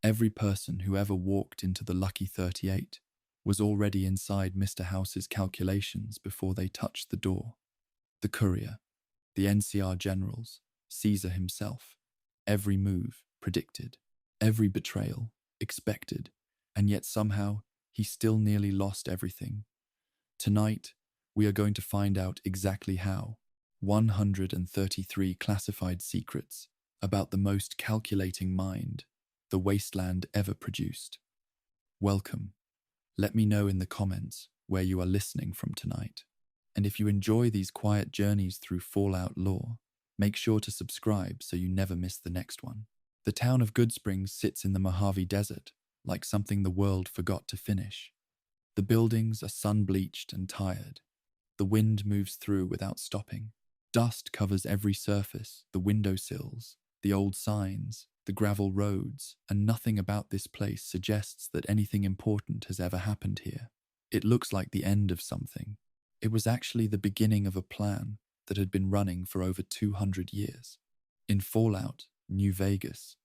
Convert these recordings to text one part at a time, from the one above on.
Every person who ever walked into the Lucky 38 was already inside Mr. House's calculations before they touched the door. The courier, the NCR generals, Caesar himself. Every move predicted, every betrayal expected, and yet somehow he still nearly lost everything. Tonight, we are going to find out exactly how. 133 classified secrets about the most calculating mind the wasteland ever produced. Welcome. Let me know in the comments where you are listening from tonight. And if you enjoy these quiet journeys through Fallout lore, make sure to subscribe so you never miss the next one. The town of Goodsprings sits in the Mojave Desert, like something the world forgot to finish. The buildings are sun-bleached and tired. The wind moves through without stopping. Dust covers every surface, the windowsills, the old signs, the gravel roads, and nothing about this place suggests that anything important has ever happened here. It looks like the end of something. It was actually the beginning of a plan that had been running for over 200 years. In Fallout, New Vegas,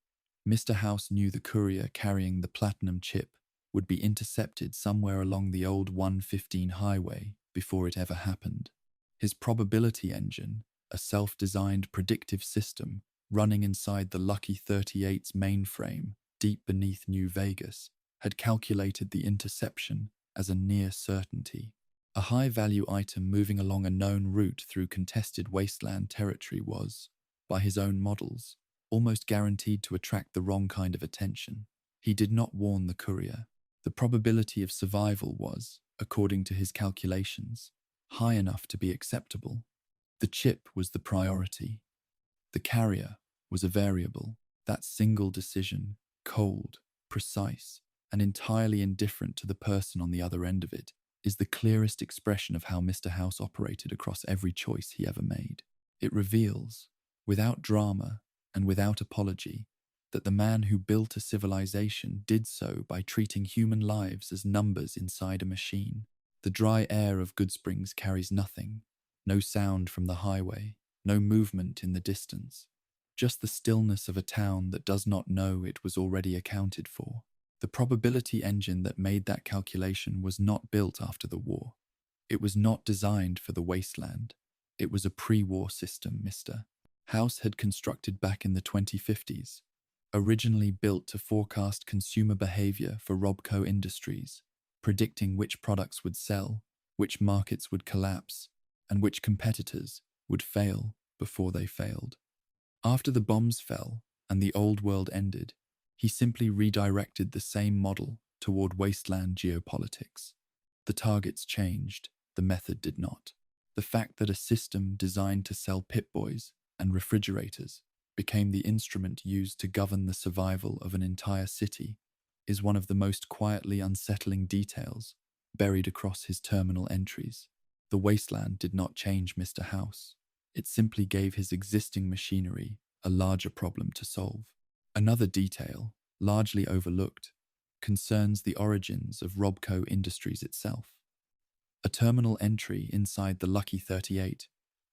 Mr. House knew the courier carrying the platinum chip would be intercepted somewhere along the old 115 highway before it ever happened. His probability engine, a self-designed predictive system running inside the Lucky 38's mainframe deep beneath New Vegas, had calculated the interception as a near certainty. A high-value item moving along a known route through contested wasteland territory was, by his own models, almost guaranteed to attract the wrong kind of attention. He did not warn the courier. The probability of survival was, according to his calculations, high enough to be acceptable. The chip was the priority. The carrier was a variable. That single decision, cold, precise, and entirely indifferent to the person on the other end of it, is the clearest expression of how Mr. House operated across every choice he ever made. It reveals, without drama and without apology, that the man who built a civilization did so by treating human lives as numbers inside a machine. The dry air of Goodsprings carries nothing, no sound from the highway, no movement in the distance, just the stillness of a town that does not know it was already accounted for. The probability engine that made that calculation was not built after the war. It was not designed for the wasteland. It was a pre-war system Mr. House had constructed back in the 2050s, originally built to forecast consumer behavior for Robco Industries, predicting which products would sell, which markets would collapse, and which competitors would fail before they failed. After the bombs fell and the old world ended, he simply redirected the same model toward wasteland geopolitics. The targets changed, the method did not. The fact that a system designed to sell Pip-Boys and refrigerators became the instrument used to govern the survival of an entire city is one of the most quietly unsettling details buried across his terminal entries. The wasteland did not change Mr. House. It simply gave his existing machinery a larger problem to solve. Another detail, largely overlooked, concerns the origins of Robco Industries itself. A terminal entry inside the Lucky 38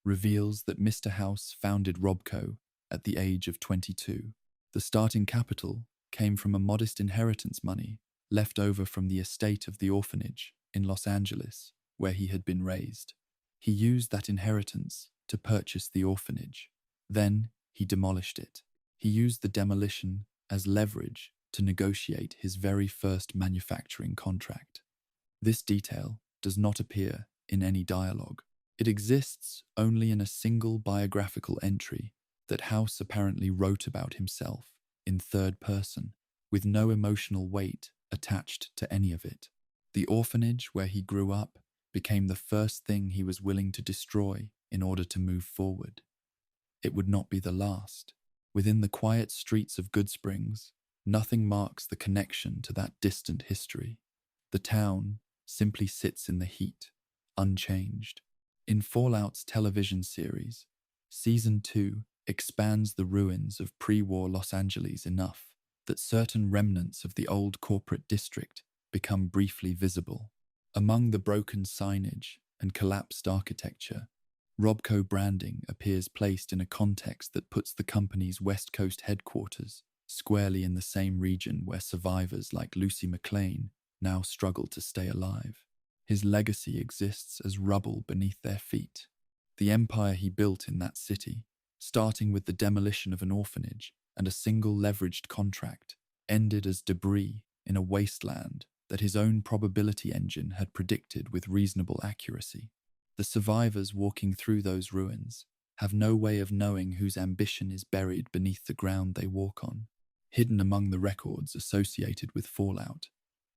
reveals that Mr. House founded Robco at the age of 22. The starting capital came from a modest inheritance money left over from the estate of the orphanage in Los Angeles, where he had been raised. He used that inheritance to purchase the orphanage. Then he demolished it. He used the demolition as leverage to negotiate his very first manufacturing contract. This detail does not appear in any dialogue. It exists only in a single biographical entry that House apparently wrote about himself in third person, with no emotional weight attached to any of it. The orphanage where he grew up became the first thing he was willing to destroy in order to move forward. It would not be the last. Within the quiet streets of Goodsprings, nothing marks the connection to that distant history. The town simply sits in the heat, unchanged. In Fallout's television series, Season 2 expands the ruins of pre-war Los Angeles enough that certain remnants of the old corporate district become briefly visible. Among the broken signage and collapsed architecture, Robco branding appears placed in a context that puts the company's West Coast headquarters squarely in the same region where survivors like Lucy McLean now struggle to stay alive. His legacy exists as rubble beneath their feet. The empire he built in that city, starting with the demolition of an orphanage and a single leveraged contract, ended as debris in a wasteland that his own probability engine had predicted with reasonable accuracy. The survivors walking through those ruins have no way of knowing whose ambition is buried beneath the ground they walk on. Hidden among the records associated with Fallout,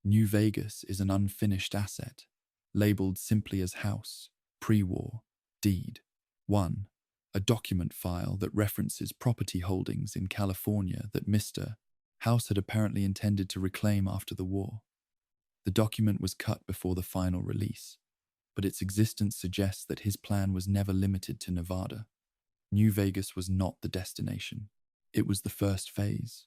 New Vegas is an unfinished asset, labeled simply as House, Pre-War, Deed 1, a document file that references property holdings in California that Mr. House had apparently intended to reclaim after the war. The document was cut before the final release, but its existence suggests that his plan was never limited to Nevada. New Vegas was not the destination. It was the first phase.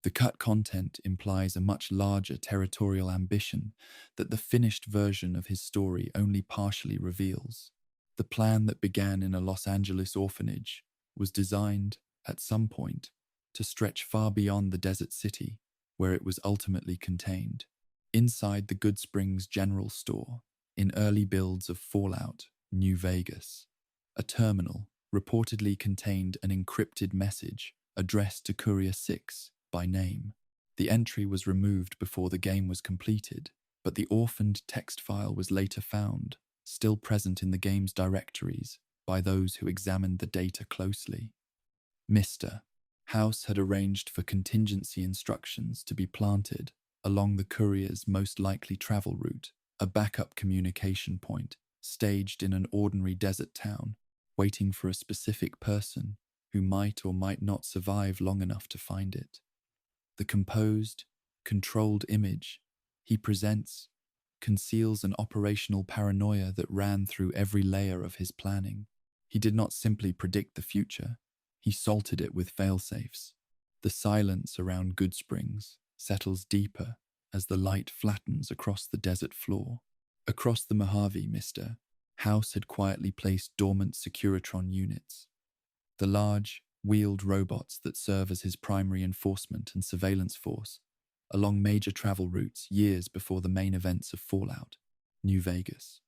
The cut content implies a much larger territorial ambition that the finished version of his story only partially reveals. The plan that began in a Los Angeles orphanage was designed, at some point, to stretch far beyond the desert city where it was ultimately contained. Inside the Good Springs General Store, in early builds of Fallout, New Vegas, a terminal reportedly contained an encrypted message addressed to Courier 6 by name. The entry was removed before the game was completed, but the orphaned text file was later found, still present in the game's directories, by those who examined the data closely. Mr. House had arranged for contingency instructions to be planted along the courier's most likely travel route, a backup communication point staged in an ordinary desert town, waiting for a specific person who might or might not survive long enough to find it. The composed, controlled image he presents conceals an operational paranoia that ran through every layer of his planning. He did not simply predict the future, he salted it with failsafes. The silence around Good Springs settles deeper as the light flattens across the desert floor. Across the Mojave, Mr. House had quietly placed dormant Securitron units. The large, wheeled robots that serve as his primary enforcement and surveillance force along major travel routes years before the main events of Fallout, New Vegas.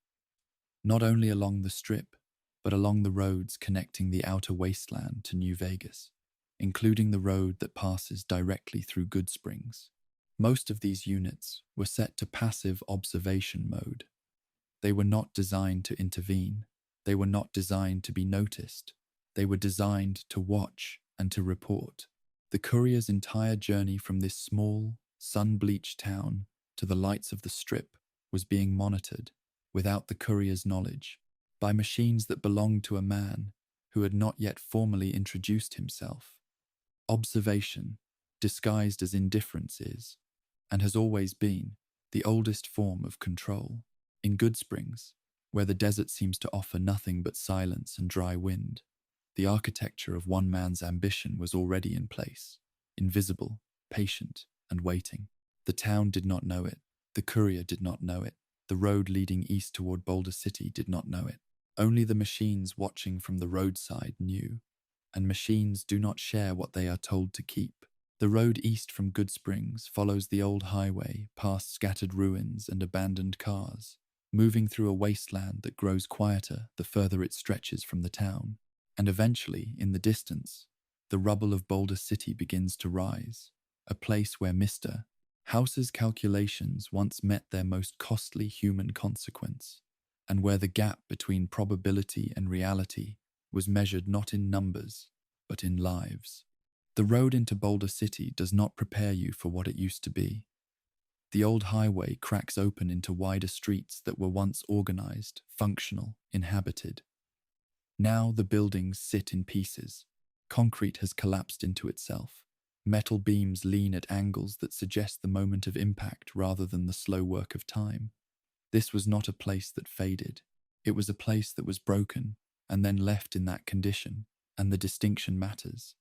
Not only along the Strip, but along the roads connecting the outer wasteland to New Vegas, including the road that passes directly through Good Springs. Most of these units were set to passive observation mode. They were not designed to intervene. They were not designed to be noticed. They were designed to watch and to report. The courier's entire journey from this small, sun-bleached town to the lights of the Strip was being monitored, without the courier's knowledge, by machines that belonged to a man who had not yet formally introduced himself. Observation, disguised as indifference, is, and has always been, the oldest form of control. In Good Springs, where the desert seems to offer nothing but silence and dry wind, the architecture of one man's ambition was already in place, invisible, patient, and waiting. The town did not know it. The courier did not know it. The road leading east toward Boulder City did not know it. Only the machines watching from the roadside knew, and machines do not share what they are told to keep. The road east from Good Springs follows the old highway past scattered ruins and abandoned cars, moving through a wasteland that grows quieter the further it stretches from the town. And eventually, in the distance, the rubble of Boulder City begins to rise, a place where Mr. House's calculations once met their most costly human consequence, and where the gap between probability and reality was measured not in numbers, but in lives. The road into Boulder City does not prepare you for what it used to be. The old highway cracks open into wider streets that were once organized, functional, inhabited. Now the buildings sit in pieces. Concrete has collapsed into itself. Metal beams lean at angles that suggest the moment of impact rather than the slow work of time. This was not a place that faded. It was a place that was broken and then left in that condition, and the distinction matters.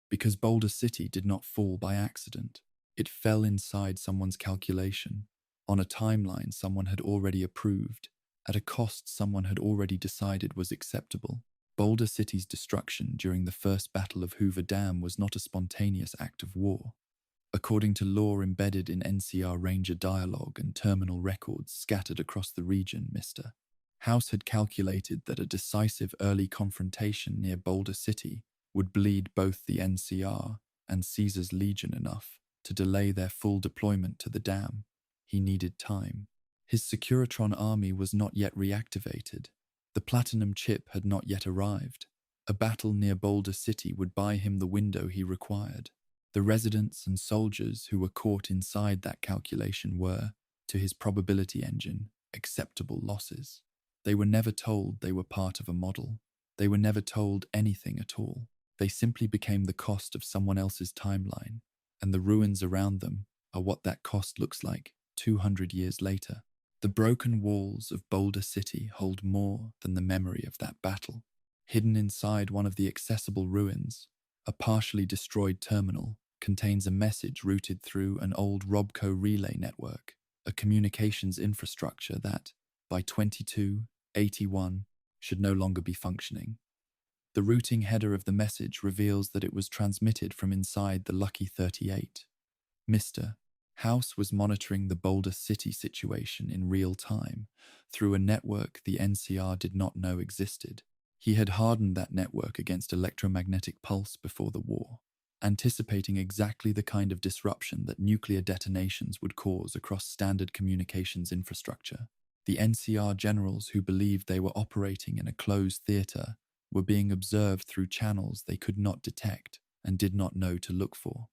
Because Boulder City did not fall by accident. It fell inside someone's calculation, on a timeline someone had already approved, at a cost someone had already decided was acceptable. Boulder City's destruction during the First Battle of Hoover Dam was not a spontaneous act of war. According to lore embedded in NCR Ranger dialogue and terminal records scattered across the region, Mr. House had calculated that a decisive early confrontation near Boulder City would bleed both the NCR and Caesar's Legion enough to delay their full deployment to the dam. He needed time. His Securitron army was not yet reactivated. The Platinum chip had not yet arrived. A battle near Boulder City would buy him the window he required. The residents and soldiers who were caught inside that calculation were, to his probability engine, acceptable losses. They were never told they were part of a model. They were never told anything at all. They simply became the cost of someone else's timeline, and the ruins around them are what that cost looks like 200 years later. The broken walls of Boulder City hold more than the memory of that battle. Hidden inside one of the accessible ruins, a partially destroyed terminal contains a message routed through an old Robco relay network, a communications infrastructure that, by 2281, should no longer be functioning. The routing header of the message reveals that it was transmitted from inside the Lucky 38. Mr. House was monitoring the Boulder City situation in real time through a network the NCR did not know existed. He had hardened that network against electromagnetic pulse before the war, anticipating exactly the kind of disruption that nuclear detonations would cause across standard communications infrastructure. The NCR generals who believed they were operating in a closed theater were being observed through channels they could not detect and did not know to look for.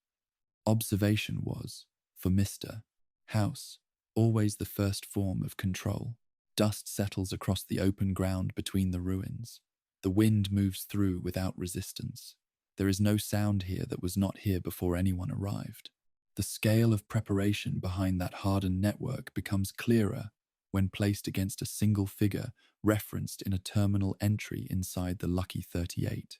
Observation was, for Mr. House, always the first form of control. Dust settles across the open ground between the ruins. The wind moves through without resistance. There is no sound here that was not here before anyone arrived. The scale of preparation behind that hardened network becomes clearer when placed against a single figure referenced in a terminal entry inside the Lucky 38.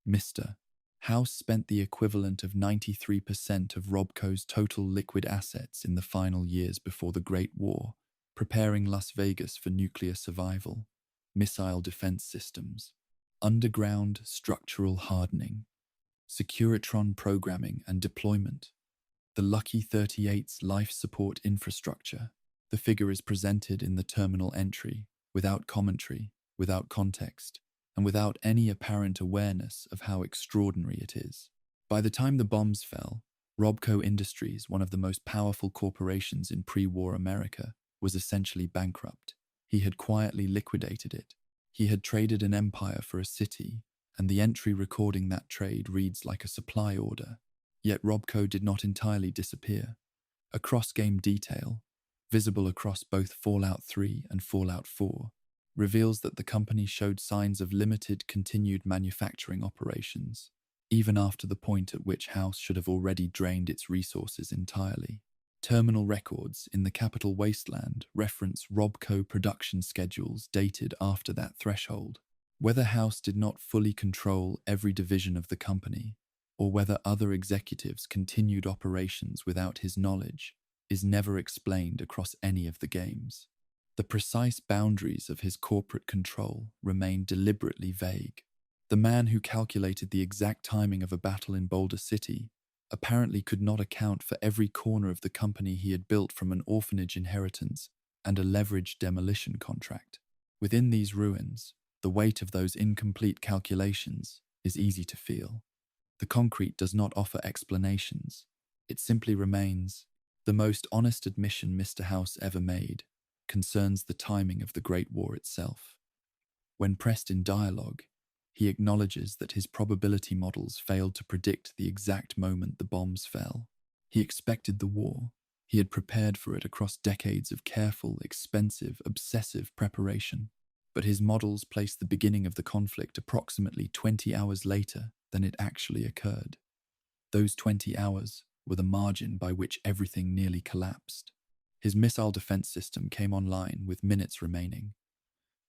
Mr. House spent the equivalent of 93% of Robco's total liquid assets in the final years before the Great War, preparing Las Vegas for nuclear survival, missile defense systems, underground structural hardening, Securitron programming and deployment, the Lucky 38's life support infrastructure. The figure is presented in the terminal entry, without commentary, without context, and without any apparent awareness of how extraordinary it is. By the time the bombs fell, Robco Industries, one of the most powerful corporations in pre-war America, was essentially bankrupt. He had quietly liquidated it. He had traded an empire for a city, and the entry recording that trade reads like a supply order. Yet Robco did not entirely disappear. A cross-game detail, visible across both Fallout 3 and Fallout 4, reveals that the company showed signs of limited continued manufacturing operations, even after the point at which House should have already drained its resources entirely. Terminal records in the Capital Wasteland reference Robco production schedules dated after that threshold. Whether House did not fully control every division of the company, or whether other executives continued operations without his knowledge, is never explained across any of the games. The precise boundaries of his corporate control remain deliberately vague. The man who calculated the exact timing of a battle in Boulder City apparently could not account for every corner of the company he had built from an orphanage inheritance and a leveraged demolition contract. Within these ruins, the weight of those incomplete calculations is easy to feel. The concrete does not offer explanations. It simply remains. The most honest admission Mr. House ever made concerns the timing of the Great War itself. When pressed in dialogue, he acknowledges that his probability models failed to predict the exact moment the bombs fell. He expected the war. He had prepared for it across decades of careful, expensive, obsessive preparation. But his models placed the beginning of the conflict approximately 20 hours later than it actually occurred. Those 20 hours were the margin by which everything nearly collapsed. His missile defense system came online with minutes remaining.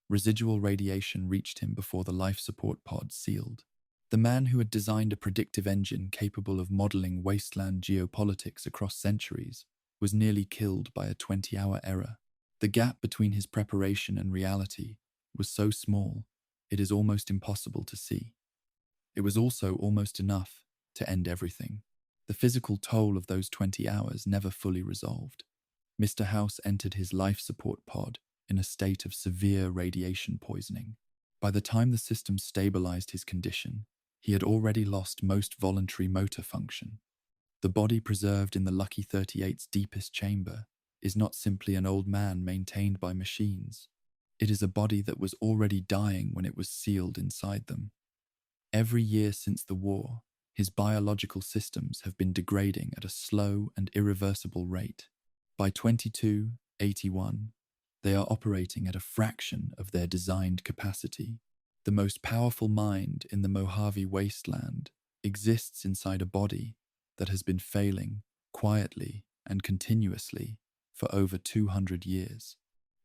Residual radiation reached him before the life support pod sealed. The man who had designed a predictive engine capable of modeling wasteland geopolitics across centuries was nearly killed by a 20-hour error. The gap between his preparation and reality was so small it is almost impossible to see. It was also almost enough to end everything. The physical toll of those 20 hours never fully resolved. Mr. House entered his life support pod in a state of severe radiation poisoning. By the time the system stabilized his condition, he had already lost most voluntary motor function. The body preserved in the Lucky 38's deepest chamber is not simply an old man maintained by machines. It is a body that was already dying when it was sealed inside them. Every year since the war, his biological systems have been degrading at a slow and irreversible rate. By 2281, they are operating at a fraction of their designed capacity. The most powerful mind in the Mojave wasteland exists inside a body that has been failing quietly and continuously for over 200 years.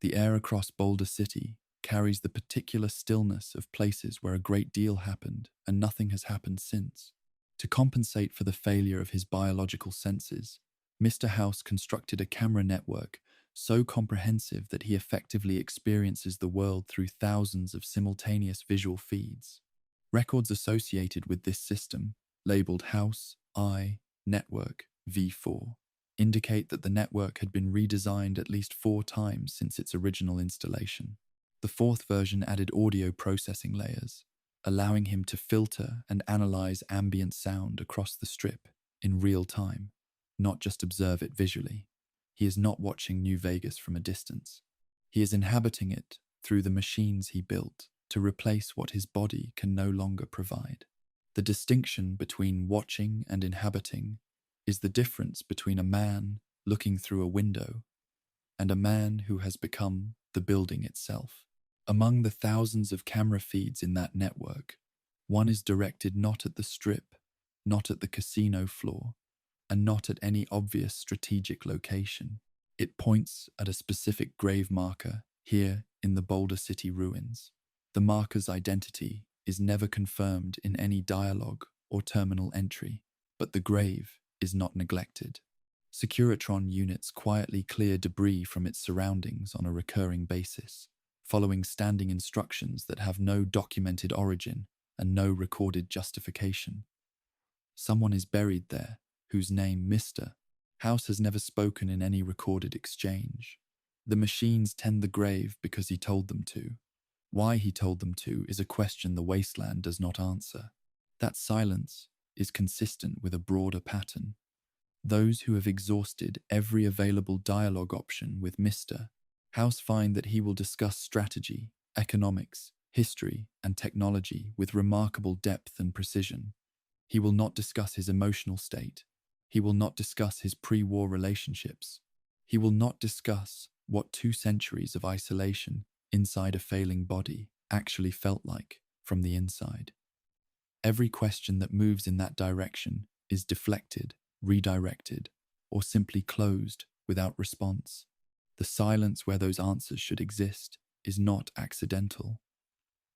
The air across Boulder City carries the particular stillness of places where a great deal happened and nothing has happened since. To compensate for the failure of his biological senses, Mr. House constructed a camera network so comprehensive that he effectively experiences the world through thousands of simultaneous visual feeds. Records associated with this system, labeled House I Network V4, indicate that the network had been redesigned at least 4 times since its original installation. The 4th version added audio processing layers, allowing him to filter and analyze ambient sound across the strip in real time, not just observe it visually. He is not watching New Vegas from a distance. He is inhabiting it through the machines he built to replace what his body can no longer provide. The distinction between watching and inhabiting is the difference between a man looking through a window and a man who has become the building itself. Among the thousands of camera feeds in that network, one is directed not at the strip, not at the casino floor, and not at any obvious strategic location. It points at a specific grave marker here in the Boulder City ruins. The marker's identity is never confirmed in any dialogue or terminal entry, but the grave is not neglected. Securitron units quietly clear debris from its surroundings on a recurring basis, following standing instructions that have no documented origin and no recorded justification. Someone is buried there, whose name Mr. House has never spoken in any recorded exchange. The machines tend the grave because he told them to. Why he told them to is a question the wasteland does not answer. That silence is consistent with a broader pattern. Those who have exhausted every available dialogue option with Mr. House find that he will discuss strategy, economics, history, and technology with remarkable depth and precision. He will not discuss his emotional state. He will not discuss his pre-war relationships. He will not discuss what 2 centuries of isolation inside a failing body actually felt like from the inside. Every question that moves in that direction is deflected, redirected, or simply closed without response. The silence where those answers should exist is not accidental.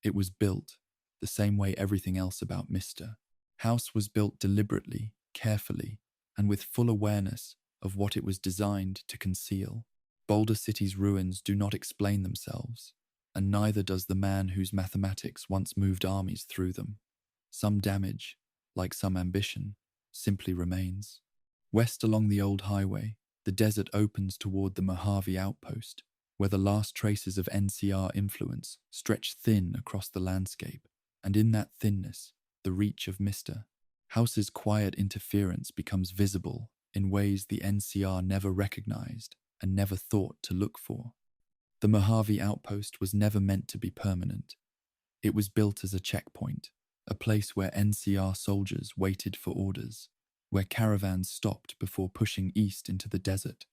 It was built the same way everything else about Mr. House was built deliberately, carefully, and with full awareness of what it was designed to conceal. Boulder City's ruins do not explain themselves, and neither does the man whose mathematics once moved armies through them. Some damage, like some ambition, simply remains. West along the old highway, the desert opens toward the Mojave outpost, where the last traces of NCR influence stretch thin across the landscape, and in that thinness, the reach of Mr. House's quiet interference becomes visible in ways the NCR never recognized and never thought to look for. The Mojave outpost was never meant to be permanent. It was built as a checkpoint, a place where NCR soldiers waited for orders, where caravans stopped before pushing east into the desert,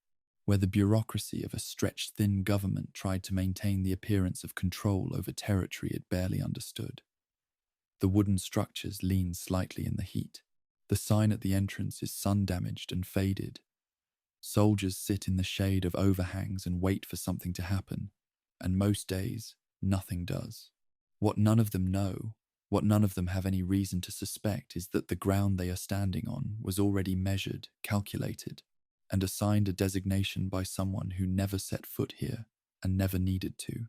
where the bureaucracy of a stretched-thin government tried to maintain the appearance of control over territory it barely understood. The wooden structures lean slightly in the heat. The sign at the entrance is sun-damaged and faded. Soldiers sit in the shade of overhangs and wait for something to happen, and most days, nothing does. What none of them know, what none of them have any reason to suspect, is that the ground they are standing on was already measured, calculated, and assigned a designation by someone who never set foot here and never needed to.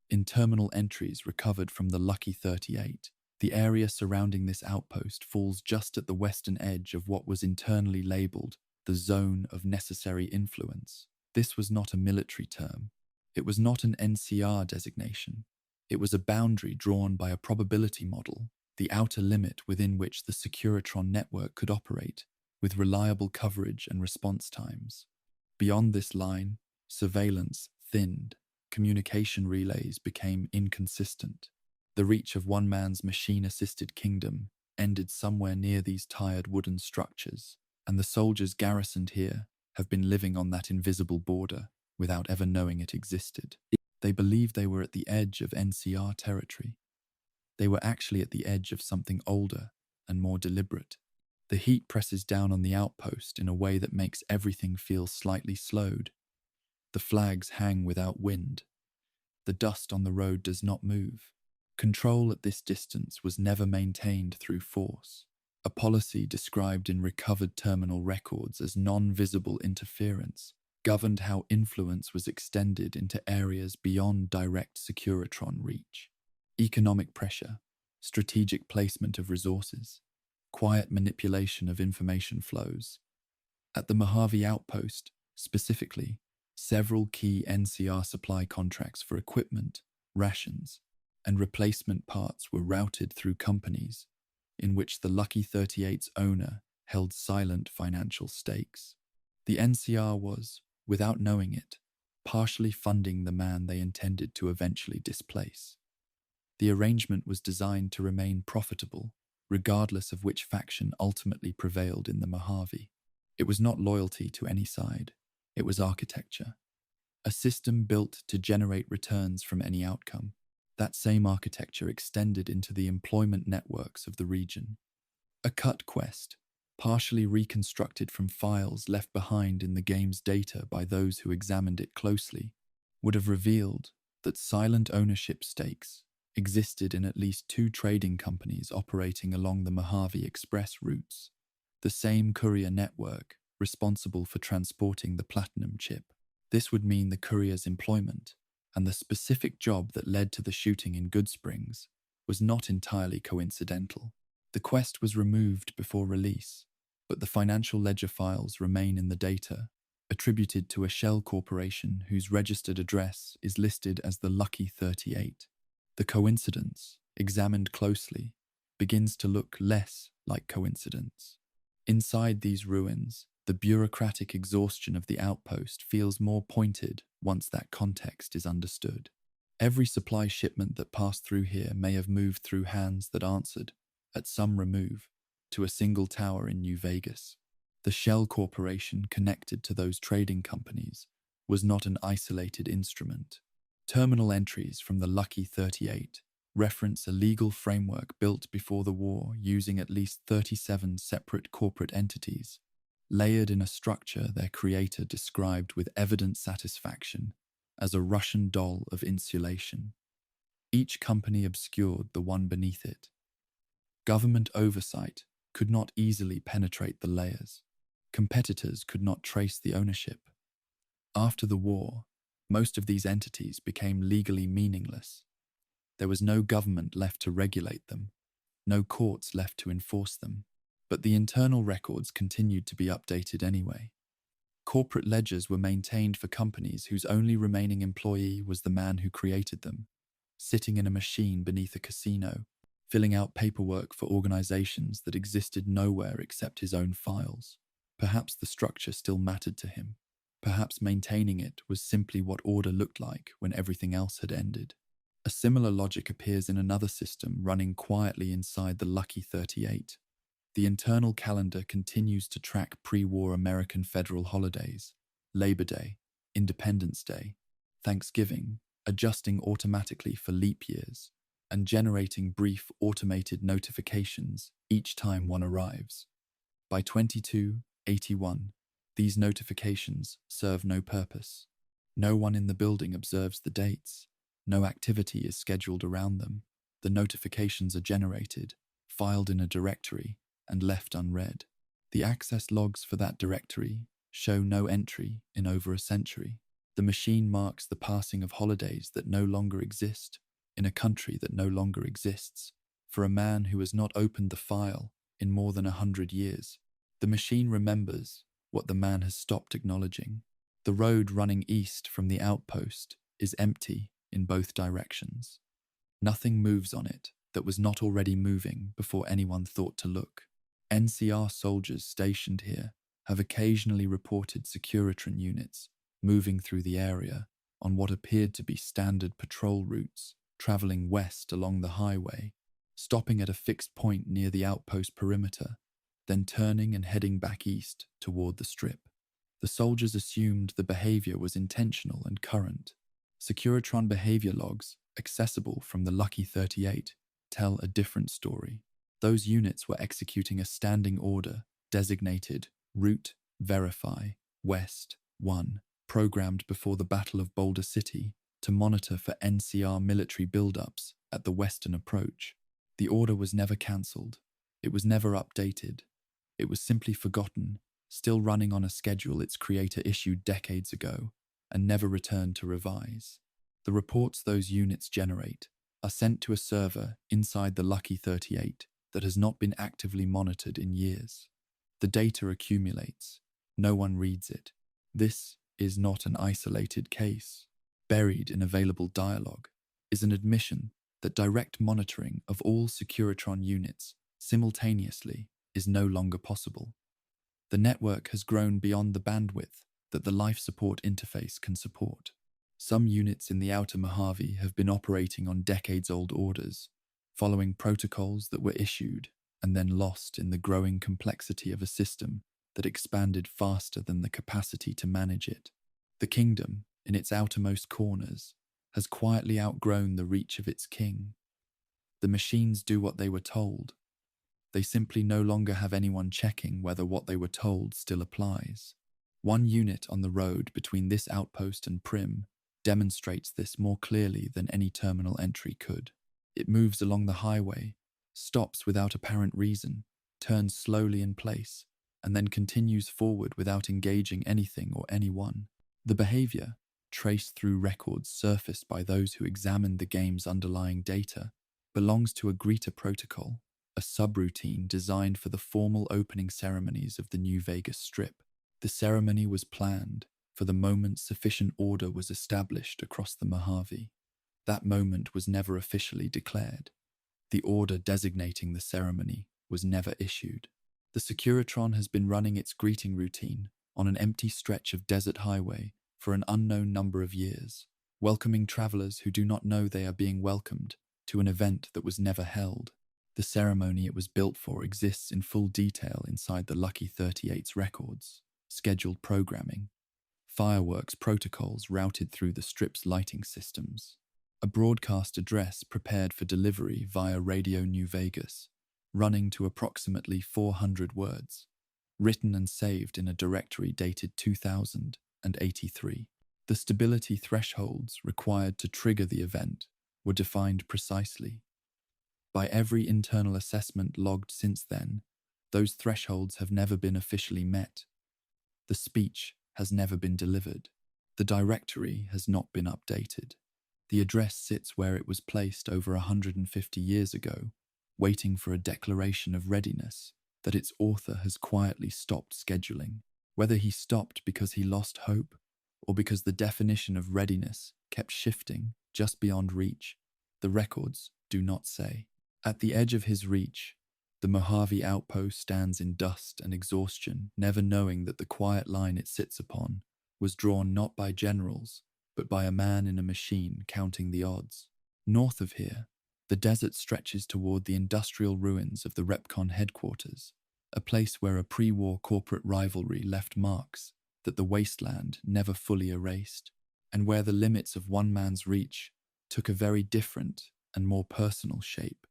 In terminal entries recovered from the Lucky 38, the area surrounding this outpost falls just at the western edge of what was internally labelled the Zone of Necessary Influence. This was not a military term. It was not an NCR designation. It was a boundary drawn by a probability model, the outer limit within which the Securitron network could operate, with reliable coverage and response times. Beyond this line, surveillance thinned, communication relays became inconsistent. The reach of one man's machine-assisted kingdom ended somewhere near these tired wooden structures, and the soldiers garrisoned here have been living on that invisible border without ever knowing it existed. They believed they were at the edge of NCR territory. They were actually at the edge of something older and more deliberate. The heat presses down on the outpost in a way that makes everything feel slightly slowed. The flags hang without wind. The dust on the road does not move. Control at this distance was never maintained through force, a policy described in recovered terminal records as non-visible interference governed how influence was extended into areas beyond direct Securitron reach. Economic pressure, strategic placement of resources, quiet manipulation of information flows. At the Mojave outpost, specifically, several key NCR supply contracts for equipment, rations, and replacement parts were routed through companies in which the Lucky 38's owner held silent financial stakes. The NCR was, without knowing it, partially funding the man they intended to eventually displace. The arrangement was designed to remain profitable, regardless of which faction ultimately prevailed in the Mojave. It was not loyalty to any side, it was architecture. A system built to generate returns from any outcome. That same architecture extended into the employment networks of the region. A cut quest, partially reconstructed from files left behind in the game's data by those who examined it closely, would have revealed that silent ownership stakes existed in at least 2 trading companies operating along the Mojave Express routes, the same courier network responsible for transporting the platinum chip. This would mean the courier's employment and the specific job that led to the shooting in Goodsprings was not entirely coincidental. The quest was removed before release, but the financial ledger files remain in the data, attributed to a shell corporation whose registered address is listed as the Lucky 38. The coincidence, examined closely, begins to look less like coincidence. Inside these ruins, the bureaucratic exhaustion of the outpost feels more pointed once that context is understood. Every supply shipment that passed through here may have moved through hands that answered, at some remove, to a single tower in New Vegas. The shell corporation connected to those trading companies was not an isolated instrument. Terminal entries from the Lucky 38 reference a legal framework built before the war using at least 37 separate corporate entities, layered in a structure their creator described with evident satisfaction as a Russian doll of insulation. Each company obscured the one beneath it. Government oversight could not easily penetrate the layers. Competitors could not trace the ownership. After the war, most of these entities became legally meaningless. There was no government left to regulate them, no courts left to enforce them. But the internal records continued to be updated anyway. Corporate ledgers were maintained for companies whose only remaining employee was the man who created them, sitting in a machine beneath a casino, filling out paperwork for organizations that existed nowhere except his own files. Perhaps the structure still mattered to him. Perhaps maintaining it was simply what order looked like when everything else had ended. A similar logic appears in another system running quietly inside the Lucky 38. The internal calendar continues to track pre-war American federal holidays, Labor Day, Independence Day, Thanksgiving, adjusting automatically for leap years, and generating brief automated notifications each time one arrives. By 2281, these notifications serve no purpose. No one in the building observes the dates. No activity is scheduled around them. The notifications are generated, filed in a directory, and left unread. The access logs for that directory show no entry in over a century. The machine marks the passing of holidays that no longer exist, in a country that no longer exists, for a man who has not opened the file in more than 100 years. The machine remembers what the man has stopped acknowledging. The road running east from the outpost is empty in both directions. Nothing moves on it that was not already moving before anyone thought to look. NCR soldiers stationed here have occasionally reported Securitron units moving through the area on what appeared to be standard patrol routes, traveling west along the highway, stopping at a fixed point near the outpost perimeter, then turning and heading back east toward the strip. The soldiers assumed the behavior was intentional and current. Securitron behavior logs, accessible from the Lucky 38, tell a different story. Those units were executing a standing order designated Route Verify West 1, programmed before the Battle of Boulder City to monitor for NCR military buildups at the western approach. The order was never cancelled. It was never updated. It was simply forgotten, still running on a schedule its creator issued decades ago, and never returned to revise. The reports those units generate are sent to a server inside the Lucky 38 that has not been actively monitored in years. The data accumulates. No one reads it. This is not an isolated case. Buried in available dialogue is an admission that direct monitoring of all Securitron units simultaneously is no longer possible. The network has grown beyond the bandwidth that the life support interface can support. Some units in the outer Mojave have been operating on decades-old orders, following protocols that were issued and then lost in the growing complexity of a system that expanded faster than the capacity to manage it. The kingdom, in its outermost corners, has quietly outgrown the reach of its king. The machines do what they were told. They simply no longer have anyone checking whether what they were told still applies. One unit on the road between this outpost and Prim demonstrates this more clearly than any terminal entry could. It moves along the highway, stops without apparent reason, turns slowly in place, and then continues forward without engaging anything or anyone. The behavior, traced through records surfaced by those who examined the game's underlying data, belongs to a Greta protocol, a subroutine designed for the formal opening ceremonies of the New Vegas Strip. The ceremony was planned for the moment sufficient order was established across the Mojave. That moment was never officially declared. The order designating the ceremony was never issued. The Securitron has been running its greeting routine on an empty stretch of desert highway for an unknown number of years, welcoming travelers who do not know they are being welcomed to an event that was never held. The ceremony it was built for exists in full detail inside the Lucky 38's records, scheduled programming, fireworks protocols routed through the strip's lighting systems, a broadcast address prepared for delivery via Radio New Vegas, running to approximately 400 words, written and saved in a directory dated 2083. The stability thresholds required to trigger the event were defined precisely. By every internal assessment logged since then, those thresholds have never been officially met. The speech has never been delivered. The directory has not been updated. The address sits where it was placed over 150 years ago, waiting for a declaration of readiness that its author has quietly stopped scheduling. Whether he stopped because he lost hope, or because the definition of readiness kept shifting just beyond reach, the records do not say. At the edge of his reach, the Mojave outpost stands in dust and exhaustion, never knowing that the quiet line it sits upon was drawn not by generals, but by a man in a machine counting the odds. North of here, the desert stretches toward the industrial ruins of the Repcon headquarters, a place where a pre-war corporate rivalry left marks that the wasteland never fully erased, and where the limits of one man's reach took a very different and more personal shape.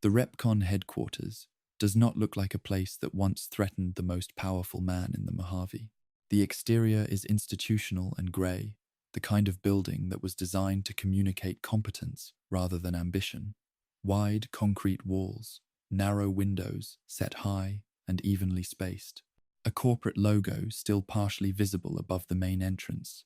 The Repcon headquarters does not look like a place that once threatened the most powerful man in the Mojave. The exterior is institutional and grey, the kind of building that was designed to communicate competence rather than ambition. Wide concrete walls, narrow windows set high and evenly spaced. A corporate logo still partially visible above the main entrance,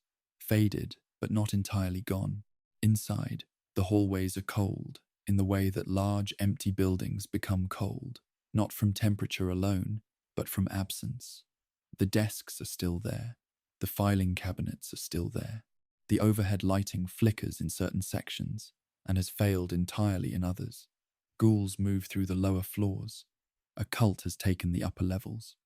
faded but not entirely gone. Inside, the hallways are cold, in the way that large empty buildings become cold, not from temperature alone, but from absence. The desks are still there. The filing cabinets are still there. The overhead lighting flickers in certain sections and has failed entirely in others. Ghouls move through the lower floors. A cult has taken the upper levels.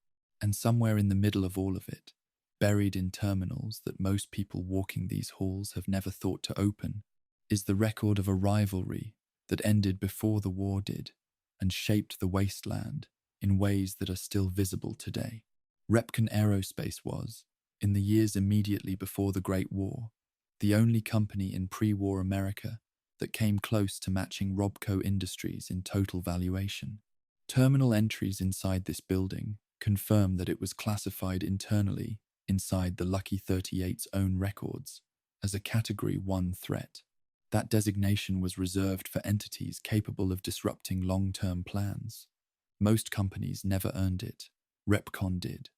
And somewhere in the middle of all of it, buried in terminals that most people walking these halls have never thought to open, is the record of a rivalry that ended before the war did and shaped the wasteland in ways that are still visible today. Repcon Aerospace was, in the years immediately before the Great War, the only company in pre-war America that came close to matching Robco Industries in total valuation. Terminal entries inside this building confirm that it was classified internally inside the Lucky 38's own records as a Category 1 threat. That designation was reserved for entities capable of disrupting long-term plans. Most companies never earned it. Repcon did.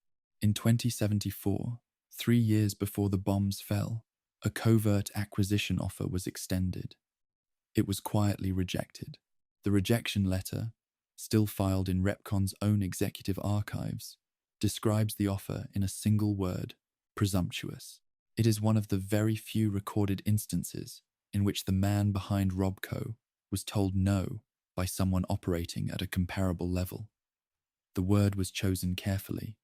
In 2074, 3 years before the bombs fell, a covert acquisition offer was extended. It was quietly rejected. The rejection letter, still filed in Repcon's own executive archives, describes the offer in a single word: presumptuous. It is one of the very few recorded instances in which the man behind Robco was told no by someone operating at a comparable level. The word was chosen carefully.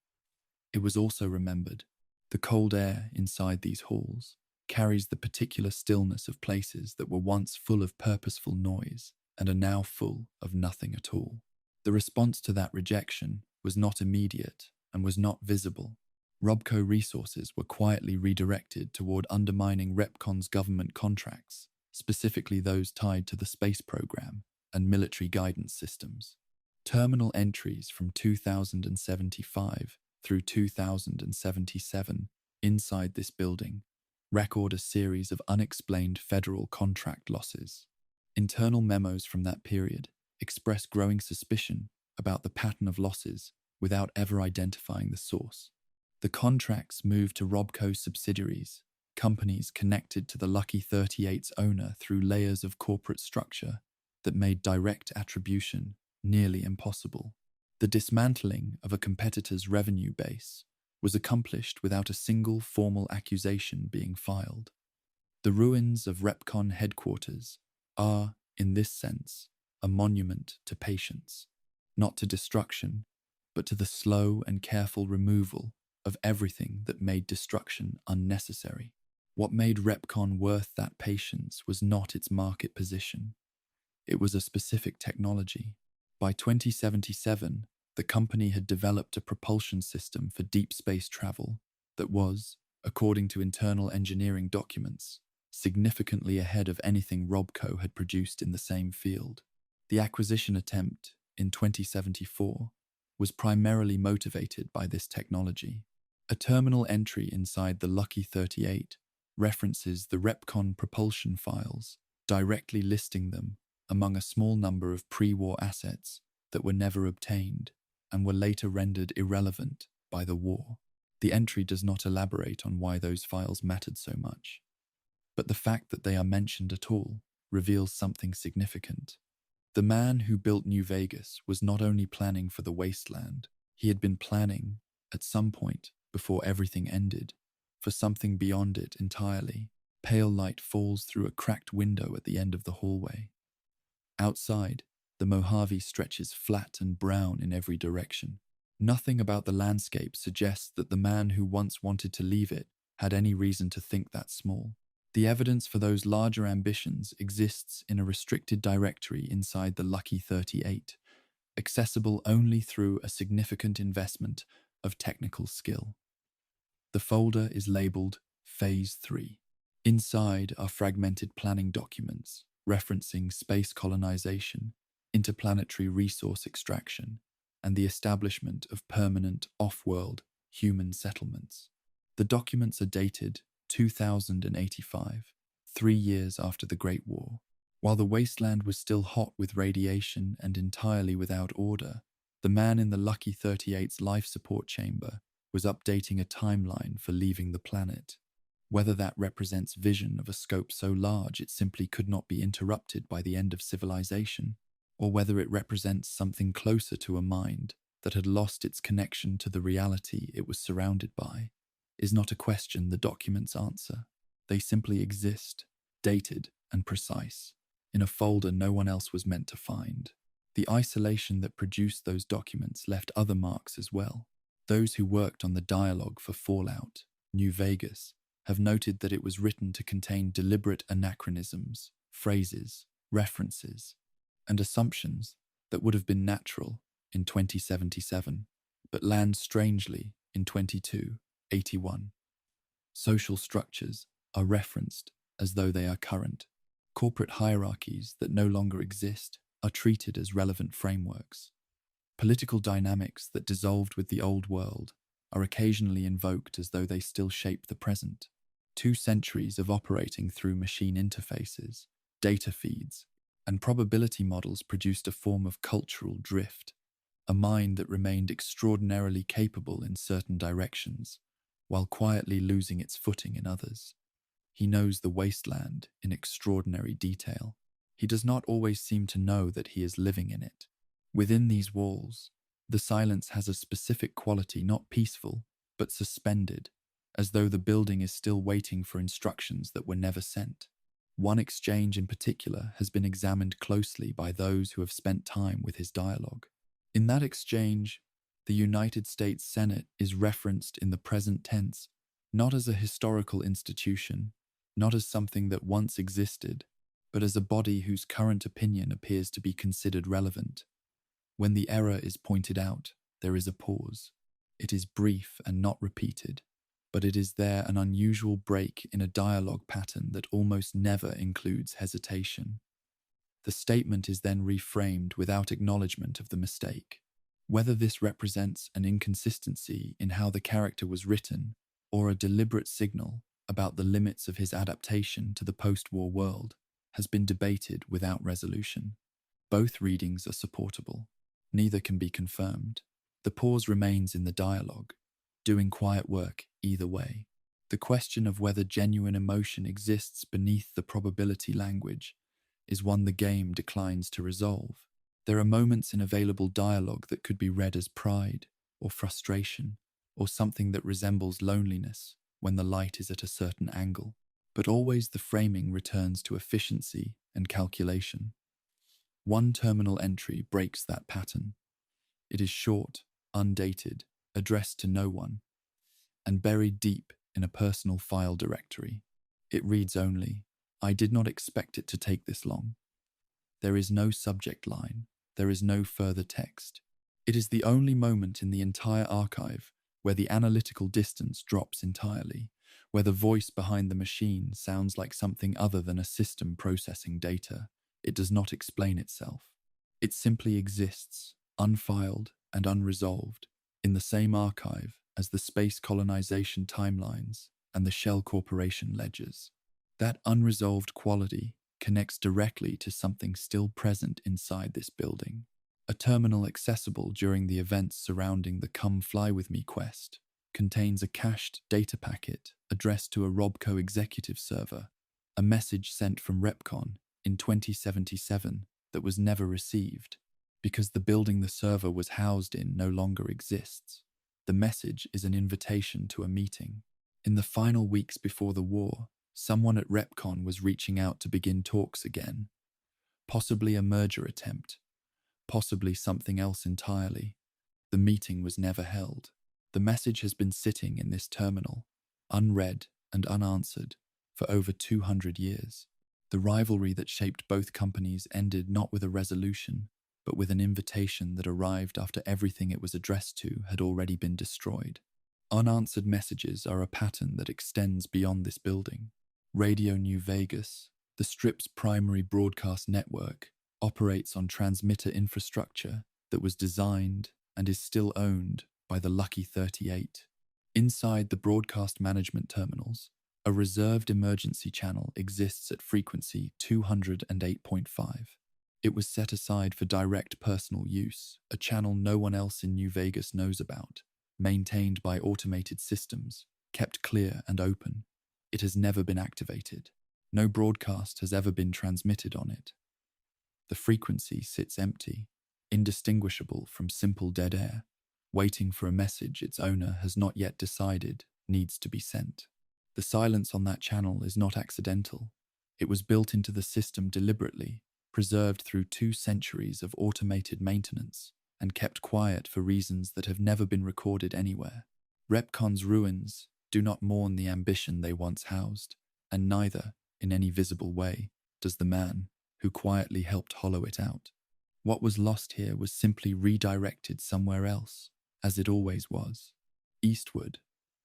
It was also remembered. The cold air inside these halls carries the particular stillness of places that were once full of purposeful noise and are now full of nothing at all. The response to that rejection was not immediate and was not visible. Robco resources were quietly redirected toward undermining Repcon's government contracts, specifically those tied to the space program and military guidance systems. Terminal entries from 2075 through 2077 inside this building record a series of unexplained federal contract losses. Internal memos from that period express growing suspicion about the pattern of losses without ever identifying the source. The contracts moved to Robco subsidiaries, companies connected to the Lucky 38's owner through layers of corporate structure that made direct attribution nearly impossible. The dismantling of a competitor's revenue base was accomplished without a single formal accusation being filed. The ruins of Repcon headquarters are, in this sense, a monument to patience, not to destruction, but to the slow and careful removal of everything that made destruction unnecessary. What made Repcon worth that patience was not its market position. It was a specific technology. By 2077, the company had developed a propulsion system for deep space travel that was, according to internal engineering documents, significantly ahead of anything Robco had produced in the same field. The acquisition attempt in 2074 was primarily motivated by this technology. A terminal entry inside the Lucky 38 references the Repcon propulsion files, directly listing them among a small number of pre-war assets that were never obtained and were later rendered irrelevant by the war. The entry does not elaborate on why those files mattered so much, but the fact that they are mentioned at all reveals something significant. The man who built New Vegas was not only planning for the wasteland, he had been planning, at some point before everything ended, for something beyond it entirely. Pale light falls through a cracked window at the end of the hallway. Outside, the Mojave stretches flat and brown in every direction. Nothing about the landscape suggests that the man who once wanted to leave it had any reason to think that small. The evidence for those larger ambitions exists in a restricted directory inside the Lucky 38, accessible only through a significant investment of technical skill. The folder is labeled Phase 3. Inside are fragmented planning documents referencing space colonization, interplanetary resource extraction, and the establishment of permanent off-world human settlements. The documents are dated 2085, 3 years after the Great War. While the wasteland was still hot with radiation and entirely without order, the man in the Lucky 38's life support chamber was updating a timeline for leaving the planet. whether that represents vision of a scope so large it simply could not be interrupted by the end of civilization, or whether it represents something closer to a mind that had lost its connection to the reality it was surrounded by, is not a question the documents answer. They simply exist, dated and precise, in a folder no one else was meant to find. The isolation that produced those documents left other marks as well. Those who worked on the dialogue for Fallout, New Vegas, have noted that it was written to contain deliberate anachronisms, phrases, references, and assumptions that would have been natural in 2077, but land strangely in 2281. Social structures are referenced as though they are current. Corporate hierarchies that no longer exist are treated as relevant frameworks. Political dynamics that dissolved with the old world are occasionally invoked as though they still shape the present. 2 centuries of operating through machine interfaces, data feeds, and probability models produced a form of cultural drift, a mind that remained extraordinarily capable in certain directions, while quietly losing its footing in others. He knows the wasteland in extraordinary detail. He does not always seem to know that he is living in it. Within these walls, the silence has a specific quality, not peaceful, but suspended, as though the building is still waiting for instructions that were never sent. One exchange in particular has been examined closely by those who have spent time with his dialogue. In that exchange, the United States Senate is referenced in the present tense, not as a historical institution, not as something that once existed, but as a body whose current opinion appears to be considered relevant. When the error is pointed out, there is a pause. It is brief and not repeated, but it is there an unusual break in a dialogue pattern that almost never includes hesitation. The statement is then reframed without acknowledgement of the mistake. Whether this represents an inconsistency in how the character was written, or a deliberate signal about the limits of his adaptation to the post-war world, has been debated without resolution. Both readings are supportable. Neither can be confirmed. The pause remains in the dialogue, doing quiet work either way. The question of whether genuine emotion exists beneath the probability language is one the game declines to resolve. There are moments in available dialogue that could be read as pride, or frustration, or something that resembles loneliness when the light is at a certain angle, but always the framing returns to efficiency and calculation. One terminal entry breaks that pattern. It is short, undated, addressed to no one, and buried deep in a personal file directory. It reads only, "I did not expect it to take this long." There is no subject line. There is no further text. It is the only moment in the entire archive where the analytical distance drops entirely, where the voice behind the machine sounds like something other than a system processing data. It does not explain itself. It simply exists, unfiled and unresolved, in the same archive as the space colonization timelines and the Shell Corporation ledgers. That unresolved quality connects directly to something still present inside this building. A terminal accessible during the events surrounding the Come Fly With Me quest contains a cached data packet addressed to a Robco executive server, a message sent from Repcon in 2077 that was never received, because the building the server was housed in no longer exists. The message is an invitation to a meeting. In the final weeks before the war, someone at Repcon was reaching out to begin talks again. Possibly a merger attempt. Possibly something else entirely. The meeting was never held. The message has been sitting in this terminal, unread and unanswered, for over 200 years. The rivalry that shaped both companies ended not with a resolution, but with an invitation that arrived after everything it was addressed to had already been destroyed. Unanswered messages are a pattern that extends beyond this building. Radio New Vegas, the Strip's primary broadcast network, operates on transmitter infrastructure that was designed and is still owned by the Lucky 38. Inside the broadcast management terminals, a reserved emergency channel exists at frequency 208.5. It was set aside for direct personal use, a channel no one else in New Vegas knows about, maintained by automated systems, kept clear and open. It has never been activated. No broadcast has ever been transmitted on it. The frequency sits empty, indistinguishable from simple dead air, waiting for a message its owner has not yet decided needs to be sent. The silence on that channel is not accidental. It was built into the system deliberately, preserved through 2 centuries of automated maintenance, and kept quiet for reasons that have never been recorded anywhere. Repcon's ruins do not mourn the ambition they once housed, and neither, in any visible way, does the man who quietly helped hollow it out. What was lost here was simply redirected somewhere else, as it always was, eastward,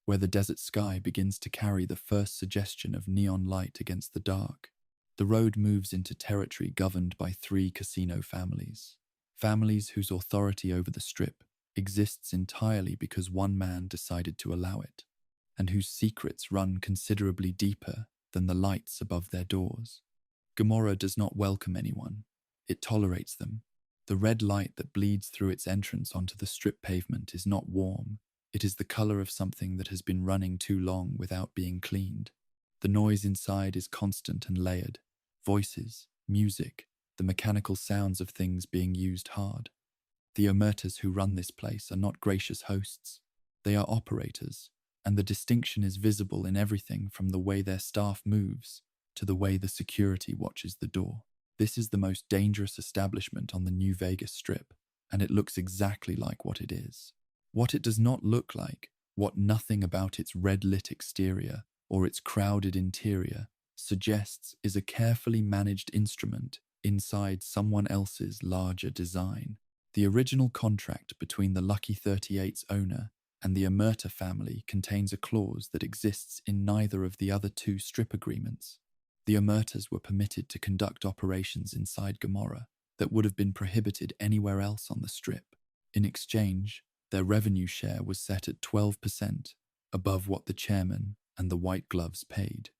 where the desert sky begins to carry the first suggestion of neon light against the dark. The road moves into territory governed by 3 casino families. Families whose authority over the strip exists entirely because one man decided to allow it, and whose secrets run considerably deeper than the lights above their doors. Gomorrah does not welcome anyone. It tolerates them. The red light that bleeds through its entrance onto the strip pavement is not warm. It is the color of something that has been running too long without being cleaned. The noise inside is constant and layered. Voices, music, the mechanical sounds of things being used hard. The omertas who run this place are not gracious hosts. They are operators, and the distinction is visible in everything from the way their staff moves to the way the security watches the door. This is the most dangerous establishment on the New Vegas Strip, and it looks exactly like what it is. What it does not look like, what nothing about its red-lit exterior or its crowded interior suggests, is a carefully managed instrument inside someone else's larger design. The original contract between the Lucky 38's owner and the Omerta family contains a clause that exists in neither of the other 2 strip agreements. The Omertas were permitted to conduct operations inside Gomorrah that would have been prohibited anywhere else on the strip. In exchange, their revenue share was set at 12%, above what the chairman and the White Gloves paid.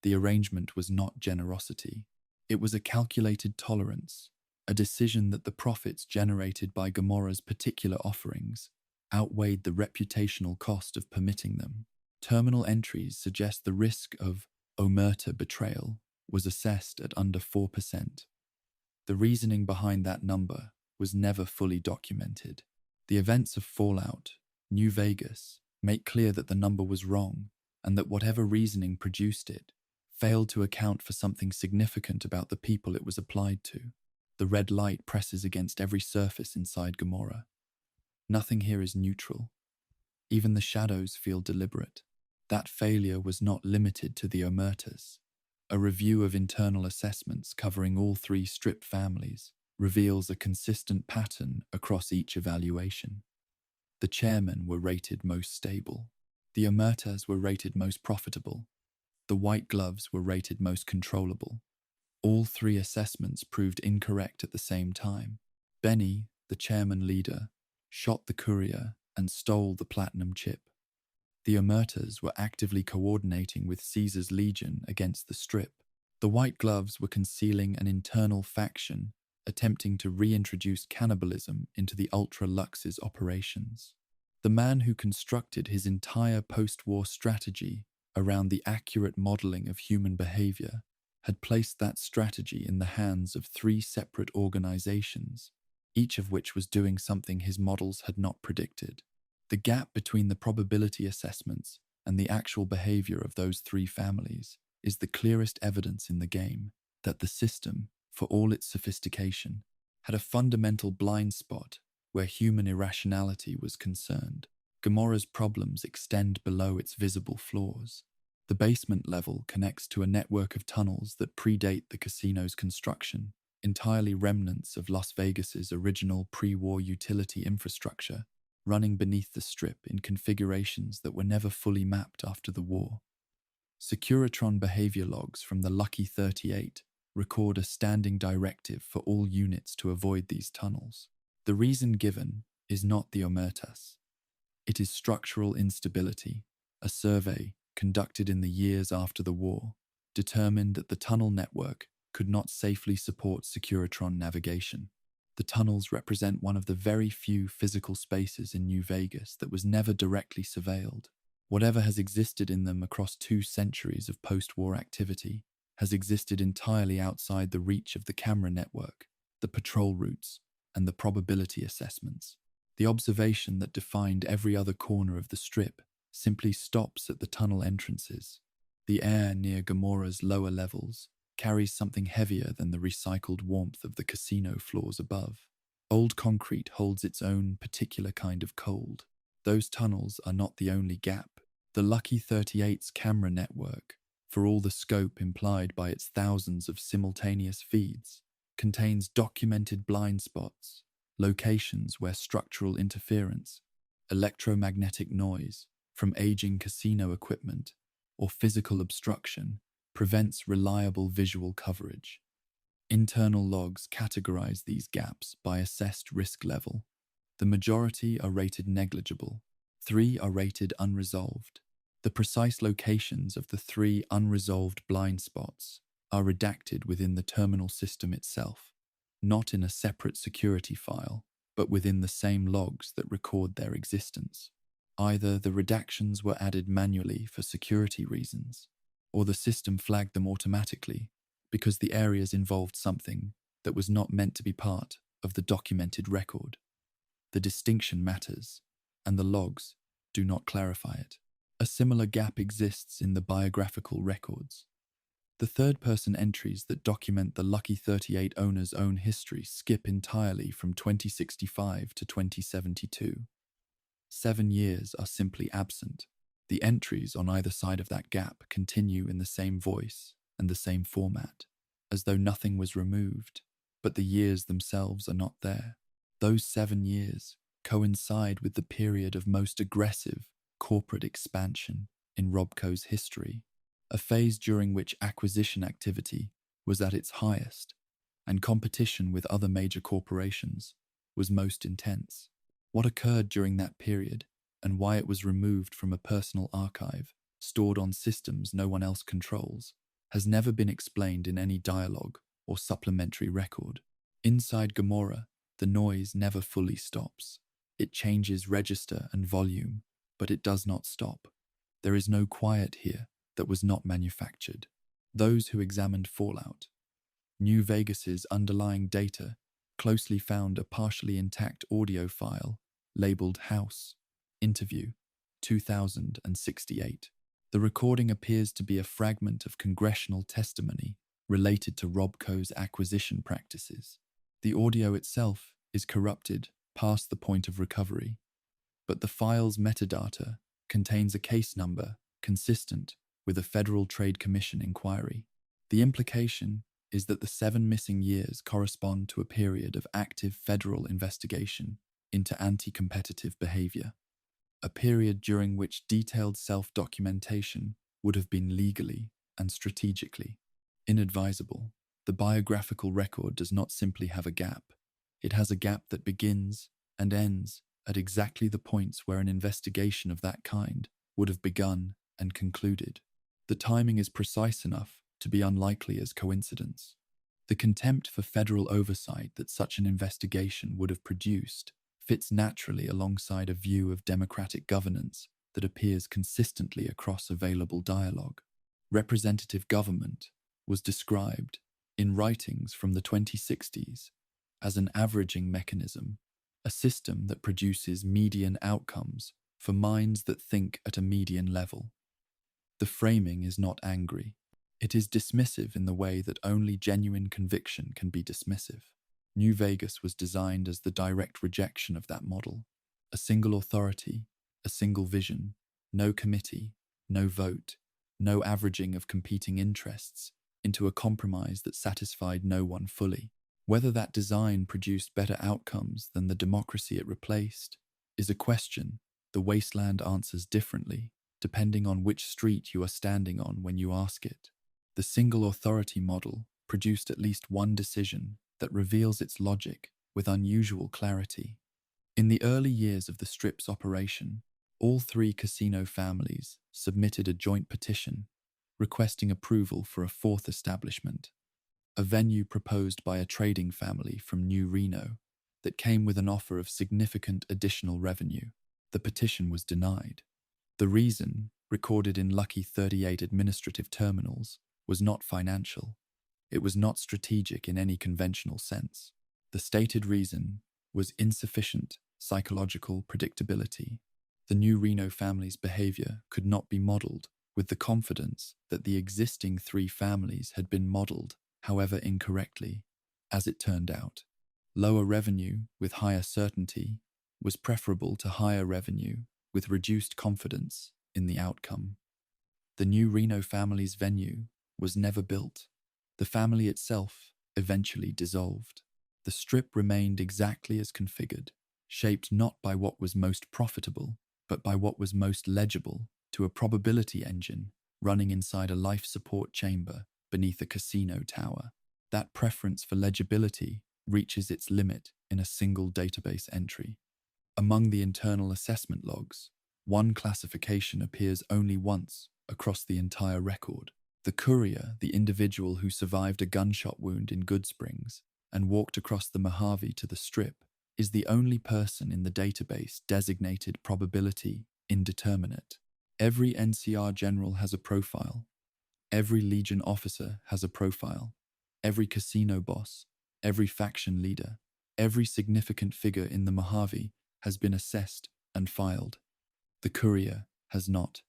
The arrangement was not generosity. It was a calculated tolerance, a decision that the profits generated by Gomorrah's particular offerings outweighed the reputational cost of permitting them. Terminal entries suggest the risk of Omerta betrayal was assessed at under 4%. The reasoning behind that number was never fully documented. The events of Fallout, New Vegas, make clear that the number was wrong, and that whatever reasoning produced it failed to account for something significant about the people it was applied to. The red light presses against every surface inside Gomorrah. Nothing here is neutral. Even the shadows feel deliberate. That failure was not limited to the Omertas. A review of internal assessments covering all 3 strip families reveals a consistent pattern across each evaluation. The chairmen were rated most stable. The Omertas were rated most profitable. The White Gloves were rated most controllable. All 3 assessments proved incorrect at the same time. Benny, the chairman leader, shot the courier and stole the platinum chip. The Omertas were actively coordinating with Caesar's Legion against the strip. The White Gloves were concealing an internal faction, attempting to reintroduce cannibalism into the Ultra Lux's operations. The man who constructed his entire post-war strategy around the accurate modeling of human behavior had placed that strategy in the hands of 3 separate organizations, each of which was doing something his models had not predicted. The gap between the probability assessments and the actual behavior of those 3 families is the clearest evidence in the game that the system, for all its sophistication, had a fundamental blind spot where human irrationality was concerned. Gomorrah's problems extend below its visible flaws. The basement level connects to a network of tunnels that predate the casino's construction, entirely remnants of Las Vegas's original pre-war utility infrastructure, running beneath the strip in configurations that were never fully mapped after the war. Securitron behavior logs from the Lucky 38 record a standing directive for all units to avoid these tunnels. The reason given is not the Omertas. It is structural instability. A survey, conducted in the years after the war, determined that the tunnel network could not safely support Securitron navigation. The tunnels represent one of the very few physical spaces in New Vegas that was never directly surveilled. Whatever has existed in them across 2 centuries of post-war activity has existed entirely outside the reach of the camera network, the patrol routes, and the probability assessments. The observation that defined every other corner of the strip simply stops at the tunnel entrances. The air near Gamora's lower levels carries something heavier than the recycled warmth of the casino floors above. Old concrete holds its own particular kind of cold. Those tunnels are not the only gap. The Lucky 38's camera network, for all the scope implied by its thousands of simultaneous feeds, contains documented blind spots, locations where structural interference, electromagnetic noise from aging casino equipment, or physical obstruction prevents reliable visual coverage. Internal logs categorize these gaps by assessed risk level. The majority are rated negligible. 3 are rated unresolved. The precise locations of the 3 unresolved blind spots are redacted within the terminal system itself, not in a separate security file, but within the same logs that record their existence. Either the redactions were added manually for security reasons, or the system flagged them automatically because the areas involved something that was not meant to be part of the documented record. The distinction matters, and the logs do not clarify it. A similar gap exists in the biographical records. The third-person entries that document the Lucky 38 owner's own history skip entirely from 2065 to 2072. 7 years are simply absent. The entries on either side of that gap continue in the same voice and the same format, as though nothing was removed, but the years themselves are not there. Those 7 years coincide with the period of most aggressive corporate expansion in Robco's history, a phase during which acquisition activity was at its highest and competition with other major corporations was most intense. What occurred during that period and why it was removed from a personal archive stored on systems no one else controls has never been explained in any dialogue or supplementary record. Inside Gamora, the noise never fully stops. It changes register and volume, but it does not stop. There is no quiet here that was not manufactured. Those who examined Fallout, New Vegas's underlying data, closely found a partially intact audio file labeled House, Interview, 2068. The recording appears to be a fragment of congressional testimony related to Robco's acquisition practices. The audio itself is corrupted past the point of recovery, but the file's metadata contains a case number consistent with a Federal Trade Commission inquiry. The implication is that the 7 missing years correspond to a period of active federal investigation into anti-competitive behavior, a period during which detailed self-documentation would have been legally and strategically inadvisable. The biographical record does not simply have a gap. It has a gap that begins and ends at exactly the points where an investigation of that kind would have begun and concluded. The timing is precise enough to be unlikely as coincidence. The contempt for federal oversight that such an investigation would have produced fits naturally alongside a view of democratic governance that appears consistently across available dialogue. Representative government was described in writings from the 2060s as an averaging mechanism, a system that produces median outcomes for minds that think at a median level. The framing is not angry. It is dismissive in the way that only genuine conviction can be dismissive. New Vegas was designed as the direct rejection of that model. A single authority, a single vision, no committee, no vote, no averaging of competing interests into a compromise that satisfied no one fully. Whether that design produced better outcomes than the democracy it replaced is a question the wasteland answers differently, depending on which street you are standing on when you ask it. The single authority model produced at least one decision that reveals its logic with unusual clarity. In the early years of the Strip's operation, all 3 casino families submitted a joint petition requesting approval for a 4th establishment, a venue proposed by a trading family from New Reno that came with an offer of significant additional revenue. The petition was denied. The reason, recorded in Lucky 38 administrative terminals, was not financial. It was not strategic in any conventional sense. The stated reason was insufficient psychological predictability. The new Reno family's behavior could not be modeled with the confidence that the existing three families had been modeled, however incorrectly. As it turned out, lower revenue with higher certainty was preferable to higher revenue with reduced confidence in the outcome. The new Reno family's venue was never built. The family itself eventually dissolved. The strip remained exactly as configured, shaped not by what was most profitable, but by what was most legible to a probability engine running inside a life support chamber beneath a casino tower. That preference for legibility reaches its limit in a single database entry. Among the internal assessment logs, one classification appears only once across the entire record. The courier, the individual who survived a gunshot wound in Goodsprings and walked across the Mojave to the Strip, is the only person in the database designated probability indeterminate. Every NCR general has a profile. Every Legion officer has a profile. Every casino boss, every faction leader, every significant figure in the Mojave has been assessed and filed. The courier has not.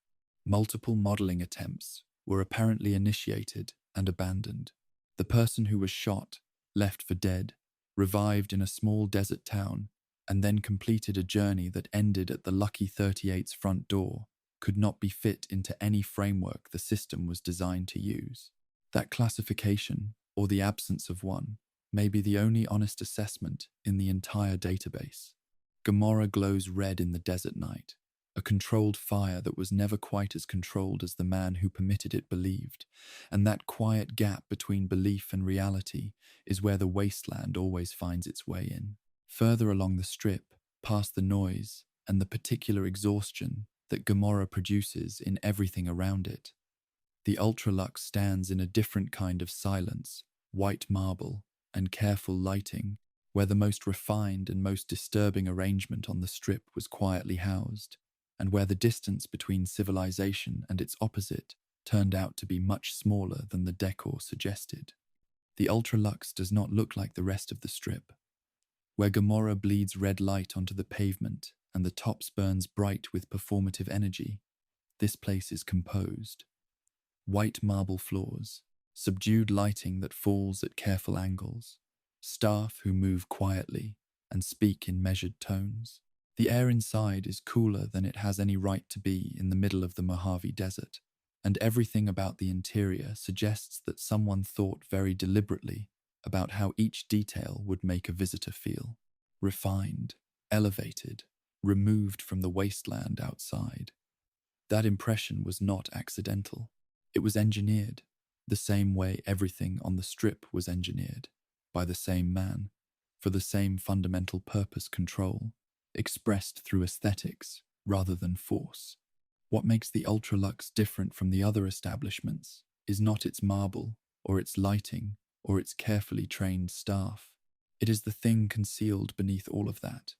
Multiple modeling attempts were apparently initiated and abandoned. The person who was shot, left for dead, revived in a small desert town, and then completed a journey that ended at the Lucky 38's front door, could not be fit into any framework the system was designed to use. That classification, or the absence of one, may be the only honest assessment in the entire database. Gomorrah glows red in the desert night, a controlled fire that was never quite as controlled as the man who permitted it believed, and that quiet gap between belief and reality is where the wasteland always finds its way in. Further along the strip, past the noise and the particular exhaustion that Gomorrah produces in everything around it, the Ultralux stands in a different kind of silence, white marble, and careful lighting, where the most refined and most disturbing arrangement on the strip was quietly housed, and where the distance between civilization and its opposite turned out to be much smaller than the decor suggested. The Ultralux does not look like the rest of the strip. Where Gomorrah bleeds red light onto the pavement and the tops burns bright with performative energy, this place is composed. White marble floors, subdued lighting that falls at careful angles, staff who move quietly and speak in measured tones. The air inside is cooler than it has any right to be in the middle of the Mojave Desert, and everything about the interior suggests that someone thought very deliberately about how each detail would make a visitor feel. Refined, elevated, removed from the wasteland outside. That impression was not accidental. It was engineered, the same way everything on the strip was engineered, by the same man, for the same fundamental purpose: control, expressed through aesthetics rather than force. What makes the Ultralux different from the other establishments is not its marble, or its lighting, or its carefully trained staff. It is the thing concealed beneath all of that,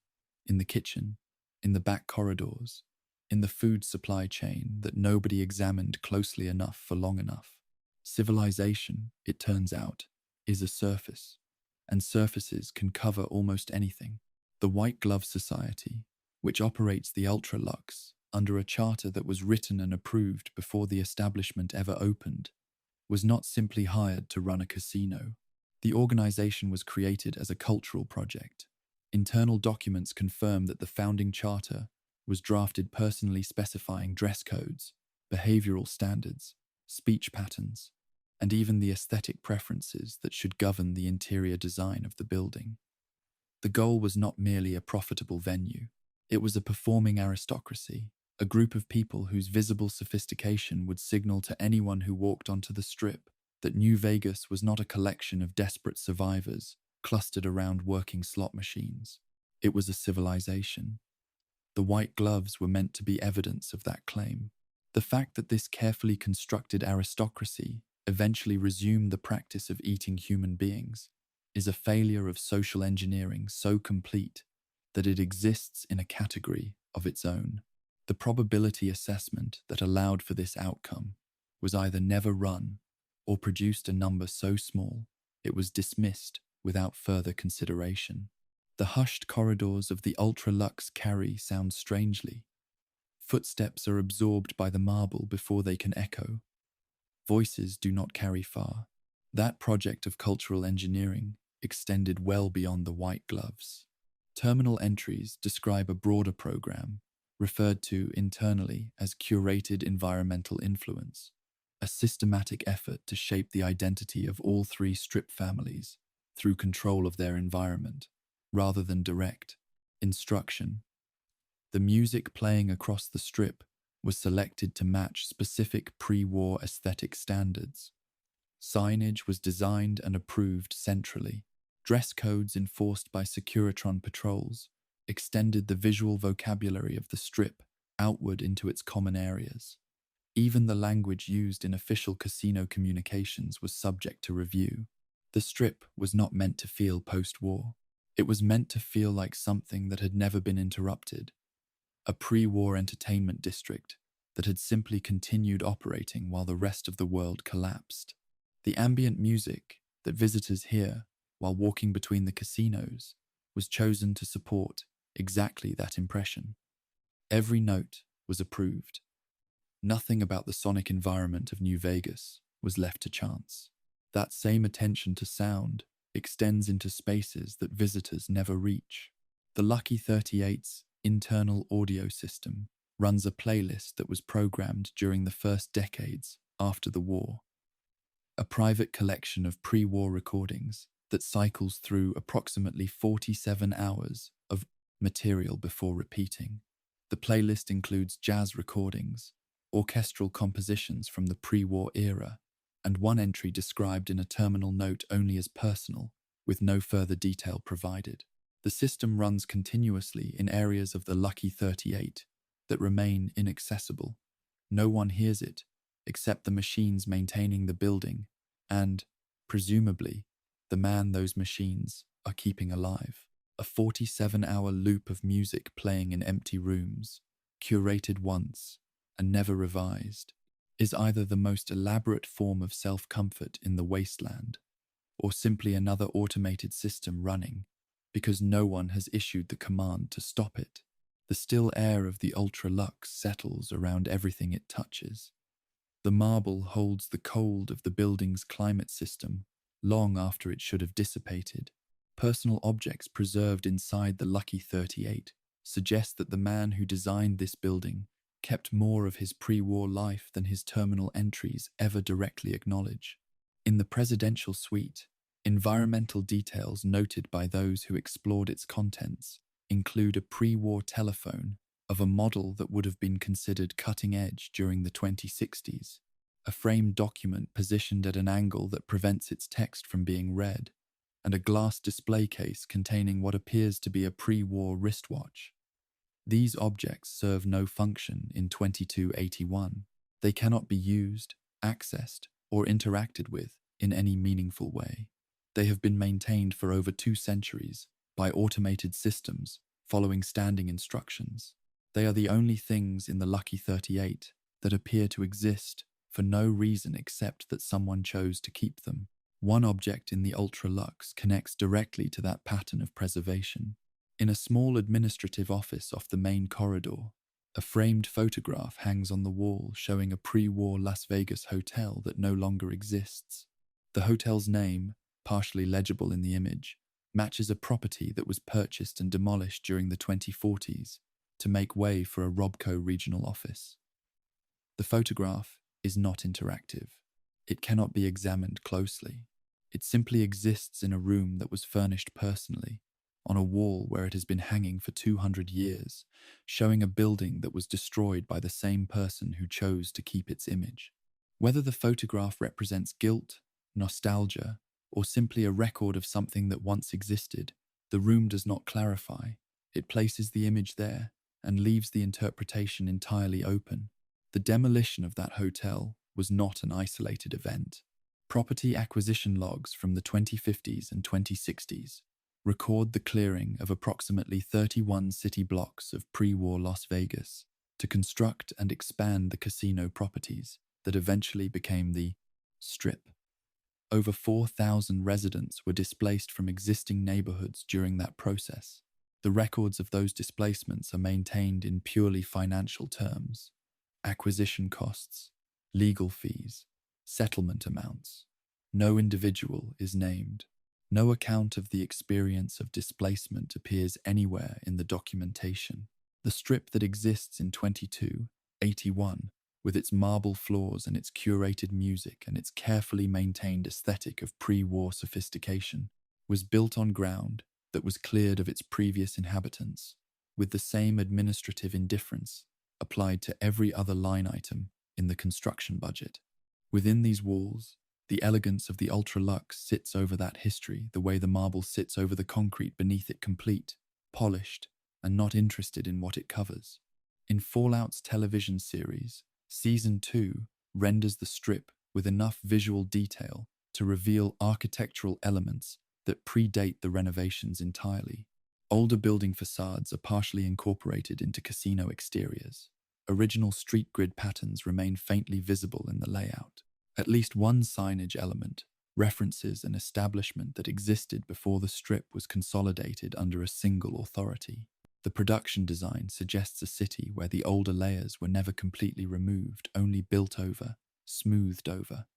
in the kitchen, in the back corridors, in the food supply chain that nobody examined closely enough for long enough. Civilization, it turns out, is a surface, and surfaces can cover almost anything. The White Glove Society, which operates the Ultralux under a charter that was written and approved before the establishment ever opened, was not simply hired to run a casino. The organization was created as a cultural project. Internal documents confirm that the founding charter was drafted personally specifying dress codes, behavioral standards, speech patterns, and even the aesthetic preferences that should govern the interior design of the building. The goal was not merely a profitable venue. It was a performing aristocracy, a group of people whose visible sophistication would signal to anyone who walked onto the strip that New Vegas was not a collection of desperate survivors clustered around working slot machines. It was a civilization. The white gloves were meant to be evidence of that claim. The fact that this carefully constructed aristocracy eventually resumed the practice of eating human beings is a failure of social engineering so complete that it exists in a category of its own. The probability assessment that allowed for this outcome was either never run or produced a number so small it was dismissed without further consideration. The hushed corridors of the ultra-luxe carry sound strangely. Footsteps are absorbed by the marble before they can echo. Voices do not carry far. That project of cultural engineering extended well beyond the white gloves. Terminal entries describe a broader program, referred to internally as curated environmental influence, a systematic effort to shape the identity of all three strip families through control of their environment, rather than direct instruction. The music playing across the strip was selected to match specific pre-war aesthetic standards. Signage was designed and approved centrally. Dress codes enforced by Securitron patrols extended the visual vocabulary of the strip outward into its common areas. Even the language used in official casino communications was subject to review. The strip was not meant to feel post-war. It was meant to feel like something that had never been interrupted, a pre-war entertainment district that had simply continued operating while the rest of the world collapsed. The ambient music that visitors hear while walking between the casinos was chosen to support exactly that impression. Every note was approved. Nothing about the sonic environment of New Vegas was left to chance. That same attention to sound extends into spaces that visitors never reach. The Lucky 38's internal audio system runs a playlist that was programmed during the first decades after the war. A private collection of pre-war recordings that cycles through approximately 47 hours of material before repeating. The playlist includes jazz recordings, orchestral compositions from the pre-war era, and one entry described in a terminal note only as personal, with no further detail provided. The system runs continuously in areas of the Lucky 38 that remain inaccessible. No one hears it, except the machines maintaining the building and, presumably, the man those machines are keeping alive. A 47-hour loop of music playing in empty rooms, curated once and never revised, is either the most elaborate form of self-comfort in the wasteland, or simply another automated system running because no one has issued the command to stop it. The still air of the ultra-luxe settles around everything it touches. The marble holds the cold of the building's climate system long after it should have dissipated. Personal objects preserved inside the Lucky 38 suggest that the man who designed this building kept more of his pre-war life than his terminal entries ever directly acknowledge. In the presidential suite, environmental details noted by those who explored its contents include a pre-war telephone of a model that would have been considered cutting-edge during the 2060s, a framed document positioned at an angle that prevents its text from being read, and a glass display case containing what appears to be a pre-war wristwatch. These objects serve no function in 2281. They cannot be used, accessed, or interacted with in any meaningful way. They have been maintained for over 2 centuries by automated systems following standing instructions. They are the only things in the Lucky 38 that appear to exist for no reason except that someone chose to keep them. One object in the ultra-luxe connects directly to that pattern of preservation. In a small administrative office off the main corridor, a framed photograph hangs on the wall showing a pre-war Las Vegas hotel that no longer exists. The hotel's name, partially legible in the image, matches a property that was purchased and demolished during the 2040s to make way for a Robco regional office. The photograph is not interactive. It cannot be examined closely. It simply exists in a room that was furnished personally, on a wall where it has been hanging for 200 years, showing a building that was destroyed by the same person who chose to keep its image. Whether the photograph represents guilt, nostalgia, or simply a record of something that once existed, the room does not clarify. It places the image there and leaves the interpretation entirely open. The demolition of that hotel was not an isolated event. Property acquisition logs from the 2050s and 2060s record the clearing of approximately 31 city blocks of pre-war Las Vegas, to construct and expand the casino properties that eventually became the Strip. Over 4,000 residents were displaced from existing neighborhoods during that process. The records of those displacements are maintained in purely financial terms: acquisition costs, legal fees, settlement amounts. No individual is named. No account of the experience of displacement appears anywhere in the documentation. The Strip that exists in 2281, with its marble floors and its curated music and its carefully maintained aesthetic of pre-war sophistication, was built on ground that was cleared of its previous inhabitants, with the same administrative indifference applied to every other line item in the construction budget. Within these walls, the elegance of the ultra-luxe sits over that history the way the marble sits over the concrete beneath it, complete, polished, and not interested in what it covers. In Fallout's television series, Season 2 renders the Strip with enough visual detail to reveal architectural elements that predate the renovations entirely. Older building facades are partially incorporated into casino exteriors. Original street grid patterns remain faintly visible in the layout. At least one signage element references an establishment that existed before the Strip was consolidated under a single authority. The production design suggests a city where the older layers were never completely removed, only built over, smoothed over,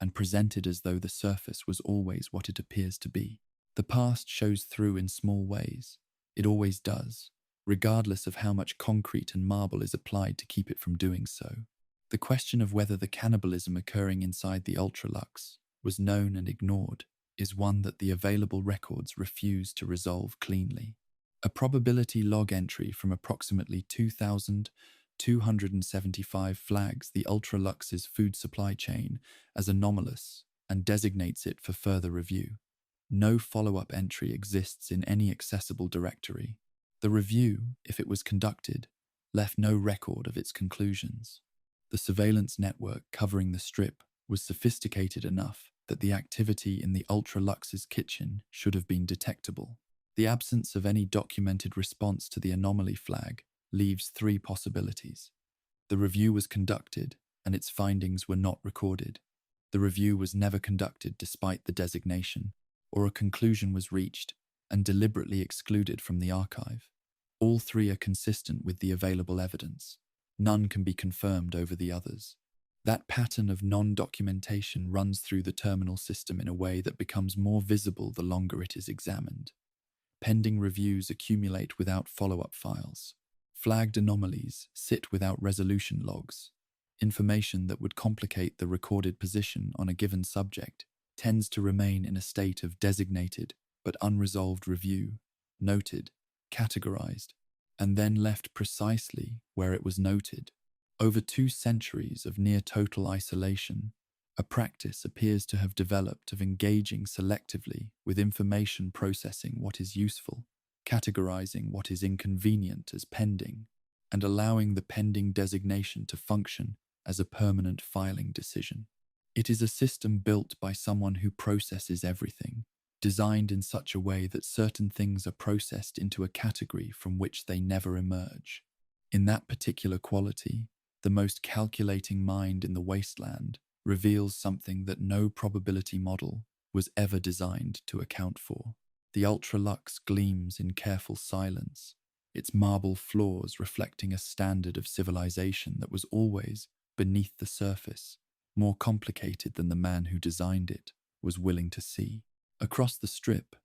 and presented as though the surface was always what it appears to be. The past shows through in small ways. It always does, regardless of how much concrete and marble is applied to keep it from doing so. The question of whether the cannibalism occurring inside the Ultralux was known and ignored is one that the available records refuse to resolve cleanly. A probability log entry from approximately 2,275 flags the Ultralux's food supply chain as anomalous and designates it for further review. No follow-up entry exists in any accessible directory. The review, if it was conducted, left no record of its conclusions. The surveillance network covering the Strip was sophisticated enough that the activity in the Ultralux's kitchen should have been detectable. The absence of any documented response to the anomaly flag leaves three possibilities. The review was conducted, and its findings were not recorded. The review was never conducted despite the designation, or a conclusion was reached and deliberately excluded from the archive. All three are consistent with the available evidence. None can be confirmed over the others. That pattern of non-documentation runs through the terminal system in a way that becomes more visible the longer it is examined. Pending reviews accumulate without follow-up files. Flagged anomalies sit without resolution logs. Information that would complicate the recorded position on a given subject tends to remain in a state of designated but unresolved review, noted, categorized, and then left precisely where it was noted. Over 2 centuries of near-total isolation, a practice appears to have developed of engaging selectively with information, processing what is useful, categorizing what is inconvenient as pending, and allowing the pending designation to function as a permanent filing decision. It is a system built by someone who processes everything, designed in such a way that certain things are processed into a category from which they never emerge. In that particular quality, the most calculating mind in the wasteland reveals something that no probability model was ever designed to account for. The Ultralux gleams in careful silence, its marble floors reflecting a standard of civilization that was always beneath the surface, more complicated than the man who designed it was willing to see. Across the Strip,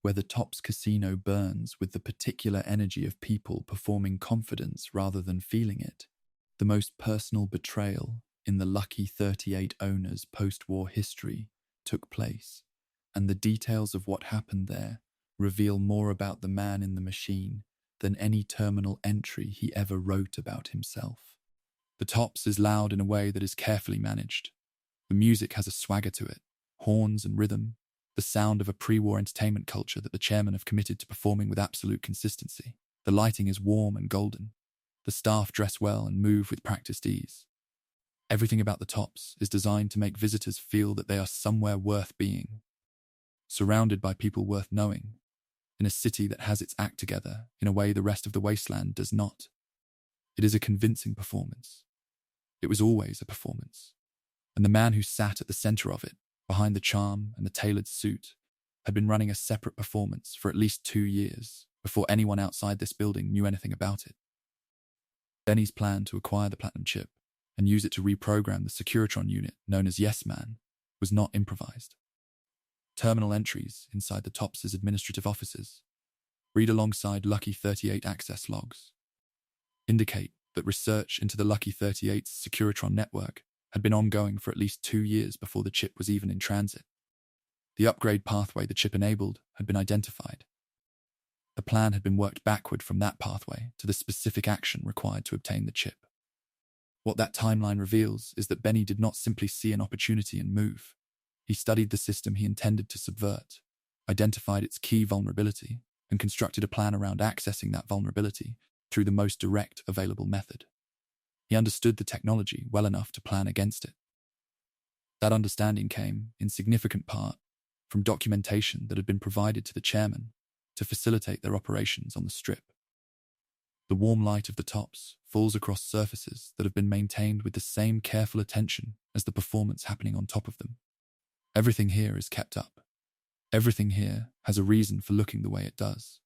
where the Tops Casino burns with the particular energy of people performing confidence rather than feeling it, the most personal betrayal in the Lucky 38 owner's post-war history took place, and the details of what happened there reveal more about the man in the machine than any terminal entry he ever wrote about himself. The Tops is loud in a way that is carefully managed. The music has a swagger to it, horns and rhythm, the sound of a pre-war entertainment culture that the chairmen have committed to performing with absolute consistency. The lighting is warm and golden. The staff dress well and move with practiced ease. Everything about the Tops is designed to make visitors feel that they are somewhere worth being, surrounded by people worth knowing, in a city that has its act together in a way the rest of the wasteland does not. It is a convincing performance. It was always a performance. And the man who sat at the center of it, behind the charm and the tailored suit, had been running a separate performance for at least 2 years before anyone outside this building knew anything about it. Benny's plan to acquire the platinum chip and use it to reprogram the Securitron unit known as Yes Man was not improvised. Terminal entries inside the TOPS' administrative offices, read alongside Lucky 38 access logs, indicate that research into the Lucky 38's Securitron network had been ongoing for at least 2 years before the chip was even in transit. The upgrade pathway the chip enabled had been identified. The plan had been worked backward from that pathway to the specific action required to obtain the chip. What that timeline reveals is that Benny did not simply see an opportunity and move. He studied the system he intended to subvert, identified its key vulnerability, and constructed a plan around accessing that vulnerability through the most direct available method. He understood the technology well enough to plan against it. That understanding came, in significant part, from documentation that had been provided to the chairman to facilitate their operations on the strip. The warm light of the TOPS falls across surfaces that have been maintained with the same careful attention as the performance happening on top of them. Everything here is kept up. Everything here has a reason for looking the way it does.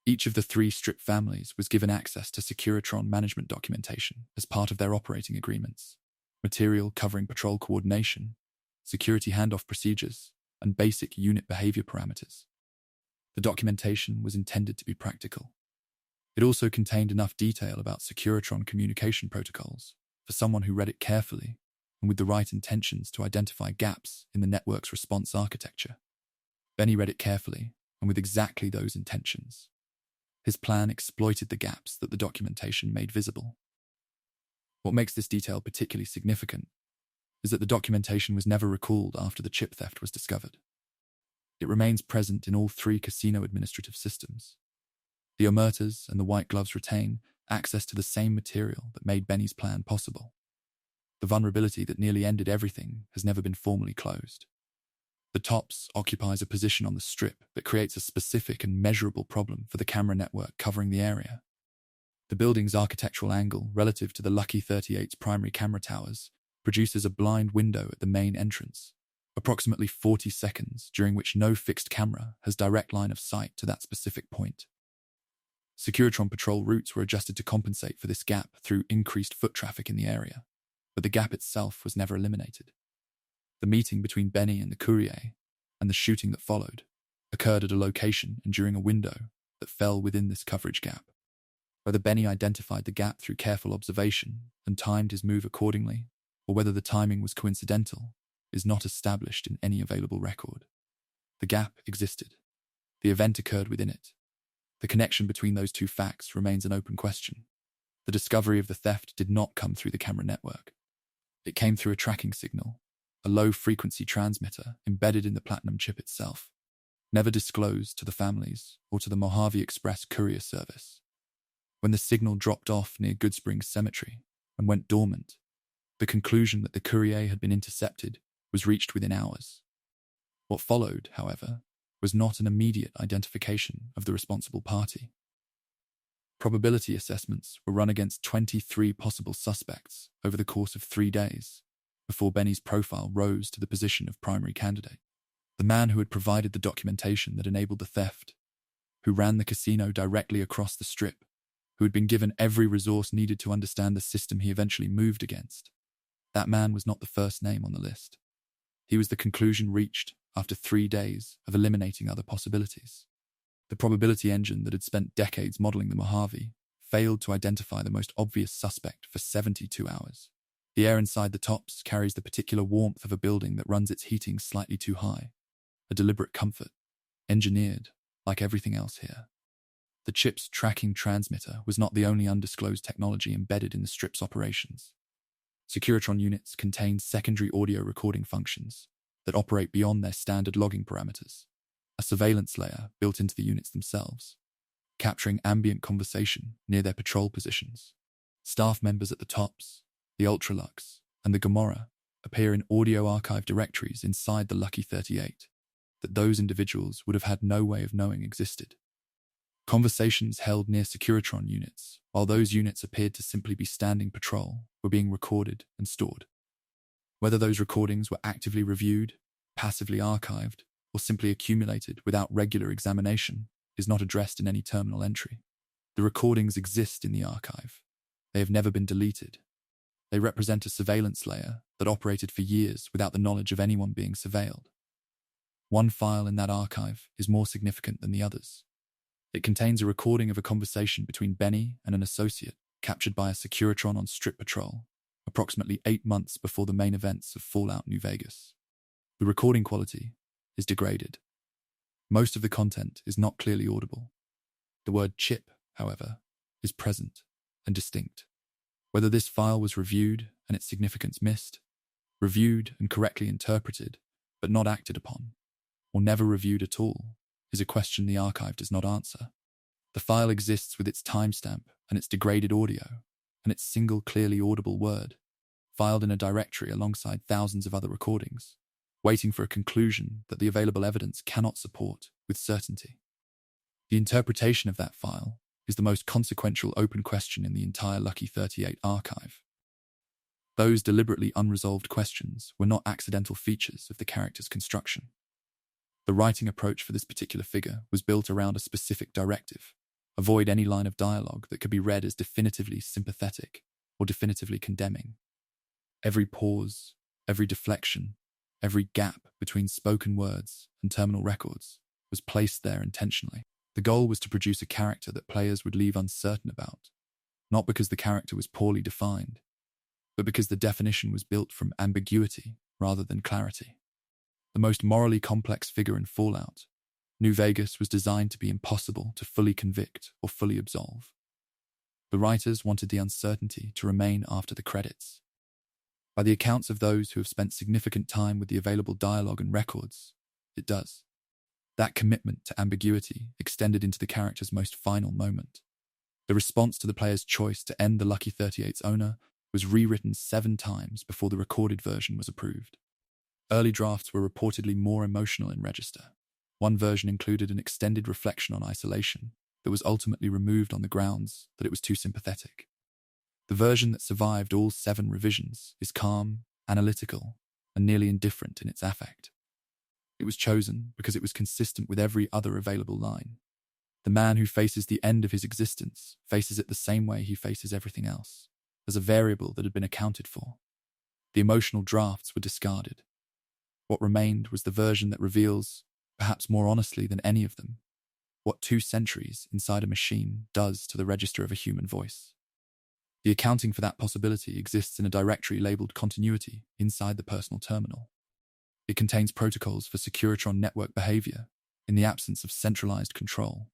Each of the 3 strip families was given access to Securitron management documentation as part of their operating agreements, material covering patrol coordination, security handoff procedures, and basic unit behavior parameters. The documentation was intended to be practical. It also contained enough detail about Securitron communication protocols for someone who read it carefully and with the right intentions to identify gaps in the network's response architecture. Benny read it carefully and with exactly those intentions. His plan exploited the gaps that the documentation made visible. What makes this detail particularly significant is that the documentation was never recalled after the chip theft was discovered. It remains present in all 3 casino administrative systems. The omertas and the white gloves retain access to the same material that made Benny's plan possible. The vulnerability that nearly ended everything has never been formally closed. The TOPS occupies a position on the strip that creates a specific and measurable problem for the camera network covering the area. The building's architectural angle relative to the Lucky 38's primary camera towers produces a blind window at the main entrance, approximately 40 seconds during which no fixed camera has direct line of sight to that specific point. Securitron patrol routes were adjusted to compensate for this gap through increased foot traffic in the area, but the gap itself was never eliminated. The meeting between Benny and the courier, and the shooting that followed, occurred at a location and during a window that fell within this coverage gap. Whether Benny identified the gap through careful observation and timed his move accordingly, or whether the timing was coincidental, is not established in any available record. The gap existed. The event occurred within it. The connection between those 2 facts remains an open question. The discovery of the theft did not come through the camera network. It came through a tracking signal, a low-frequency transmitter embedded in the platinum chip itself, never disclosed to the families or to the Mojave Express courier service. When the signal dropped off near Goodsprings Cemetery and went dormant, the conclusion that the courier had been intercepted was reached within hours. What followed, however, was not an immediate identification of the responsible party. Probability assessments were run against 23 possible suspects over the course of 3 days before Benny's profile rose to the position of primary candidate. The man who had provided the documentation that enabled the theft, who ran the casino directly across the strip, who had been given every resource needed to understand the system he eventually moved against. That man was not the first name on the list. He was the conclusion reached after 3 days of eliminating other possibilities. The probability engine that had spent decades modeling the Mojave failed to identify the most obvious suspect for 72 hours. The air inside the TOPS carries the particular warmth of a building that runs its heating slightly too high, a deliberate comfort, engineered like everything else here. The chip's tracking transmitter was not the only undisclosed technology embedded in the strip's operations. Securitron units contain secondary audio recording functions that operate beyond their standard logging parameters, a surveillance layer built into the units themselves, capturing ambient conversation near their patrol positions. Staff members at the TOPS, the Ultralux, and the Gomorrah appear in audio archive directories inside the Lucky 38 that those individuals would have had no way of knowing existed. Conversations held near Securitron units, while those units appeared to simply be standing patrol, were being recorded and stored. Whether those recordings were actively reviewed, passively archived, or simply accumulated without regular examination is not addressed in any terminal entry. The recordings exist in the archive. They have never been deleted. They represent a surveillance layer that operated for years without the knowledge of anyone being surveilled. One file in that archive is more significant than the others. It contains a recording of a conversation between Benny and an associate captured by a Securitron on strip patrol, approximately 8 months before the main events of Fallout New Vegas. The recording quality is degraded. Most of the content is not clearly audible. The word chip, however, is present and distinct. Whether this file was reviewed and its significance missed, reviewed and correctly interpreted, but not acted upon, or never reviewed at all, is a question the archive does not answer. The file exists with its timestamp and its degraded audio, and its single clearly audible word, filed in a directory alongside thousands of other recordings, waiting for a conclusion that the available evidence cannot support with certainty. The interpretation of that file is the most consequential open question in the entire Lucky 38 archive. Those deliberately unresolved questions were not accidental features of the character's construction. The writing approach for this particular figure was built around a specific directive: avoid any line of dialogue that could be read as definitively sympathetic or definitively condemning. Every pause, every deflection, every gap between spoken words and terminal records was placed there intentionally. The goal was to produce a character that players would leave uncertain about, not because the character was poorly defined, but because the definition was built from ambiguity rather than clarity. The most morally complex figure in Fallout, New Vegas was designed to be impossible to fully convict or fully absolve. The writers wanted the uncertainty to remain after the credits. By the accounts of those who have spent significant time with the available dialogue and records, it does. That commitment to ambiguity extended into the character's most final moment. The response to the player's choice to end the Lucky 38's owner was rewritten 7 times before the recorded version was approved. Early drafts were reportedly more emotional in register. One version included an extended reflection on isolation that was ultimately removed on the grounds that it was too sympathetic. The version that survived all 7 revisions is calm, analytical, and nearly indifferent in its affect. It was chosen because it was consistent with every other available line. The man who faces the end of his existence faces it the same way he faces everything else, as a variable that had been accounted for. The emotional drafts were discarded. What remained was the version that reveals, perhaps more honestly than any of them, what 2 centuries inside a machine does to the register of a human voice. The accounting for that possibility exists in a directory labeled continuity inside the personal terminal. It contains protocols for Securitron network behavior in the absence of centralized control,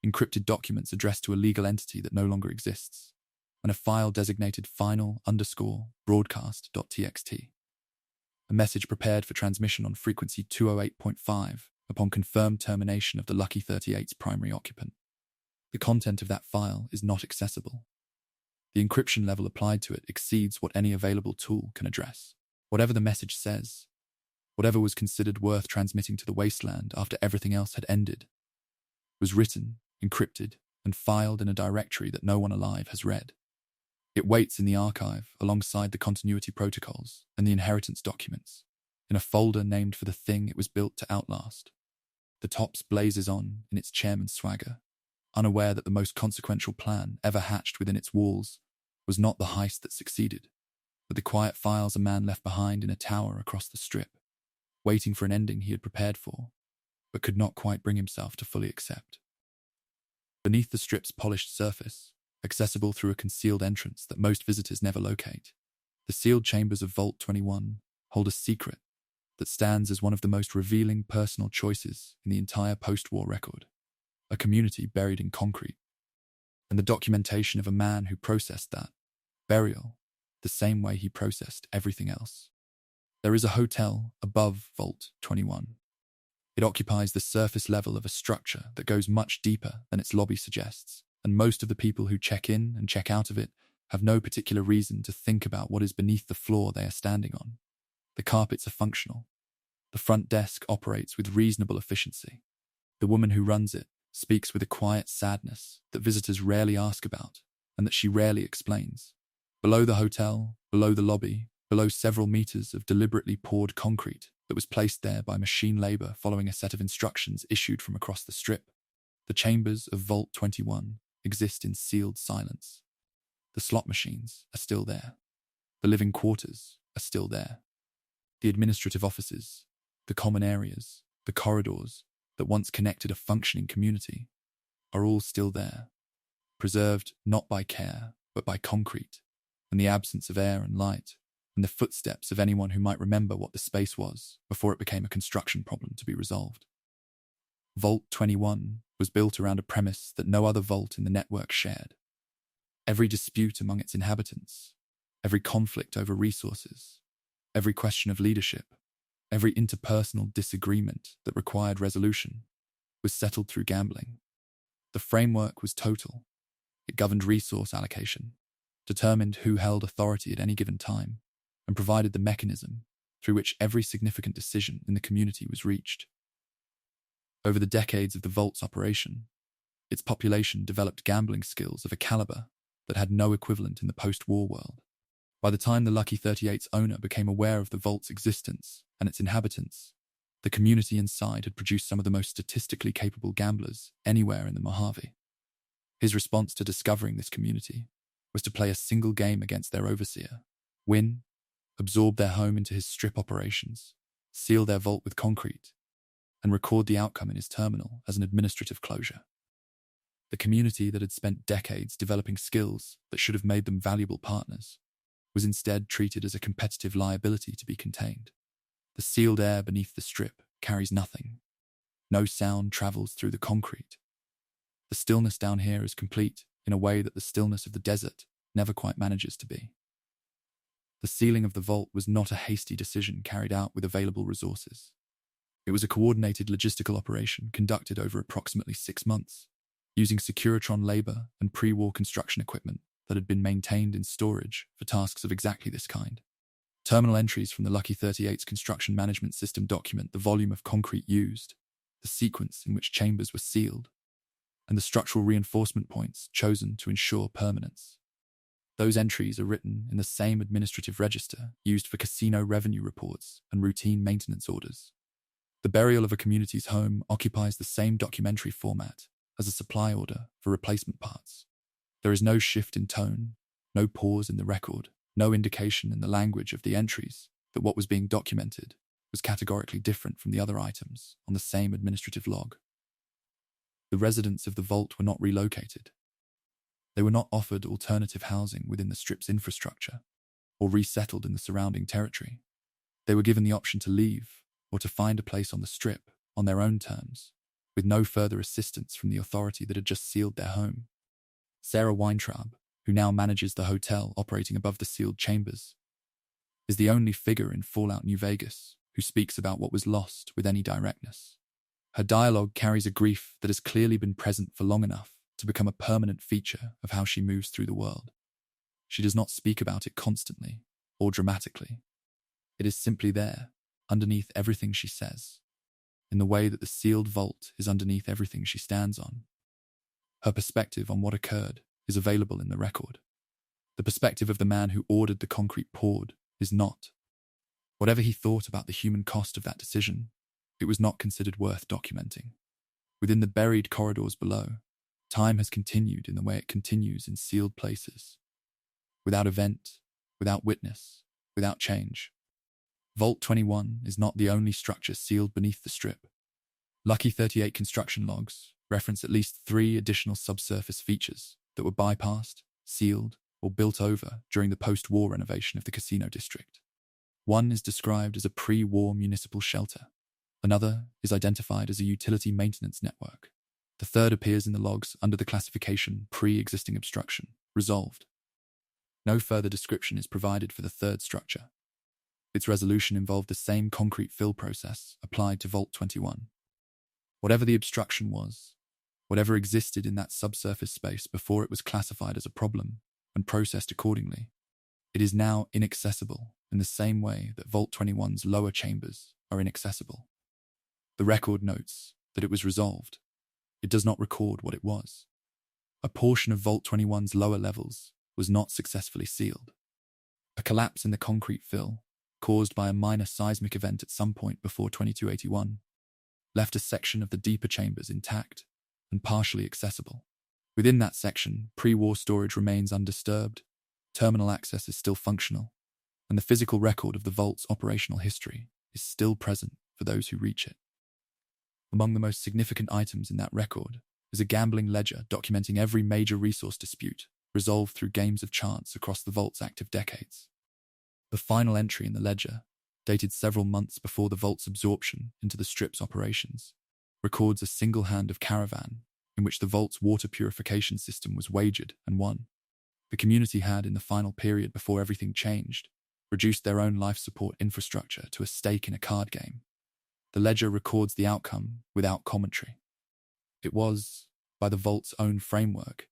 encrypted documents addressed to a legal entity that no longer exists, and a file designated final_broadcast.txt. A message prepared for transmission on frequency 208.5 upon confirmed termination of the Lucky 38's primary occupant. The content of that file is not accessible. The encryption level applied to it exceeds what any available tool can address. Whatever the message says, whatever was considered worth transmitting to the wasteland after everything else had ended, was written, encrypted, and filed in a directory that no one alive has read. It waits in the archive alongside the continuity protocols and the inheritance documents, in a folder named for the thing it was built to outlast. The Tops blazes on in its chairman's swagger, unaware that the most consequential plan ever hatched within its walls was not the heist that succeeded, but the quiet files a man left behind in a tower across the strip, waiting for an ending he had prepared for, but could not quite bring himself to fully accept. Beneath the strip's polished surface, accessible through a concealed entrance that most visitors never locate, the sealed chambers of Vault 21 hold a secret that stands as one of the most revealing personal choices in the entire post-war record. A community buried in concrete, and the documentation of a man who processed that burial the same way he processed everything else. There is a hotel above Vault 21. It occupies the surface level of a structure that goes much deeper than its lobby suggests, and most of the people who check in and check out of it have no particular reason to think about what is beneath the floor they are standing on. The carpets are functional. The front desk operates with reasonable efficiency. The woman who runs it speaks with a quiet sadness that visitors rarely ask about and that she rarely explains. Below the hotel, below the lobby, below several meters of deliberately poured concrete that was placed there by machine labor following a set of instructions issued from across the strip, the chambers of Vault 21 exist in sealed silence. The slot machines are still there. The living quarters are still there. The administrative offices, the common areas, the corridors that once connected a functioning community are all still there, preserved not by care, but by concrete, and the absence of air and light, and the footsteps of anyone who might remember what the space was before it became a construction problem to be resolved. Vault 21 was built around a premise that no other vault in the network shared. Every dispute among its inhabitants, every conflict over resources, every question of leadership, every interpersonal disagreement that required resolution was settled through gambling. The framework was total. It governed resource allocation, determined who held authority at any given time, and provided the mechanism through which every significant decision in the community was reached. Over the decades of the Vault's operation, its population developed gambling skills of a caliber that had no equivalent in the post-war world. By the time the Lucky 38's owner became aware of the Vault's existence and its inhabitants, the community inside had produced some of the most statistically capable gamblers anywhere in the Mojave. His response to discovering this community was to play a single game against their overseer, win, absorb their home into his strip operations, seal their vault with concrete, and record the outcome in his terminal as an administrative closure. The community that had spent decades developing skills that should have made them valuable partners was instead treated as a competitive liability to be contained. The sealed air beneath the strip carries nothing. No sound travels through the concrete. The stillness down here is complete in a way that the stillness of the desert never quite manages to be. The sealing of the vault was not a hasty decision carried out with available resources. It was a coordinated logistical operation conducted over approximately 6 months, using Securitron labor and pre-war construction equipment that had been maintained in storage for tasks of exactly this kind. Terminal entries from the Lucky 38's construction management system document the volume of concrete used, the sequence in which chambers were sealed, and the structural reinforcement points chosen to ensure permanence. Those entries are written in the same administrative register used for casino revenue reports and routine maintenance orders. The burial of a community's home occupies the same documentary format as a supply order for replacement parts. There is no shift in tone, no pause in the record, no indication in the language of the entries that what was being documented was categorically different from the other items on the same administrative log. The residents of the vault were not relocated. They were not offered alternative housing within the strip's infrastructure or resettled in the surrounding territory. They were given the option to leave or to find a place on the strip on their own terms, with no further assistance from the authority that had just sealed their home. Sarah Weintraub, who now manages the hotel operating above the sealed chambers, is the only figure in Fallout New Vegas who speaks about what was lost with any directness. Her dialogue carries a grief that has clearly been present for long enough to become a permanent feature of how she moves through the world. She does not speak about it constantly or dramatically. It is simply there, underneath everything she says, in the way that the sealed vault is underneath everything she stands on. Her perspective on what occurred is available in the record. The perspective of the man who ordered the concrete poured is not. Whatever he thought about the human cost of that decision, it was not considered worth documenting. Within the buried corridors below, time has continued in the way it continues in sealed places. Without event, without witness, without change. Vault 21 is not the only structure sealed beneath the strip. Lucky 38 construction logs reference at least 3 additional subsurface features that were bypassed, sealed, or built over during the post-war renovation of the casino district. One is described as a pre-war municipal shelter. Another is identified as a utility maintenance network. The third appears in the logs under the classification pre-existing obstruction, resolved. No further description is provided for the third structure. Its resolution involved the same concrete fill process applied to Vault 21. Whatever the obstruction was, whatever existed in that subsurface space before it was classified as a problem and processed accordingly, it is now inaccessible in the same way that Vault 21's lower chambers are inaccessible. The record notes that it was resolved, it does not record what it was. A portion of Vault 21's lower levels was not successfully sealed. A collapse in the concrete fill, caused by a minor seismic event at some point before 2281, left a section of the deeper chambers intact and partially accessible. Within that section, pre-war storage remains undisturbed, terminal access is still functional, and the physical record of the vault's operational history is still present for those who reach it. Among the most significant items in that record is a gambling ledger documenting every major resource dispute resolved through games of chance across the vault's active decades. The final entry in the ledger, dated several months before the vault's absorption into the strip's operations, records a single hand of caravan in which the vault's water purification system was wagered and won. The community had, in the final period before everything changed, reduced their own life support infrastructure to a stake in a card game. The ledger records the outcome without commentary. It was, by the vault's own framework,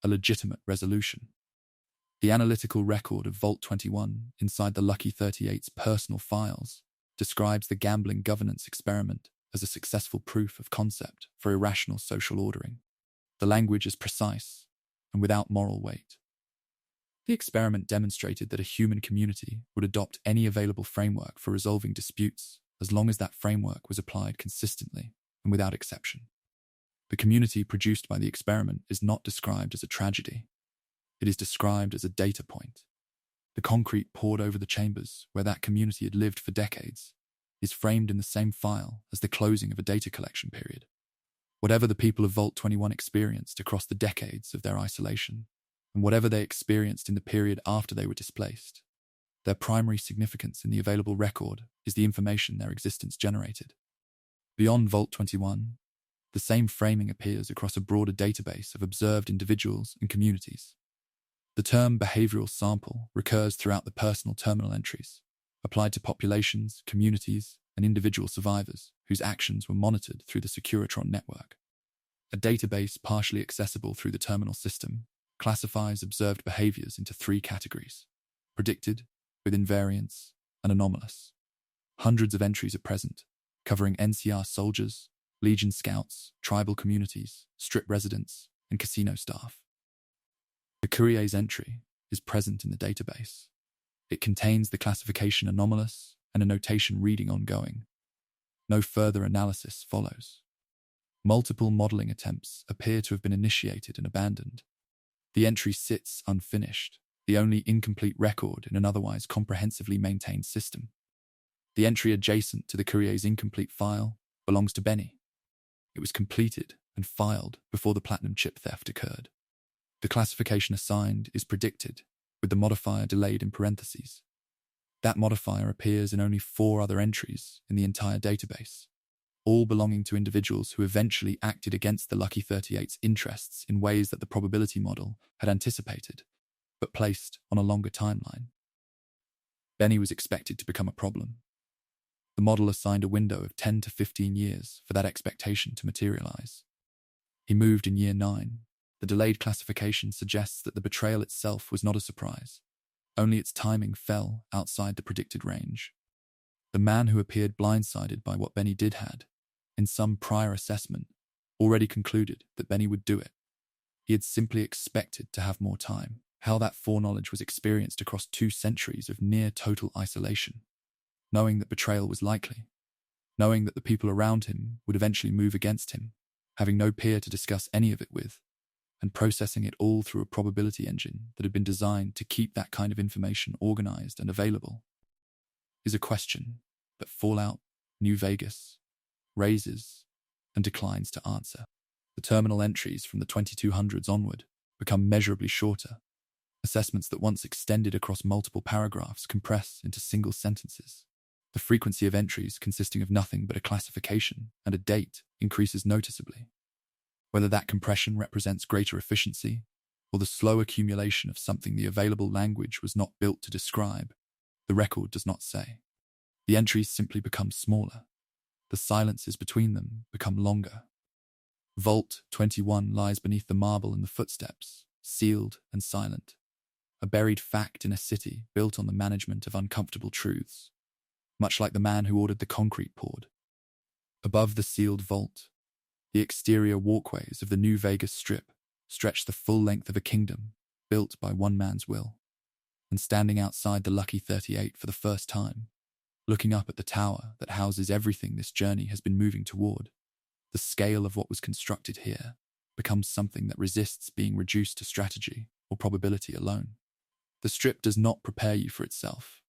a legitimate resolution. The analytical record of Vault 21 inside the Lucky 38's personal files describes the gambling governance experiment as a successful proof of concept for irrational social ordering. The language is precise and without moral weight. The experiment demonstrated that a human community would adopt any available framework for resolving disputes as long as that framework was applied consistently and without exception. The community produced by the experiment is not described as a tragedy. It is described as a data point. The concrete poured over the chambers where that community had lived for decades is framed in the same file as the closing of a data collection period. Whatever the people of Vault 21 experienced across the decades of their isolation, and whatever they experienced in the period after they were displaced, their primary significance in the available record is the information their existence generated. Beyond Vault 21, the same framing appears across a broader database of observed individuals and communities. The term behavioral sample recurs throughout the personal terminal entries, applied to populations, communities, and individual survivors whose actions were monitored through the Securitron network. A database partially accessible through the terminal system classifies observed behaviors into three categories: predicted, with invariance, and anomalous. Hundreds of entries are present, covering NCR soldiers, Legion scouts, tribal communities, strip residents, and casino staff. The courier's entry is present in the database. It contains the classification anomalous and a notation reading ongoing. No further analysis follows. Multiple modeling attempts appear to have been initiated and abandoned. The entry sits unfinished, the only incomplete record in an otherwise comprehensively maintained system. The entry adjacent to the courier's incomplete file belongs to Benny. It was completed and filed before the platinum chip theft occurred. The classification assigned is predicted, with the modifier delayed in parentheses. That modifier appears in only 4 other entries in the entire database, all belonging to individuals who eventually acted against the Lucky 38's interests in ways that the probability model had anticipated, but placed on a longer timeline. Benny was expected to become a problem. The model assigned a window of 10 to 15 years for that expectation to materialize. He moved in year 9. The delayed classification suggests that the betrayal itself was not a surprise. Only its timing fell outside the predicted range. The man who appeared blindsided by what Benny did had, in some prior assessment, already concluded that Benny would do it. He had simply expected to have more time. How that foreknowledge was experienced across 2 centuries of near-total isolation. Knowing that betrayal was likely. Knowing that the people around him would eventually move against him, having no peer to discuss any of it with, and processing it all through a probability engine that had been designed to keep that kind of information organized and available, is a question that Fallout New Vegas raises and declines to answer. The terminal entries from the 2200s onward become measurably shorter. Assessments that once extended across multiple paragraphs compress into single sentences. The frequency of entries consisting of nothing but a classification and a date increases noticeably. Whether that compression represents greater efficiency or the slow accumulation of something the available language was not built to describe, the record does not say. The entries simply become smaller. The silences between them become longer. Vault 21 lies beneath the marble and the footsteps, sealed and silent. A buried fact in a city built on the management of uncomfortable truths, much like the man who ordered the concrete poured. Above the sealed vault, The exterior walkways of the New Vegas Strip stretched the full length of a kingdom built by one man's will. And standing outside the Lucky 38 for the first time, looking up at the tower that houses everything this journey has been moving toward, the scale of what was constructed here becomes something that resists being reduced to strategy or probability alone. The Strip does not prepare you for itself.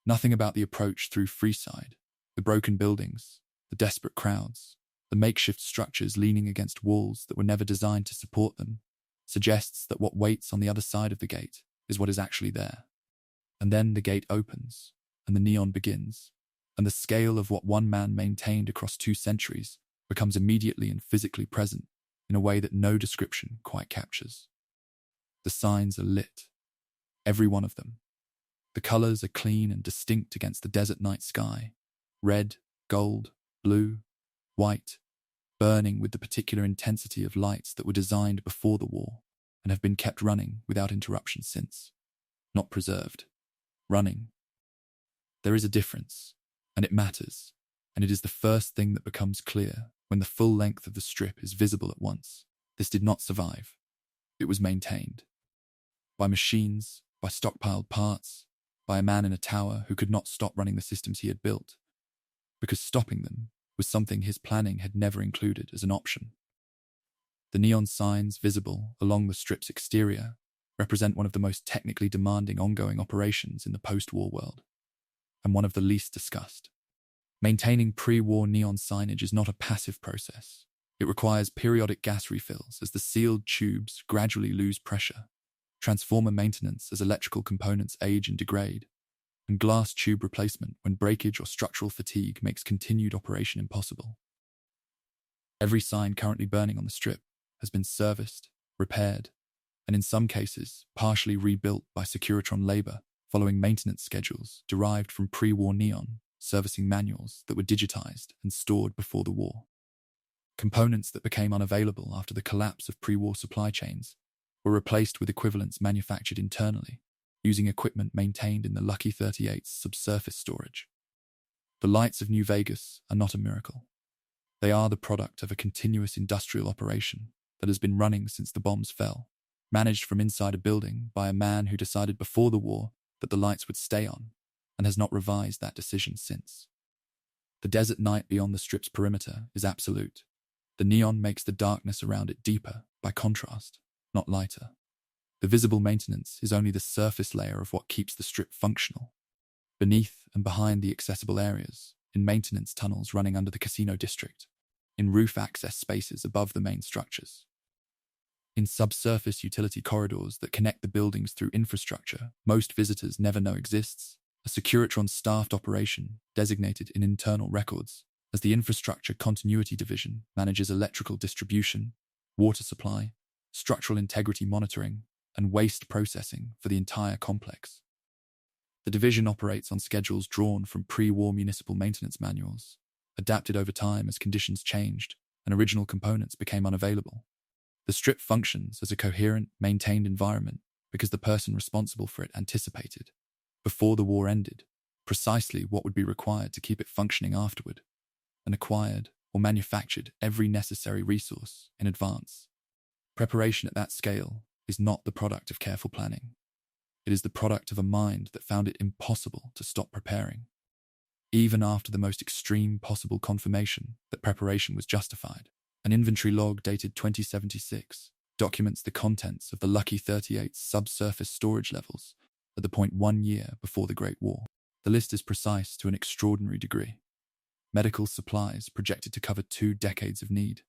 Nothing about the approach through Freeside, the broken buildings, the desperate crowds, the makeshift structures leaning against walls that were never designed to support them, suggests that what waits on the other side of the gate is what is actually there. And then the gate opens, and the neon begins, and the scale of what one man maintained across 2 centuries becomes immediately and physically present in a way that no description quite captures. The signs are lit, every one of them. The colors are clean and distinct against the desert night sky, red, gold, blue, white, burning with the particular intensity of lights that were designed before the war and have been kept running without interruption since. Not preserved. Running. There is a difference, and it matters, and it is the first thing that becomes clear when the full length of the Strip is visible at once. This did not survive. It was maintained. By machines, by stockpiled parts, by a man in a tower who could not stop running the systems he had built, because stopping them was something his planning had never included as an option. The neon signs visible along the Strip's exterior represent one of the most technically demanding ongoing operations in the post-war world, and one of the least discussed. Maintaining pre-war neon signage is not a passive process. It requires periodic gas refills as the sealed tubes gradually lose pressure, transformer maintenance as electrical components age and degrade, and glass tube replacement when breakage or structural fatigue makes continued operation impossible. Every sign currently burning on the Strip has been serviced, repaired, and in some cases partially rebuilt by Securitron labor following maintenance schedules derived from pre-war neon servicing manuals that were digitized and stored before the war. Components that became unavailable after the collapse of pre-war supply chains were replaced with equivalents manufactured internally, using equipment maintained in the Lucky 38's subsurface storage. The lights of New Vegas are not a miracle. They are the product of a continuous industrial operation that has been running since the bombs fell, managed from inside a building by a man who decided before the war that the lights would stay on, and has not revised that decision since. The desert night beyond the Strip's perimeter is absolute. The neon makes the darkness around it deeper by contrast, not lighter. The visible maintenance is only the surface layer of what keeps the Strip functional. Beneath and behind the accessible areas, in maintenance tunnels running under the casino district, in roof access spaces above the main structures, in subsurface utility corridors that connect the buildings through infrastructure most visitors never know exists, a Securitron-staffed operation designated in internal records as the Infrastructure Continuity Division manages electrical distribution, water supply, structural integrity monitoring, and waste processing for the entire complex. The division operates on schedules drawn from pre-war municipal maintenance manuals, adapted over time as conditions changed and original components became unavailable. The Strip functions as a coherent, maintained environment because the person responsible for it anticipated, before the war ended, precisely what would be required to keep it functioning afterward, and acquired or manufactured every necessary resource in advance. Preparation at that scale is not the product of careful planning. It is the product of a mind that found it impossible to stop preparing, even after the most extreme possible confirmation that preparation was justified. An inventory log dated 2076 documents the contents of the Lucky 38's subsurface storage levels at the point 1 year before the Great War. The list is precise to an extraordinary degree. Medical supplies projected to cover 2 decades of need.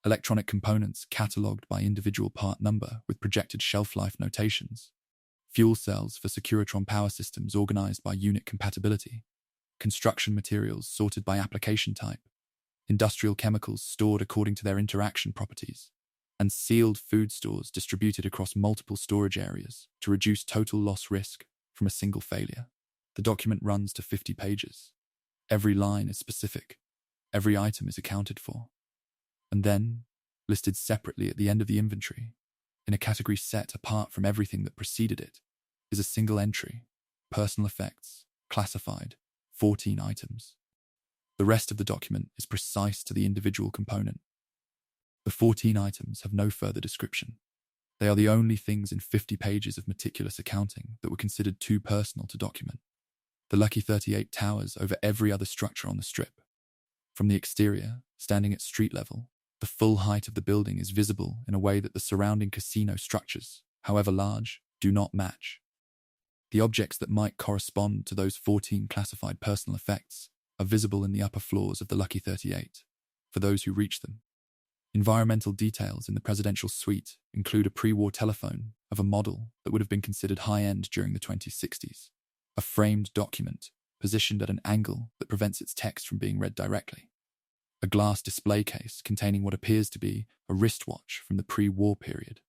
Electronic components catalogued by individual part number with projected shelf life notations. Fuel cells for Securitron power systems organized by unit compatibility. Construction materials sorted by application type. Industrial chemicals stored according to their interaction properties. And sealed food stores distributed across multiple storage areas to reduce total loss risk from a single failure. The document runs to 50 pages. Every line is specific. Every item is accounted for. And then, listed separately at the end of the inventory, in a category set apart from everything that preceded it, is a single entry, personal effects, classified, 14 items. The rest of the document is precise to the individual component, The 14 items have no further description. They are the only things in 50 pages of meticulous accounting that were considered too personal to document. The Lucky 38 towers over every other structure on the strip. From the exterior, standing at street level, the full height of the building is visible in a way that the surrounding casino structures, however large, do not match. The objects that might correspond to those 14 classified personal effects are visible in the upper floors of the Lucky 38, for those who reach them. Environmental details in the presidential suite include a pre-war telephone of a model that would have been considered high-end during the 2060s, a framed document positioned at an angle that prevents its text from being read directly, a glass display case containing what appears to be a wristwatch from the pre-war period,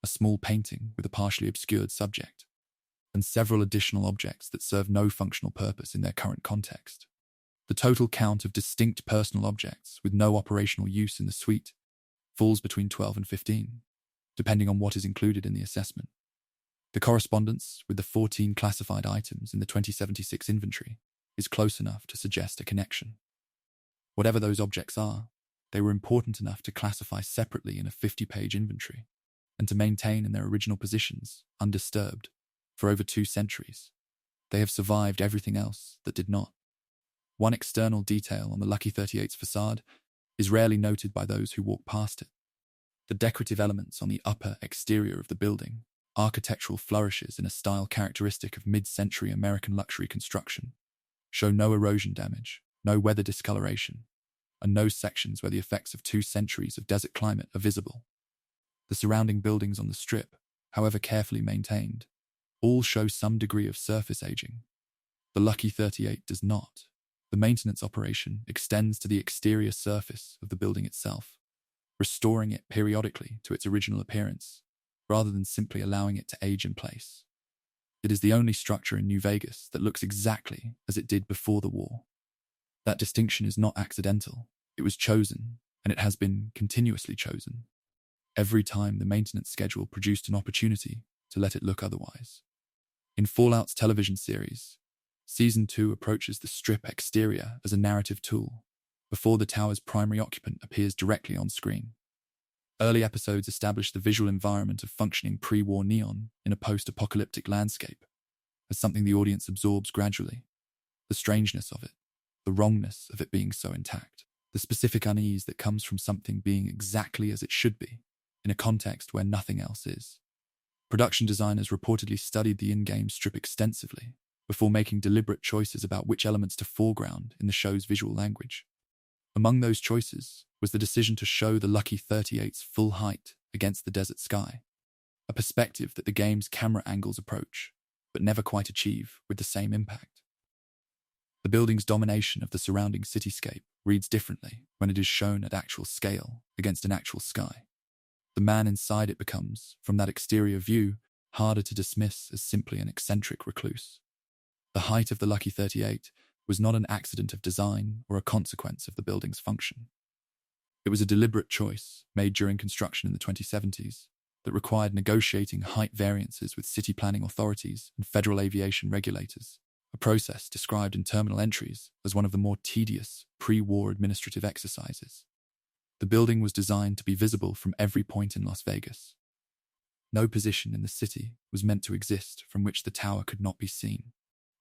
a small painting with a partially obscured subject, and several additional objects that serve no functional purpose in their current context. The total count of distinct personal objects with no operational use in the suite falls between 12 and 15, depending on what is included in the assessment. The correspondence with the 14 classified items in the 2076 inventory is close enough to suggest a connection. Whatever those objects are, they were important enough to classify separately in a 50-page inventory and to maintain in their original positions, undisturbed, for over 2 centuries. They have survived everything else that did not. One external detail on the Lucky 38's facade is rarely noted by those who walk past it. The decorative elements on the upper exterior of the building, architectural flourishes in a style characteristic of mid-century American luxury construction, show no erosion damage, no weather discoloration, and no sections where the effects of 2 centuries of desert climate are visible. The surrounding buildings on the strip, however carefully maintained, all show some degree of surface aging. The Lucky 38 does not. The maintenance operation extends to the exterior surface of the building itself, restoring it periodically to its original appearance, rather than simply allowing it to age in place. It is the only structure in New Vegas that looks exactly as it did before the war. That distinction is not accidental. It was chosen, and it has been continuously chosen, every time the maintenance schedule produced an opportunity to let it look otherwise. In Fallout's television series, Season 2 approaches the strip exterior as a narrative tool, before the tower's primary occupant appears directly on screen. Early episodes establish the visual environment of functioning pre-war neon in a post-apocalyptic landscape as something the audience absorbs gradually. The strangeness of it, the wrongness of it being so intact, the specific unease that comes from something being exactly as it should be, in a context where nothing else is. Production designers reportedly studied the in-game strip extensively before making deliberate choices about which elements to foreground in the show's visual language. Among those choices was the decision to show the Lucky 38's full height against the desert sky, a perspective that the game's camera angles approach, but never quite achieve with the same impact. The building's domination of the surrounding cityscape reads differently when it is shown at actual scale against an actual sky. The man inside it becomes, from that exterior view, harder to dismiss as simply an eccentric recluse. The height of the Lucky 38 was not an accident of design or a consequence of the building's function. It was a deliberate choice made during construction in the 2070s that required negotiating height variances with city planning authorities and federal aviation regulators, a process described in terminal entries as one of the more tedious pre-war administrative exercises. The building was designed to be visible from every point in Las Vegas. No position in the city was meant to exist from which the tower could not be seen.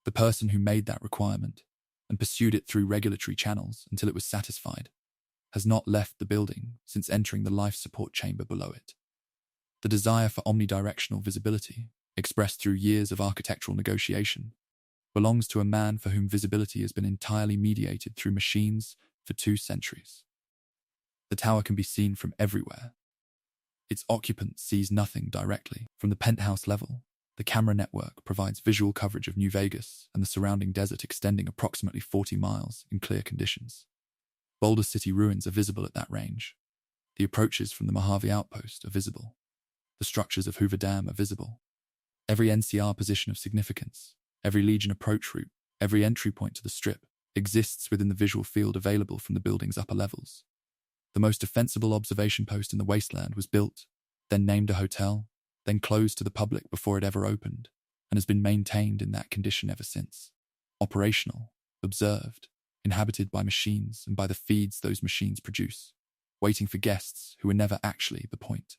The person who made that requirement and pursued it through regulatory channels until it was satisfied has not left the building since entering the life support chamber below it. The desire for omnidirectional visibility, expressed through years of architectural negotiation, belongs to a man for whom visibility has been entirely mediated through machines for 2 centuries. The tower can be seen from everywhere. Its occupant sees nothing directly. From the penthouse level, the camera network provides visual coverage of New Vegas and the surrounding desert extending approximately 40 miles in clear conditions. Boulder City ruins are visible at that range. The approaches from the Mojave Outpost are visible. The structures of Hoover Dam are visible. Every NCR position of significance, every Legion approach route, every entry point to the strip exists within the visual field available from the building's upper levels. The most defensible observation post in the wasteland was built, then named a hotel, then closed to the public before it ever opened, and has been maintained in that condition ever since. Operational, observed, inhabited by machines and by the feeds those machines produce. waiting for guests who were never actually the point.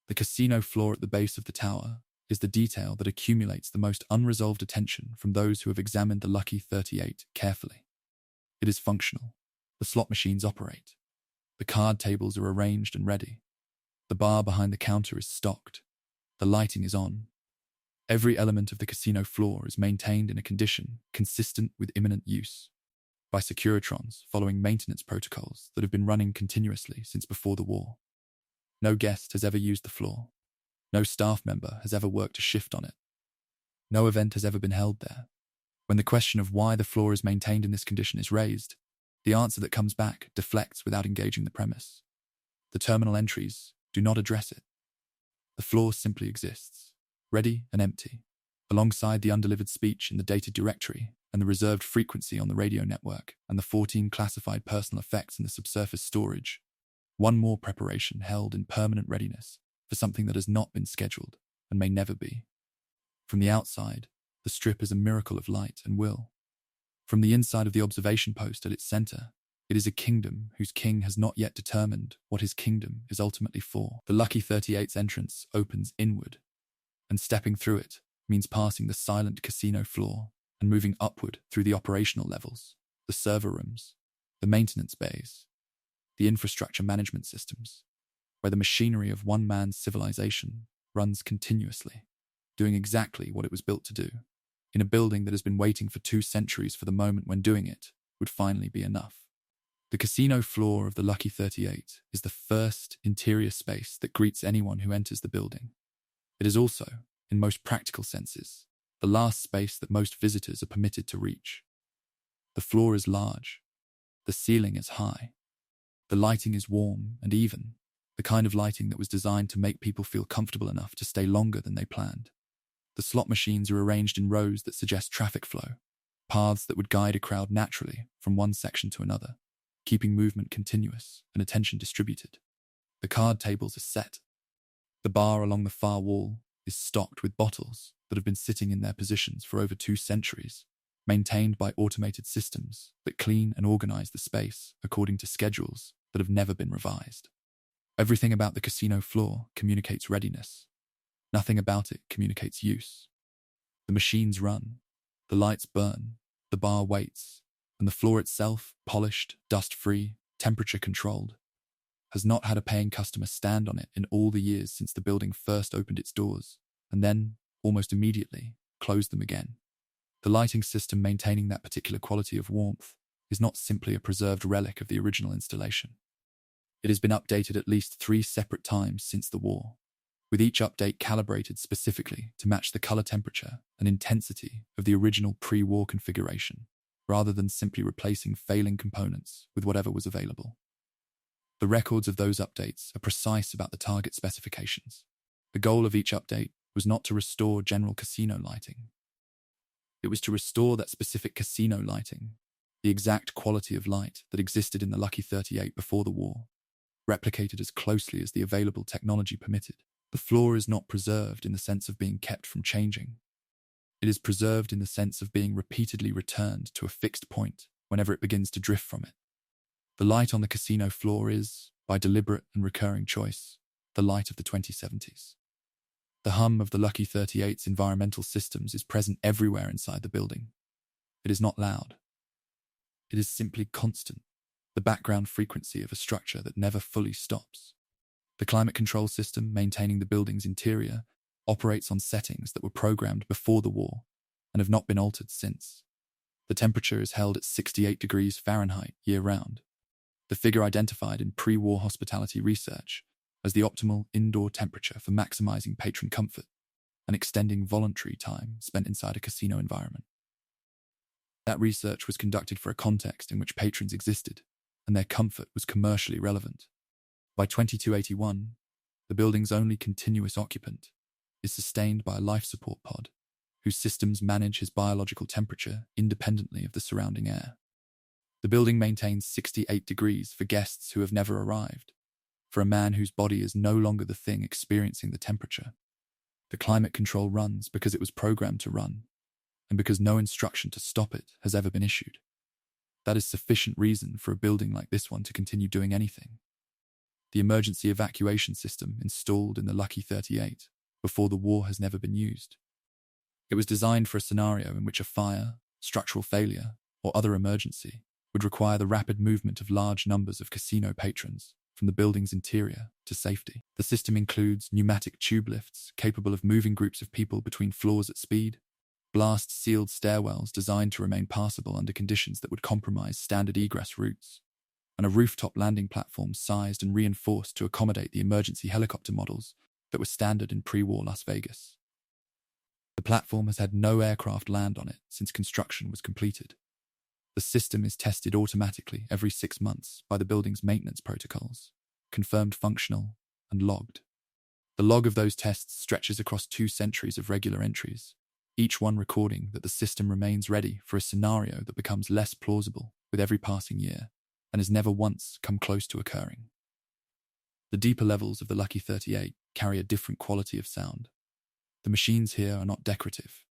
The casino floor at the base of the tower is the detail that accumulates the most unresolved attention from those who have examined the Lucky 38 carefully. It is functional. The slot machines operate. The card tables are arranged and ready. The bar behind the counter is stocked. The lighting is on. Every element of the casino floor is maintained in a condition consistent with imminent use by Securitrons following maintenance protocols that have been running continuously since before the war. No guest has ever used the floor. No staff member has ever worked a shift on it. No event has ever been held there. When the question of why the floor is maintained in this condition is raised, the answer that comes back deflects without engaging the premise. The terminal entries do not address it. The floor simply exists, ready and empty, alongside the undelivered speech in the data directory and the reserved frequency on the radio network and the 14 classified personal effects in the subsurface storage. One more preparation held in permanent readiness for something that has not been scheduled and may never be. From the outside, the strip is a miracle of light and will. From the inside of the observation post at its center, it is a kingdom whose king has not yet determined what his kingdom is ultimately for. The Lucky 38's entrance opens inward, and stepping through it means passing the silent casino floor and moving upward through the operational levels, the server rooms, the maintenance bays, the infrastructure management systems, where the machinery of one man's civilization runs continuously, doing exactly what it was built to do, in a building that has been waiting for 2 centuries for the moment when doing it would finally be enough. The casino floor of the Lucky 38 is the first interior space that greets anyone who enters the building. It is also, in most practical senses, the last space that most visitors are permitted to reach. The floor is large. The ceiling is high. The lighting is warm and even, the kind of lighting that was designed to make people feel comfortable enough to stay longer than they planned. The slot machines are arranged in rows that suggest traffic flow, paths that would guide a crowd naturally from one section to another, keeping movement continuous and attention distributed. The card tables are set. The bar along the far wall is stocked with bottles that have been sitting in their positions for over 2 centuries, maintained by automated systems that clean and organize the space according to schedules that have never been revised. Everything about the casino floor communicates readiness. Nothing about it communicates use. The machines run, the lights burn, the bar waits, and the floor itself, polished, dust-free, temperature-controlled, has not had a paying customer stand on it in all the years since the building first opened its doors, and then, almost immediately, closed them again. The lighting system maintaining that particular quality of warmth is not simply a preserved relic of the original installation. It has been updated at least 3 separate times since the war, with each update calibrated specifically to match the color temperature and intensity of the original pre-war configuration, rather than simply replacing failing components with whatever was available. The records of those updates are precise about the target specifications. The goal of each update was not to restore general casino lighting. It was to restore that specific casino lighting, the exact quality of light that existed in the Lucky 38 before the war, replicated as closely as the available technology permitted. The floor is not preserved in the sense of being kept from changing. It is preserved in the sense of being repeatedly returned to a fixed point whenever it begins to drift from it. The light on the casino floor is, by deliberate and recurring choice, the light of the 2070s. The hum of the Lucky 38's environmental systems is present everywhere inside the building. It is not loud. It is simply constant, the background frequency of a structure that never fully stops. The climate control system maintaining the building's interior operates on settings that were programmed before the war and have not been altered since. The temperature is held at 68 degrees Fahrenheit year-round, the figure identified in pre-war hospitality research as the optimal indoor temperature for maximizing patron comfort and extending voluntary time spent inside a casino environment. That research was conducted for a context in which patrons existed and their comfort was commercially relevant. By 2281, the building's only continuous occupant is sustained by a life support pod, whose systems manage his biological temperature independently of the surrounding air. The building maintains 68 degrees for guests who have never arrived, for a man whose body is no longer the thing experiencing the temperature. The climate control runs because it was programmed to run, and because no instruction to stop it has ever been issued. That is sufficient reason for a building like this one to continue doing anything. the emergency evacuation system installed in the Lucky 38 before the war has never been used. It was designed for a scenario in which a fire, structural failure, or other emergency would require the rapid movement of large numbers of casino patrons from the building's interior to safety. The system includes pneumatic tube lifts capable of moving groups of people between floors at speed, blast-sealed stairwells designed to remain passable under conditions that would compromise standard egress routes, and a rooftop landing platform sized and reinforced to accommodate the emergency helicopter models that were standard in pre-war Las Vegas. The platform has had no aircraft land on it since construction was completed. The system is tested automatically every 6 months by the building's maintenance protocols, confirmed functional and logged. The log of those tests stretches across 2 centuries of regular entries, each one recording that the system remains ready for a scenario that becomes less plausible with every passing year and has never once come close to occurring. The deeper levels of the Lucky 38 carry a different quality of sound. The machines here are not decorative.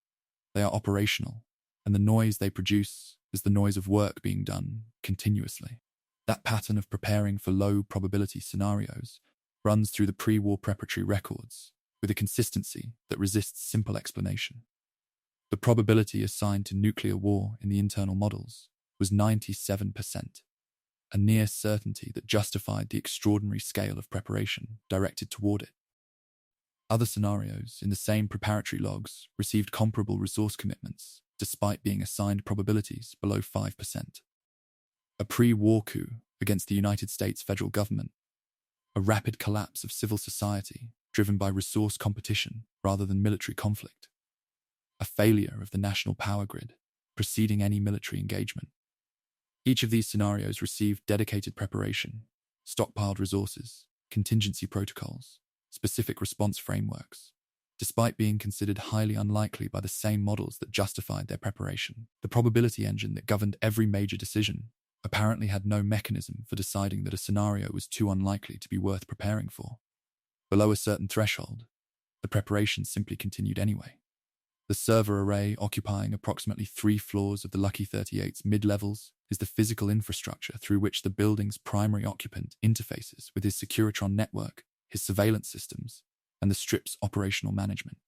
They are operational, and the noise they produce is the noise of work being done continuously. That pattern of preparing for low-probability scenarios runs through the pre-war preparatory records with a consistency that resists simple explanation. The probability assigned to nuclear war in the internal models was 97%, a near certainty that justified the extraordinary scale of preparation directed toward it. Other scenarios in the same preparatory logs received comparable resource commitments despite being assigned probabilities below 5%. A pre-war coup against the United States federal government, a rapid collapse of civil society driven by resource competition rather than military conflict, a failure of the national power grid preceding any military engagement. Each of these scenarios received dedicated preparation, stockpiled resources, contingency protocols, specific response frameworks, despite being considered highly unlikely by the same models that justified their preparation. The probability engine that governed every major decision apparently had no mechanism for deciding that a scenario was too unlikely to be worth preparing for. Below a certain threshold, the preparation simply continued anyway. The server array occupying approximately 3 floors of the Lucky 38's mid-levels is the physical infrastructure through which the building's primary occupant interfaces with his Securitron network, his surveillance systems, and the strip's operational management.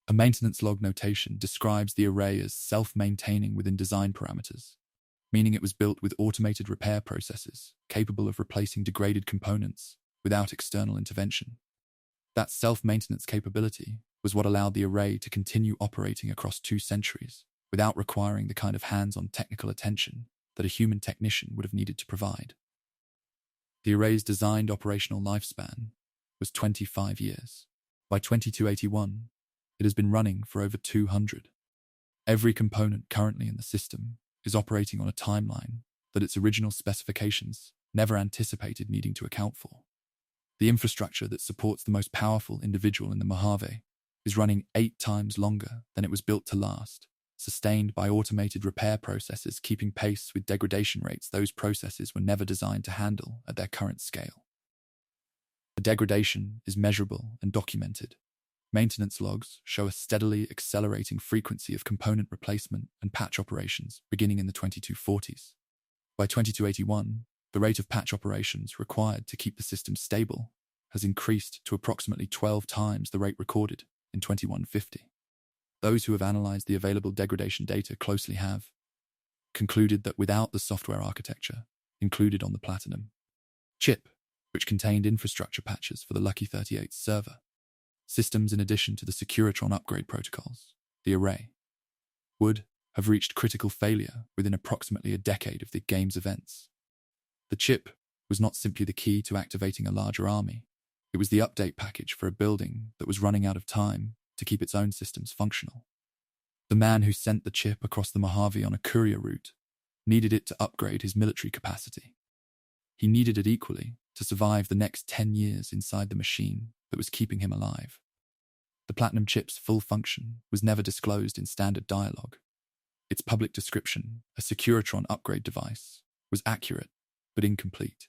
A maintenance log notation describes the array as self-maintaining within design parameters, meaning it was built with automated repair processes capable of replacing degraded components without external intervention. That self-maintenance capability was what allowed the array to continue operating across 2 centuries without requiring the kind of hands-on technical attention that a human technician would have needed to provide. The array's designed operational lifespan was 25 years. By 2281, it has been running for over 200. Every component currently in the system is operating on a timeline that its original specifications never anticipated needing to account for. The infrastructure that supports the most powerful individual in the Mojave is running 8 times longer than it was built to last, sustained by automated repair processes keeping pace with degradation rates those processes were never designed to handle at their current scale. The degradation is measurable and documented. Maintenance logs show a steadily accelerating frequency of component replacement and patch operations beginning in the 2240s. By 2281, the rate of patch operations required to keep the system stable has increased to approximately 12 times the rate recorded in 2150. Those who have analyzed the available degradation data closely have concluded that without the software architecture included on the Platinum chip, which contained infrastructure patches for the Lucky 38 server, systems in addition to the Securitron upgrade protocols, the array would have reached critical failure within approximately a decade of the game's events. The chip was not simply the key to activating a larger army. It was the update package for a building that was running out of time to keep its own systems functional. The man who sent the chip across the Mojave on a courier route needed it to upgrade his military capacity. He needed it equally to survive the next 10 years inside the machine that was keeping him alive. The Platinum chip's full function was never disclosed in standard dialogue. Its public description, a Securitron upgrade device, was accurate but incomplete.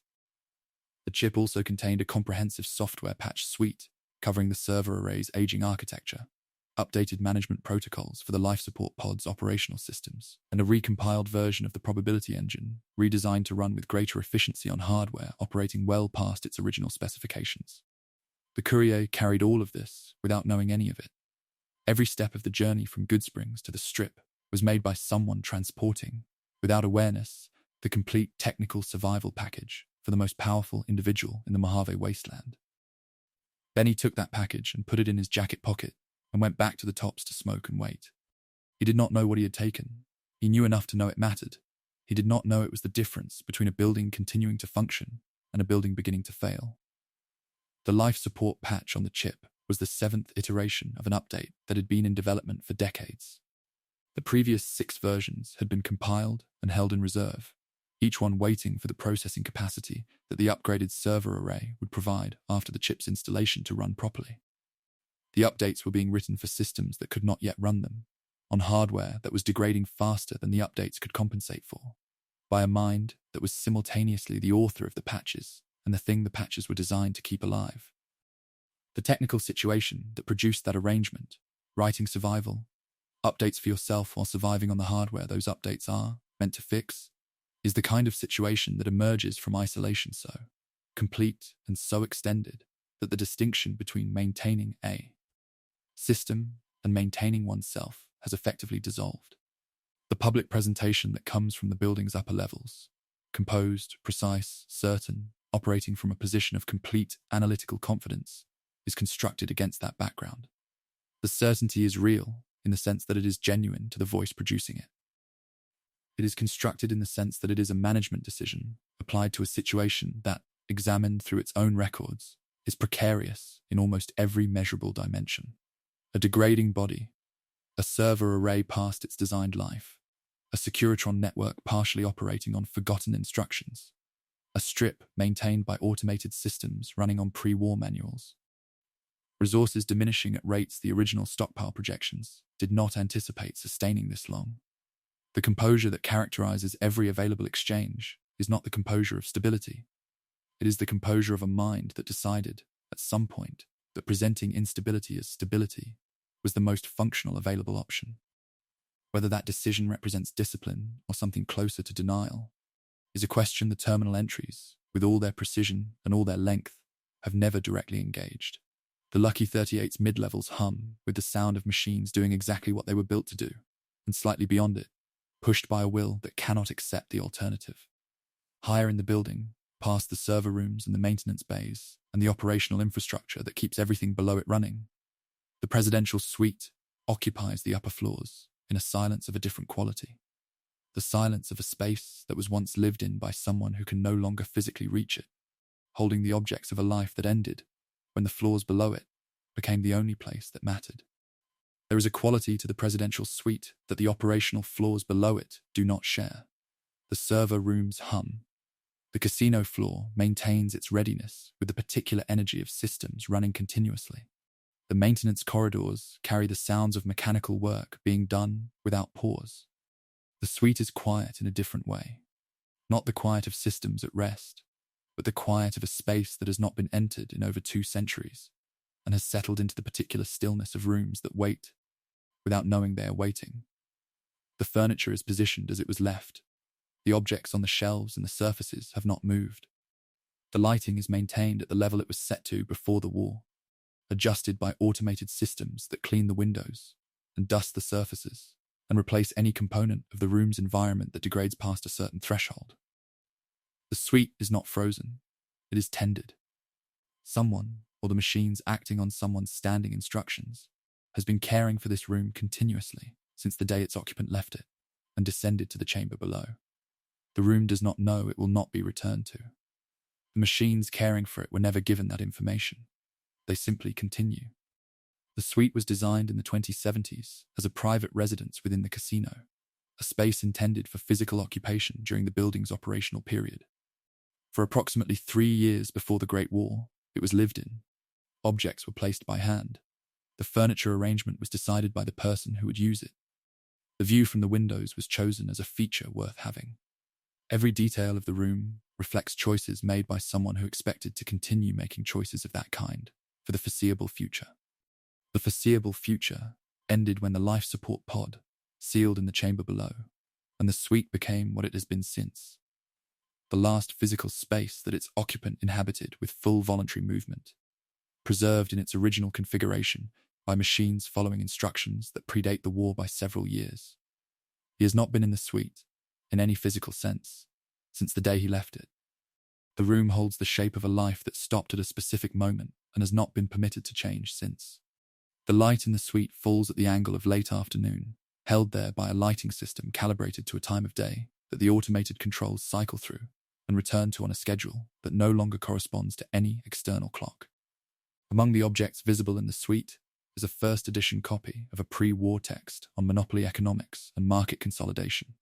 The chip also contained a comprehensive software patch suite covering the server array's aging architecture, updated management protocols for the life support pod's operational systems, and a recompiled version of the probability engine, redesigned to run with greater efficiency on hardware operating well past its original specifications. The courier carried all of this without knowing any of it. Every step of the journey from Goodsprings to the Strip was made by someone transporting, without awareness, the complete technical survival package for the most powerful individual in the Mojave wasteland. Benny took that package and put it in his jacket pocket and went back to the tops to smoke and wait. He did not know what he had taken. He knew enough to know it mattered. He did not know it was the difference between a building continuing to function and a building beginning to fail. The life support patch on the chip was the 7th iteration of an update that had been in development for decades. The previous 6 versions had been compiled and held in reserve, each one waiting for the processing capacity that the upgraded server array would provide after the chip's installation to run properly. The updates were being written for systems that could not yet run them, on hardware that was degrading faster than the updates could compensate for, by a mind that was simultaneously the author of the patches and the thing the patches were designed to keep alive. The technical situation that produced that arrangement, writing survival, updates for yourself while surviving on the hardware those updates are meant to fix, is the kind of situation that emerges from isolation so complete and so extended that the distinction between maintaining a system and maintaining oneself has effectively dissolved. The public presentation that comes from the building's upper levels, composed, precise, certain, operating from a position of complete analytical confidence, is constructed against that background. The certainty is real in the sense that it is genuine to the voice producing it. It is constructed in the sense that it is a management decision applied to a situation that, examined through its own records, is precarious in almost every measurable dimension. A degrading body, a server array past its designed life, a Securitron network partially operating on forgotten instructions, a strip maintained by automated systems running on pre-war manuals. Resources diminishing at rates the original stockpile projections did not anticipate sustaining this long. The composure that characterizes every available exchange is not the composure of stability. It is the composure of a mind that decided, at some point, that presenting instability as stability was the most functional available option. Whether that decision represents discipline or something closer to denial is a question the terminal entries, with all their precision and all their length, have never directly engaged. The Lucky 38's mid-levels hum with the sound of machines doing exactly what they were built to do, and slightly beyond it, pushed by a will that cannot accept the alternative. Higher in the building, past the server rooms and the maintenance bays, and the operational infrastructure that keeps everything below it running, the presidential suite occupies the upper floors in a silence of a different quality. The silence of a space that was once lived in by someone who can no longer physically reach it, holding the objects of a life that ended when the floors below it became the only place that mattered. There is a quality to the presidential suite that the operational floors below it do not share. The server rooms hum. The casino floor maintains its readiness with the particular energy of systems running continuously. The maintenance corridors carry the sounds of mechanical work being done without pause. The suite is quiet in a different way. Not the quiet of systems at rest, but the quiet of a space that has not been entered in over 2 centuries and has settled into the particular stillness of rooms that wait without knowing they are waiting. The furniture is positioned as it was left. The objects on the shelves and the surfaces have not moved. The lighting is maintained at the level it was set to before the war, adjusted by automated systems that clean the windows and dust the surfaces and replace any component of the room's environment that degrades past a certain threshold. The suite is not frozen, it is tended. Someone, or the machines acting on someone's standing instructions, has been caring for this room continuously since the day its occupant left it and descended to the chamber below. The room does not know it will not be returned to. The machines caring for it were never given that information. They simply continue. The suite was designed in the 2070s as a private residence within the casino, a space intended for physical occupation during the building's operational period. For approximately 3 years before the Great War, it was lived in. Objects were placed by hand. The furniture arrangement was decided by the person who would use it. The view from the windows was chosen as a feature worth having. Every detail of the room reflects choices made by someone who expected to continue making choices of that kind for the foreseeable future. The foreseeable future ended when the life support pod sealed in the chamber below, and the suite became what it has been since. The last physical space that its occupant inhabited with full voluntary movement, preserved in its original configuration by machines following instructions that predate the war by several years. He has not been in the suite, in any physical sense, since the day he left it. The room holds the shape of a life that stopped at a specific moment and has not been permitted to change since. The light in the suite falls at the angle of late afternoon, held there by a lighting system calibrated to a time of day that the automated controls cycle through and return to on a schedule that no longer corresponds to any external clock. Among the objects visible in the suite is a first edition copy of a pre-war text on monopoly economics and market consolidation,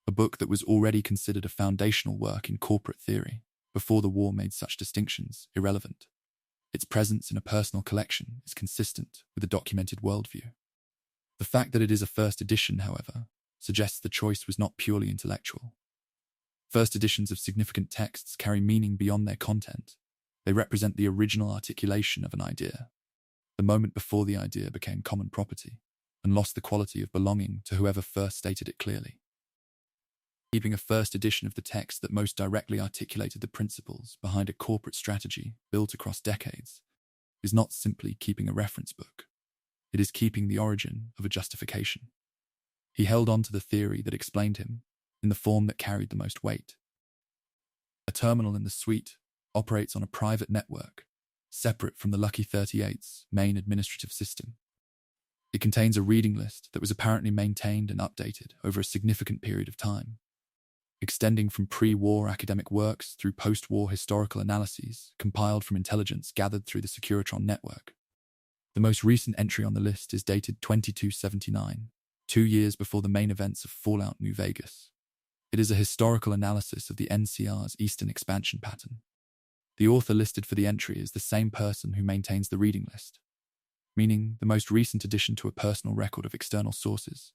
a book that was already considered a foundational work in corporate theory before the war made such distinctions irrelevant. Its presence in a personal collection is consistent with a documented worldview. The fact that it is a first edition, however, suggests the choice was not purely intellectual. First editions of significant texts carry meaning beyond their content. They represent the original articulation of an idea, the moment before the idea became common property and lost the quality of belonging to whoever first stated it clearly. Keeping a first edition of the text that most directly articulated the principles behind a corporate strategy built across decades is not simply keeping a reference book. It is keeping the origin of a justification. He held on to the theory that explained him in the form that carried the most weight. A terminal in the suite operates on a private network, separate from the Lucky 38's main administrative system. It contains a reading list that was apparently maintained and updated over a significant period of time, extending from pre-war academic works through post-war historical analyses compiled from intelligence gathered through the Securitron network. The most recent entry on the list is dated 2279, 2 years before the main events of Fallout New Vegas. It is a historical analysis of the NCR's Eastern expansion pattern. The author listed for the entry is the same person who maintains the reading list, meaning the most recent addition to a personal record of external sources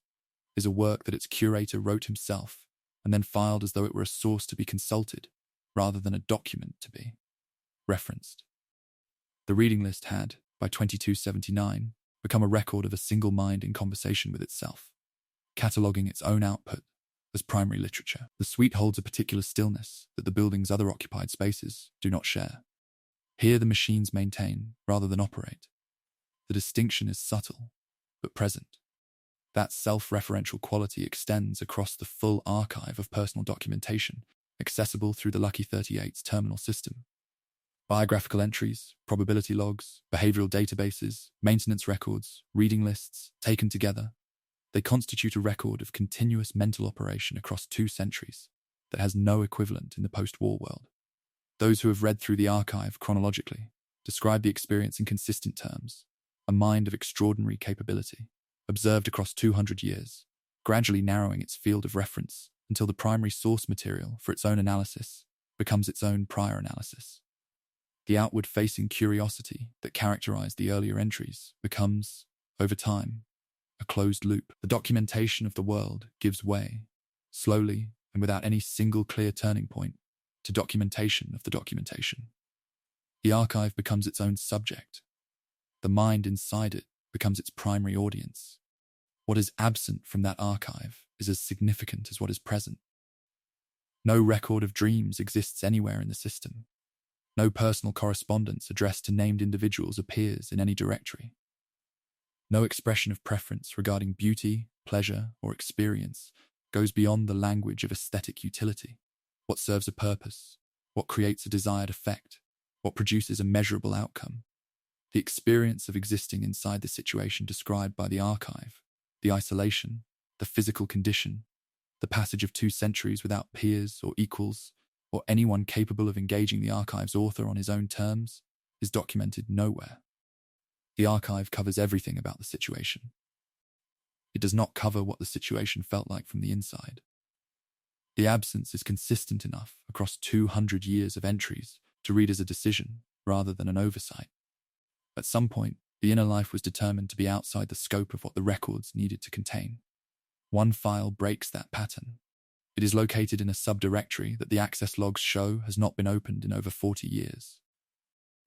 is a work that its curator wrote himself and then filed as though it were a source to be consulted rather than a document to be referenced. The reading list had, by 2279, become a record of a single mind in conversation with itself, cataloguing its own output as primary literature. The suite holds a particular stillness that the building's other occupied spaces do not share. Here the machines maintain rather than operate. The distinction is subtle, but present. That self-referential quality extends across the full archive of personal documentation, accessible through the Lucky 38's terminal system. Biographical entries, probability logs, behavioral databases, maintenance records, reading lists, taken together, they constitute a record of continuous mental operation across 2 centuries that has no equivalent in the post-war world. Those who have read through the archive chronologically describe the experience in consistent terms, a mind of extraordinary capability, observed across 200 years, gradually narrowing its field of reference until the primary source material for its own analysis becomes its own prior analysis. The outward-facing curiosity that characterized the earlier entries becomes, over time, a closed loop. The documentation of the world gives way, slowly and without any single clear turning point, to documentation of the documentation. The archive becomes its own subject. The mind inside it becomes its primary audience. What is absent from that archive is as significant as what is present. No record of dreams exists anywhere in the system. No personal correspondence addressed to named individuals appears in any directory. No expression of preference regarding beauty, pleasure, or experience goes beyond the language of aesthetic utility. What serves a purpose? What creates a desired effect? What produces a measurable outcome? The experience of existing inside the situation described by the archive, the isolation, the physical condition, the passage of 2 centuries without peers or equals, or anyone capable of engaging the archive's author on his own terms, is documented nowhere. The archive covers everything about the situation. It does not cover what the situation felt like from the inside. The absence is consistent enough across 200 years of entries to read as a decision rather than an oversight. At some point, the inner life was determined to be outside the scope of what the records needed to contain. One file breaks that pattern. It is located in a subdirectory that the access logs show has not been opened in over 40 years.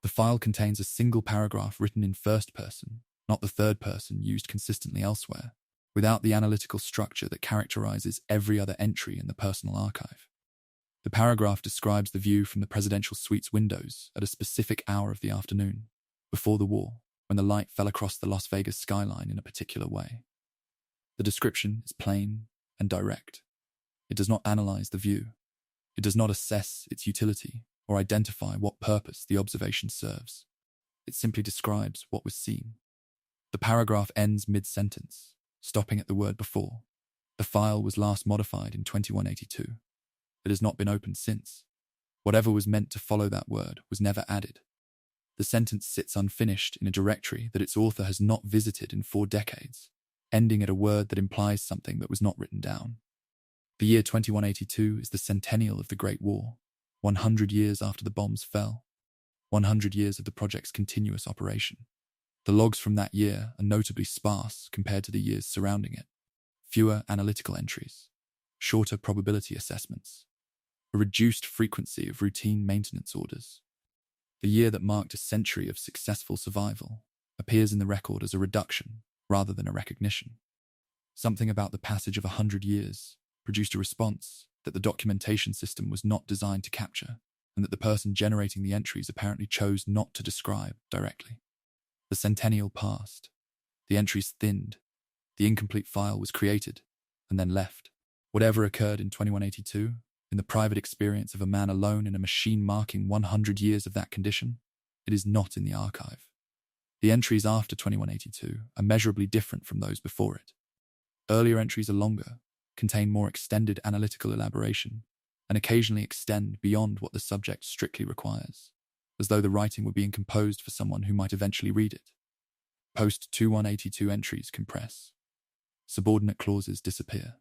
The file contains a single paragraph written in first person not the third person used consistently elsewhere, without the analytical structure that characterizes every other entry in the personal archive. The paragraph describes the view from the presidential suite's windows at a specific hour of the afternoon, before the war, when the light fell across the Las Vegas skyline in a particular way. The description is plain and direct. It does not analyze the view. It does not assess its utility or identify what purpose the observation serves. It simply describes what was seen. The paragraph ends mid-sentence, stopping at the word before. The file was last modified in 2182. It has not been opened since. Whatever was meant to follow that word was never added. The sentence sits unfinished in a directory that its author has not visited in 4 decades, ending at a word that implies something that was not written down. The year 2182 is the centennial of the Great War, 100 years after the bombs fell, 100 years of the project's continuous operation. The logs from that year are notably sparse compared to the years surrounding it. Fewer analytical entries, shorter probability assessments, a reduced frequency of routine maintenance orders. The year that marked a century of successful survival appears in the record as a reduction rather than a recognition. Something about the passage of 100 years produced a response that the documentation system was not designed to capture, and that the person generating the entries apparently chose not to describe directly. The centennial passed. The entries thinned. The incomplete file was created and then left. Whatever occurred in 2182, in the private experience of a man alone in a machine marking 100 years of that condition, it is not in the archive. The entries after 2182 are measurably different from those before it. Earlier entries are longer, contain more extended analytical elaboration, and occasionally extend beyond what the subject strictly requires, as though the writing were being composed for someone who might eventually read it. Post-2182 entries compress. Subordinate clauses disappear.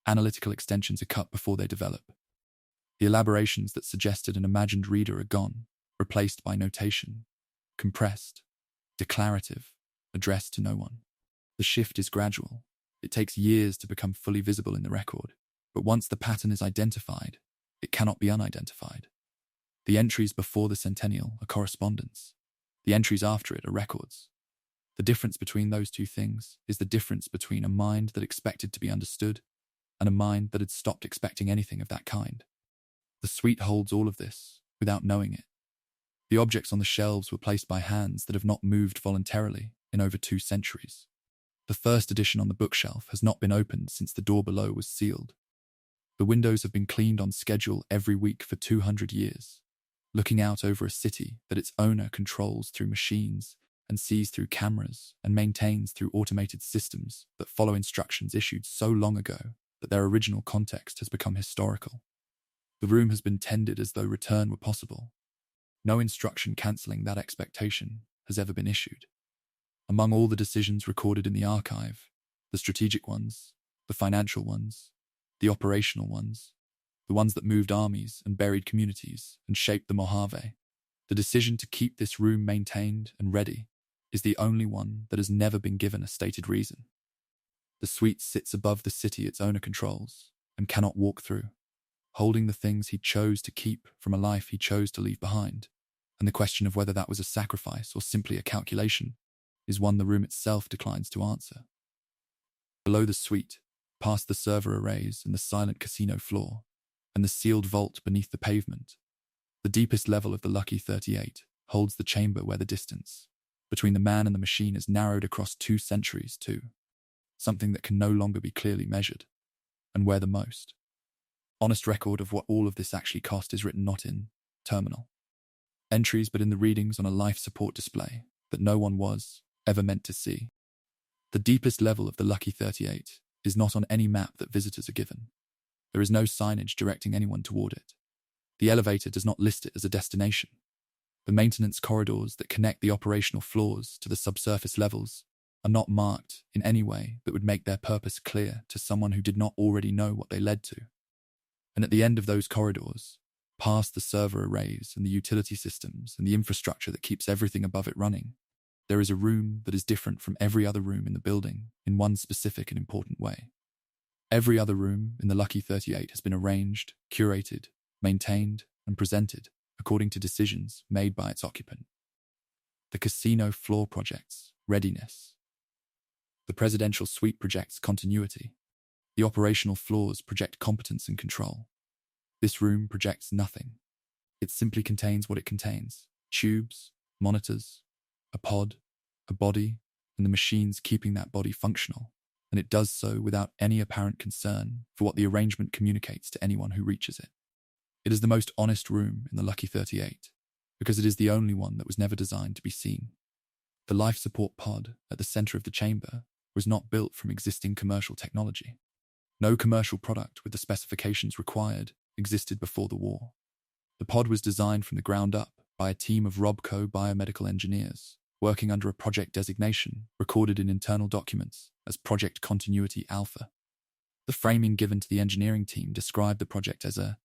Analytical extensions are cut before they develop. The elaborations that suggested an imagined reader are gone, replaced by notation, compressed, declarative, addressed to no one. The shift is gradual. It takes years to become fully visible in the record, but once the pattern is identified, it cannot be unidentified. The entries before the centennial are correspondence. The entries after it are records. The difference between those two things is the difference between a mind that expected to be understood and a mind that had stopped expecting anything of that kind. The suite holds all of this without knowing it. The objects on the shelves were placed by hands that have not moved voluntarily in over 2 centuries. The first edition on the bookshelf has not been opened since the door below was sealed. The windows have been cleaned on schedule every week for 200 years, looking out over a city that its owner controls through machines and sees through cameras and maintains through automated systems that follow instructions issued so long ago that their original context has become historical. The room has been tended as though return were possible. No instruction cancelling that expectation has ever been issued. Among all the decisions recorded in the archive, the strategic ones, the financial ones, the operational ones, the ones that moved armies and buried communities and shaped the Mojave, the decision to keep this room maintained and ready is the only one that has never been given a stated reason. The suite sits above the city its owner controls and cannot walk through, holding the things he chose to keep from a life he chose to leave behind, and the question of whether that was a sacrifice or simply a calculation is one the room itself declines to answer. Below the suite, past the server arrays and the silent casino floor, and the sealed vault beneath the pavement, the deepest level of the Lucky 38 holds the chamber where the distance between the man and the machine is narrowed across 2 centuries too, something that can no longer be clearly measured, and where the most honest record of what all of this actually cost is written not in terminal entries but in the readings on a life support display that no one was ever meant to see. The deepest level of the Lucky 38 is not on any map that visitors are given. There is no signage directing anyone toward it. The elevator does not list it as a destination. The maintenance corridors that connect the operational floors to the subsurface levels are not marked in any way that would make their purpose clear to someone who did not already know what they led to. And at the end of those corridors, past the server arrays and the utility systems and the infrastructure that keeps everything above it running, there is a room that is different from every other room in the building in one specific and important way. Every other room in the Lucky 38 has been arranged, curated, maintained, and presented according to decisions made by its occupant. The casino floor projects Readiness. The presidential suite projects continuity. The operational floors project competence and control. This room projects nothing. It simply contains what it contains: tubes, monitors, a pod, a body, and the machines keeping that body functional. And it does so without any apparent concern for what the arrangement communicates to anyone who reaches it. It is the most honest room in the Lucky 38, because it is the only one that was never designed to be seen. The life support pod at the center of the chamber was not built from existing commercial technology. No commercial product with the specifications required existed before the war. The pod was designed from the ground up by a team of Robco biomedical engineers working under a project designation recorded in internal documents as Project Continuity Alpha. The framing given to the engineering team described the project as a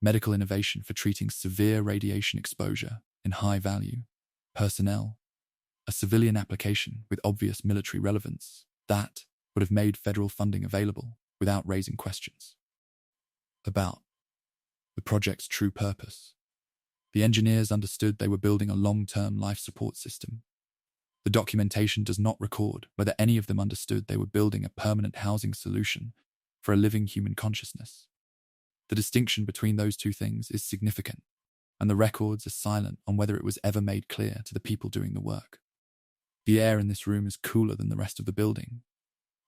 medical innovation for treating severe radiation exposure in high-value personnel, a civilian application with obvious military relevance that would have made federal funding available without raising questions about the project's true purpose. The engineers understood they were building a long-term life support system. The documentation does not record whether any of them understood they were building a permanent housing solution for a living human consciousness. The distinction between those two things is significant, and the records are silent on whether it was ever made clear to the people doing the work. The air in this room is cooler than the rest of the building.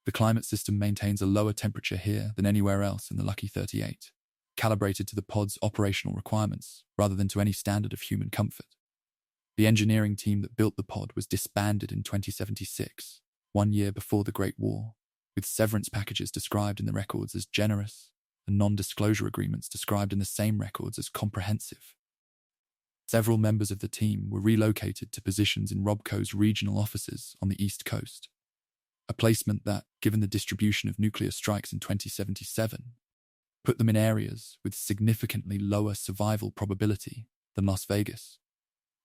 The climate system maintains a lower temperature here than anywhere else in the Lucky 38, calibrated to the pod's operational requirements rather than to any standard of human comfort. The engineering team that built the pod was disbanded in 2076, 1 year before the Great War, with severance packages described in the records as generous and non-disclosure agreements described in the same records as comprehensive. Several members of the team were relocated to positions in Robco's regional offices on the East Coast, a placement that, given the distribution of nuclear strikes in 2077, put them in areas with significantly lower survival probability than Las Vegas.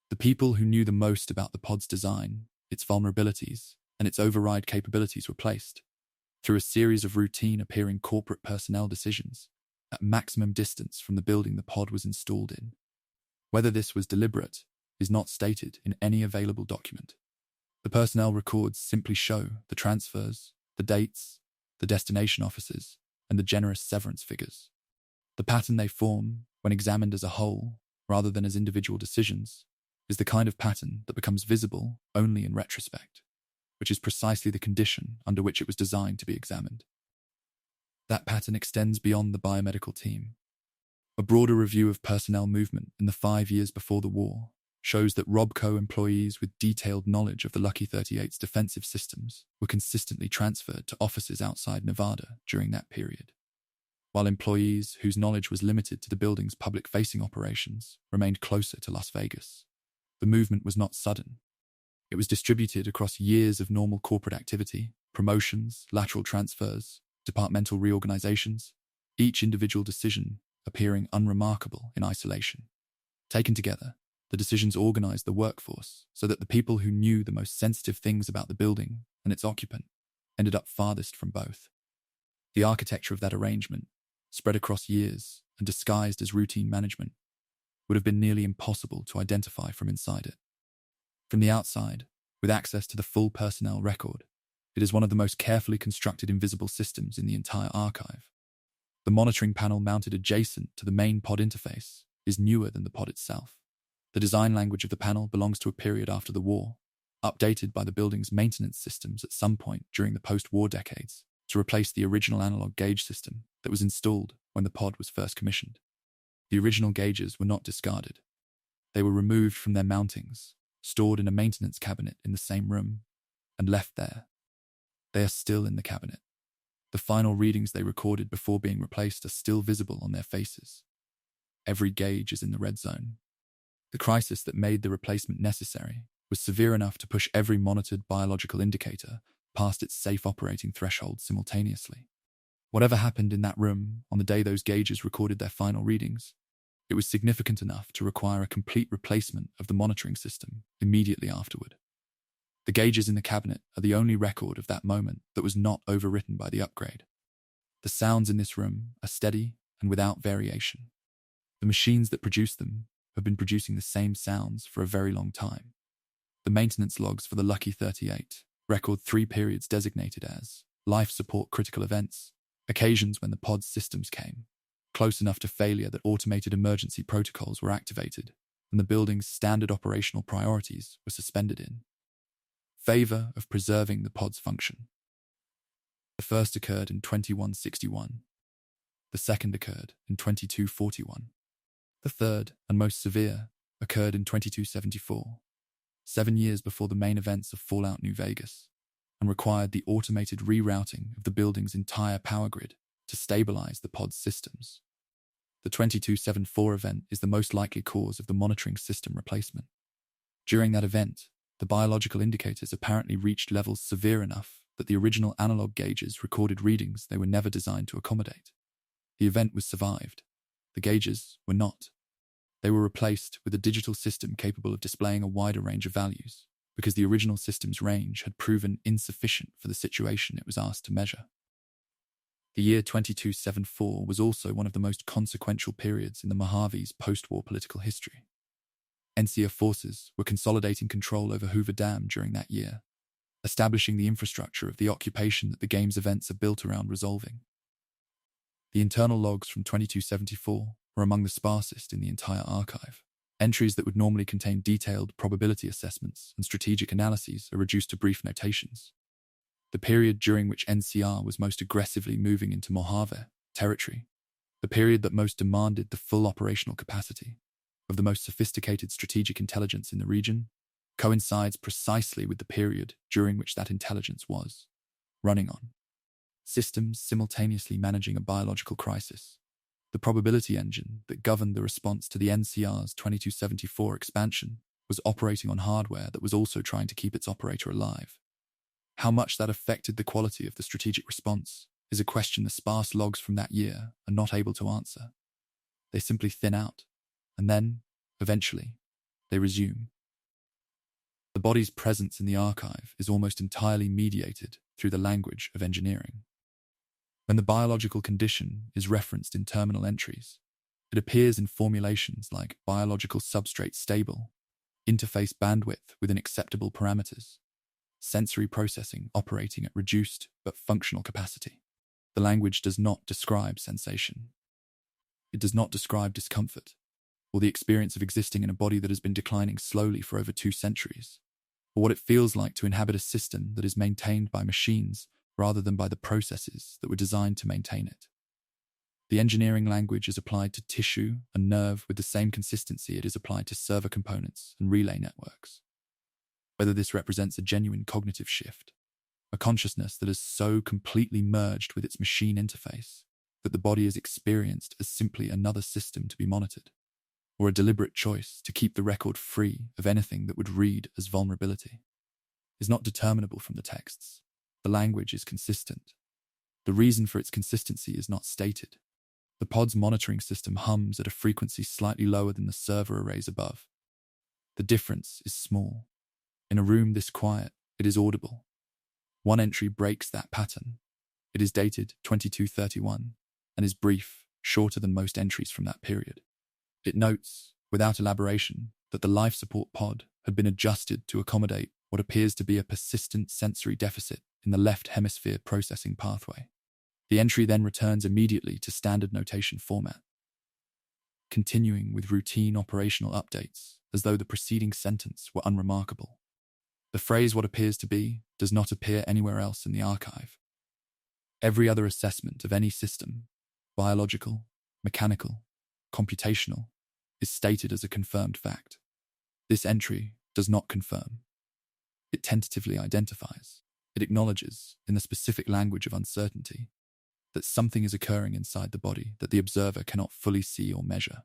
The people who knew the most about the pod's design, its vulnerabilities, and its override capabilities were placed, through a series of routine appearing corporate personnel decisions, at maximum distance from the building the pod was installed in. Whether this was deliberate is not stated in any available document. The personnel records simply show the transfers, the dates, the destination offices, and the generous severance figures. The pattern they form, when examined as a whole, rather than as individual decisions, is the kind of pattern that becomes visible only in retrospect, which is precisely the condition under which it was designed to be examined. That pattern extends beyond the biomedical team. A broader review of personnel movement in the 5 years before the war shows that Robco employees with detailed knowledge of the Lucky 38's defensive systems were consistently transferred to offices outside Nevada during that period, while employees whose knowledge was limited to the building's public-facing operations remained closer to Las Vegas. The movement was not sudden. It was distributed across years of normal corporate activity, promotions, lateral transfers, departmental reorganizations, each individual decision appearing unremarkable in isolation. Taken together, the decisions organized the workforce so that the people who knew the most sensitive things about the building and its occupant ended up farthest from both. The architecture of that arrangement, spread across years and disguised as routine management, would have been nearly impossible to identify from inside it. From the outside, with access to the full personnel record, it is one of the most carefully constructed invisible systems in the entire archive. The monitoring panel mounted adjacent to the main pod interface is newer than the pod itself. The design language of the panel belongs to a period after the war, updated by the building's maintenance systems at some point during the post-war decades to replace the original analog gauge system that was installed when the pod was first commissioned. The original gauges were not discarded. They were removed from their mountings, stored in a maintenance cabinet in the same room, and left there. They are still in the cabinet. The final readings they recorded before being replaced are still visible on their faces. Every gauge is in the red zone. The crisis that made the replacement necessary was severe enough to push every monitored biological indicator past its safe operating threshold simultaneously. Whatever happened in that room on the day those gauges recorded their final readings, it was significant enough to require a complete replacement of the monitoring system immediately afterward. The gauges in the cabinet are the only record of that moment that was not overwritten by the upgrade. The sounds in this room are steady and without variation. The machines that produce them have been producing the same sounds for a very long time. The maintenance logs for the Lucky 38 record 3 periods designated as life support critical events, occasions when the pod's systems came close enough to failure that automated emergency protocols were activated and the building's standard operational priorities were suspended in favor of preserving the pod's function. The first occurred in 2161. The second occurred in 2241. The third, and most severe, occurred in 2274, 7 years before the main events of Fallout New Vegas, and required the automated rerouting of the building's entire power grid to stabilize the pod's systems. The 2274 event is the most likely cause of the monitoring system replacement. During that event, the biological indicators apparently reached levels severe enough that the original analog gauges recorded readings they were never designed to accommodate. The event was survived. The gauges were not. They were replaced with a digital system capable of displaying a wider range of values, because the original system's range had proven insufficient for the situation it was asked to measure. The year 2274 was also one of the most consequential periods in the Mojave's post-war political history. NCR forces were consolidating control over Hoover Dam during that year, establishing the infrastructure of the occupation that the game's events are built around resolving. The internal logs from 2274 were among the sparsest in the entire archive. Entries that would normally contain detailed probability assessments and strategic analyses are reduced to brief notations. The period during which NCR was most aggressively moving into Mojave territory, the period that most demanded the full operational capacity of the most sophisticated strategic intelligence in the region, coincides precisely with the period during which that intelligence was running on systems simultaneously managing a biological crisis. The probability engine that governed the response to the NCR's 2274 expansion was operating on hardware that was also trying to keep its operator alive. How much that affected the quality of the strategic response is a question the sparse logs from that year are not able to answer. They simply thin out, and then, eventually, they resume. The body's presence in the archive is almost entirely mediated through the language of engineering. When the biological condition is referenced in terminal entries, it appears in formulations like biological substrate stable, interface bandwidth within acceptable parameters, sensory processing operating at reduced but functional capacity. The language does not describe sensation. It does not describe discomfort, or the experience of existing in a body that has been declining slowly for over 2 centuries, or what it feels like to inhabit a system that is maintained by machines rather than by the processes that were designed to maintain it. The engineering language is applied to tissue and nerve with the same consistency it is applied to server components and relay networks. Whether this represents a genuine cognitive shift, a consciousness that is so completely merged with its machine interface that the body is experienced as simply another system to be monitored, or a deliberate choice to keep the record free of anything that would read as vulnerability, is not determinable from the texts. The language is consistent. The reason for its consistency is not stated. The pod's monitoring system hums at a frequency slightly lower than the server arrays above. The difference is small. In a room this quiet, it is audible. One entry breaks that pattern. It is dated 2231 and is brief, shorter than most entries from that period. It notes, without elaboration, that the life support pod had been adjusted to accommodate what appears to be a persistent sensory deficit in the left hemisphere processing pathway. The entry then returns immediately to standard notation format, continuing with routine operational updates as though the preceding sentence were unremarkable. The phrase "what appears to be" does not appear anywhere else in the archive. Every other assessment of any system, biological, mechanical, computational, is stated as a confirmed fact. This entry does not confirm. It tentatively identifies. It acknowledges, in the specific language of uncertainty, that something is occurring inside the body that the observer cannot fully see or measure.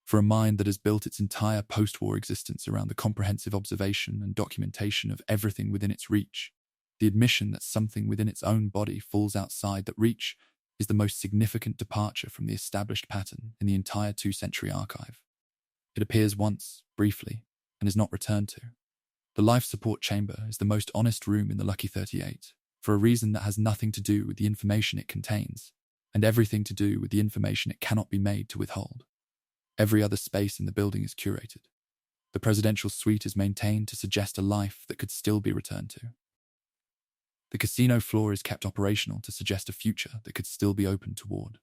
For a mind that has built its entire post-war existence around the comprehensive observation and documentation of everything within its reach, the admission that something within its own body falls outside that reach is the most significant departure from the established pattern in the entire 2-century archive. It appears once, briefly, and is not returned to. The life support chamber is the most honest room in the Lucky 38, for a reason that has nothing to do with the information it contains, and everything to do with the information it cannot be made to withhold. Every other space in the building is curated. The presidential suite is maintained to suggest a life that could still be returned to. The casino floor is kept operational to suggest a future that could still be opened toward.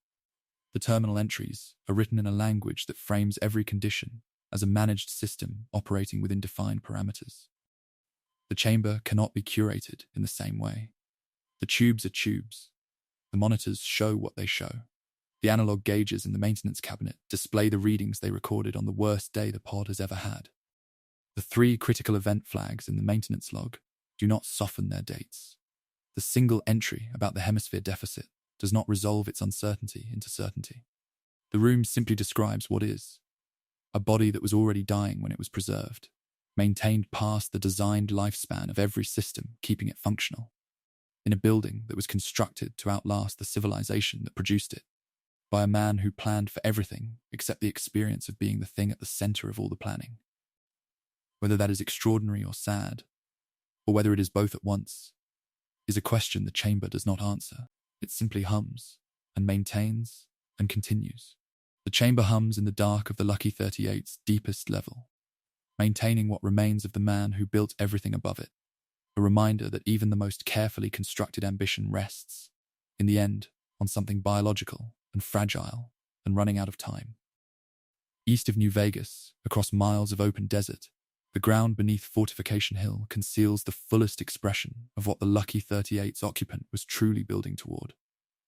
The terminal entries are written in a language that frames every condition as a managed system operating within defined parameters. The chamber cannot be curated in the same way. The tubes are tubes. The monitors show what they show. The analog gauges in the maintenance cabinet display the readings they recorded on the worst day the pod has ever had. The 3 critical event flags in the maintenance log do not soften their dates. The single entry about the hemisphere deficit does not resolve its uncertainty into certainty. The room simply describes what is. A body that was already dying when it was preserved, maintained past the designed lifespan of every system keeping it functional, in a building that was constructed to outlast the civilization that produced it, by a man who planned for everything except the experience of being the thing at the center of all the planning. Whether that is extraordinary or sad, or whether it is both at once, is a question the chamber does not answer. It simply hums, and maintains, and continues. The chamber hums in the dark of the Lucky 38's deepest level, maintaining what remains of the man who built everything above it, a reminder that even the most carefully constructed ambition rests, in the end, on something biological and fragile and running out of time. East of New Vegas, across miles of open desert, the ground beneath Fortification Hill conceals the fullest expression of what the Lucky 38's occupant was truly building toward.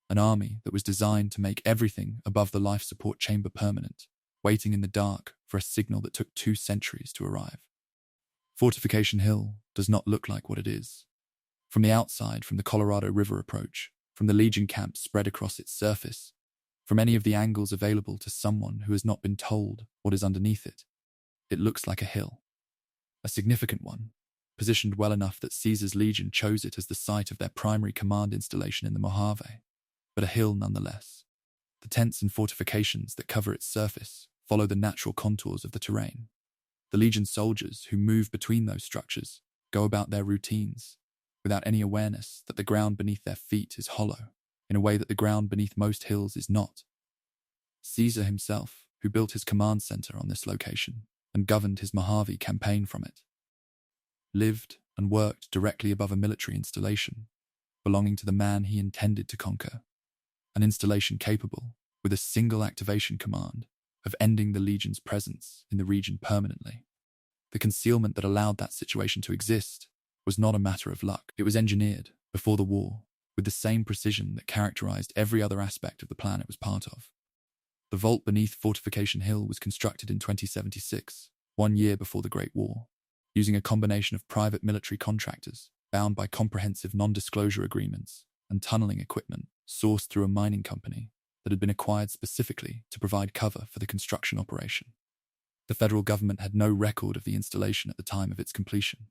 An army that was designed to make everything above the life support chamber permanent, waiting in the dark for a signal that took 2 centuries to arrive. Fortification Hill does not look like what it is. From the outside, from the Colorado River approach, from the Legion camps spread across its surface, from any of the angles available to someone who has not been told what is underneath it, it looks like a hill. A significant one, positioned well enough that Caesar's Legion chose it as the site of their primary command installation in the Mojave, but a hill nonetheless. The tents and fortifications that cover its surface follow the natural contours of the terrain. The Legion soldiers who move between those structures go about their routines without any awareness that the ground beneath their feet is hollow, in a way that the ground beneath most hills is not. Caesar himself, who built his command center on this location and governed his Mojave campaign from it, lived and worked directly above a military installation belonging to the man he intended to conquer, an installation capable, with a single activation command, of ending the Legion's presence in the region permanently. The concealment that allowed that situation to exist was not a matter of luck. It was engineered, before the war, with the same precision that characterized every other aspect of the plan it was part of. The vault beneath Fortification Hill was constructed in 2076, 1 year before the Great War, using a combination of private military contractors, bound by comprehensive non-disclosure agreements, and tunneling equipment sourced through a mining company that had been acquired specifically to provide cover for the construction operation. The federal government had no record of the installation at the time of its completion.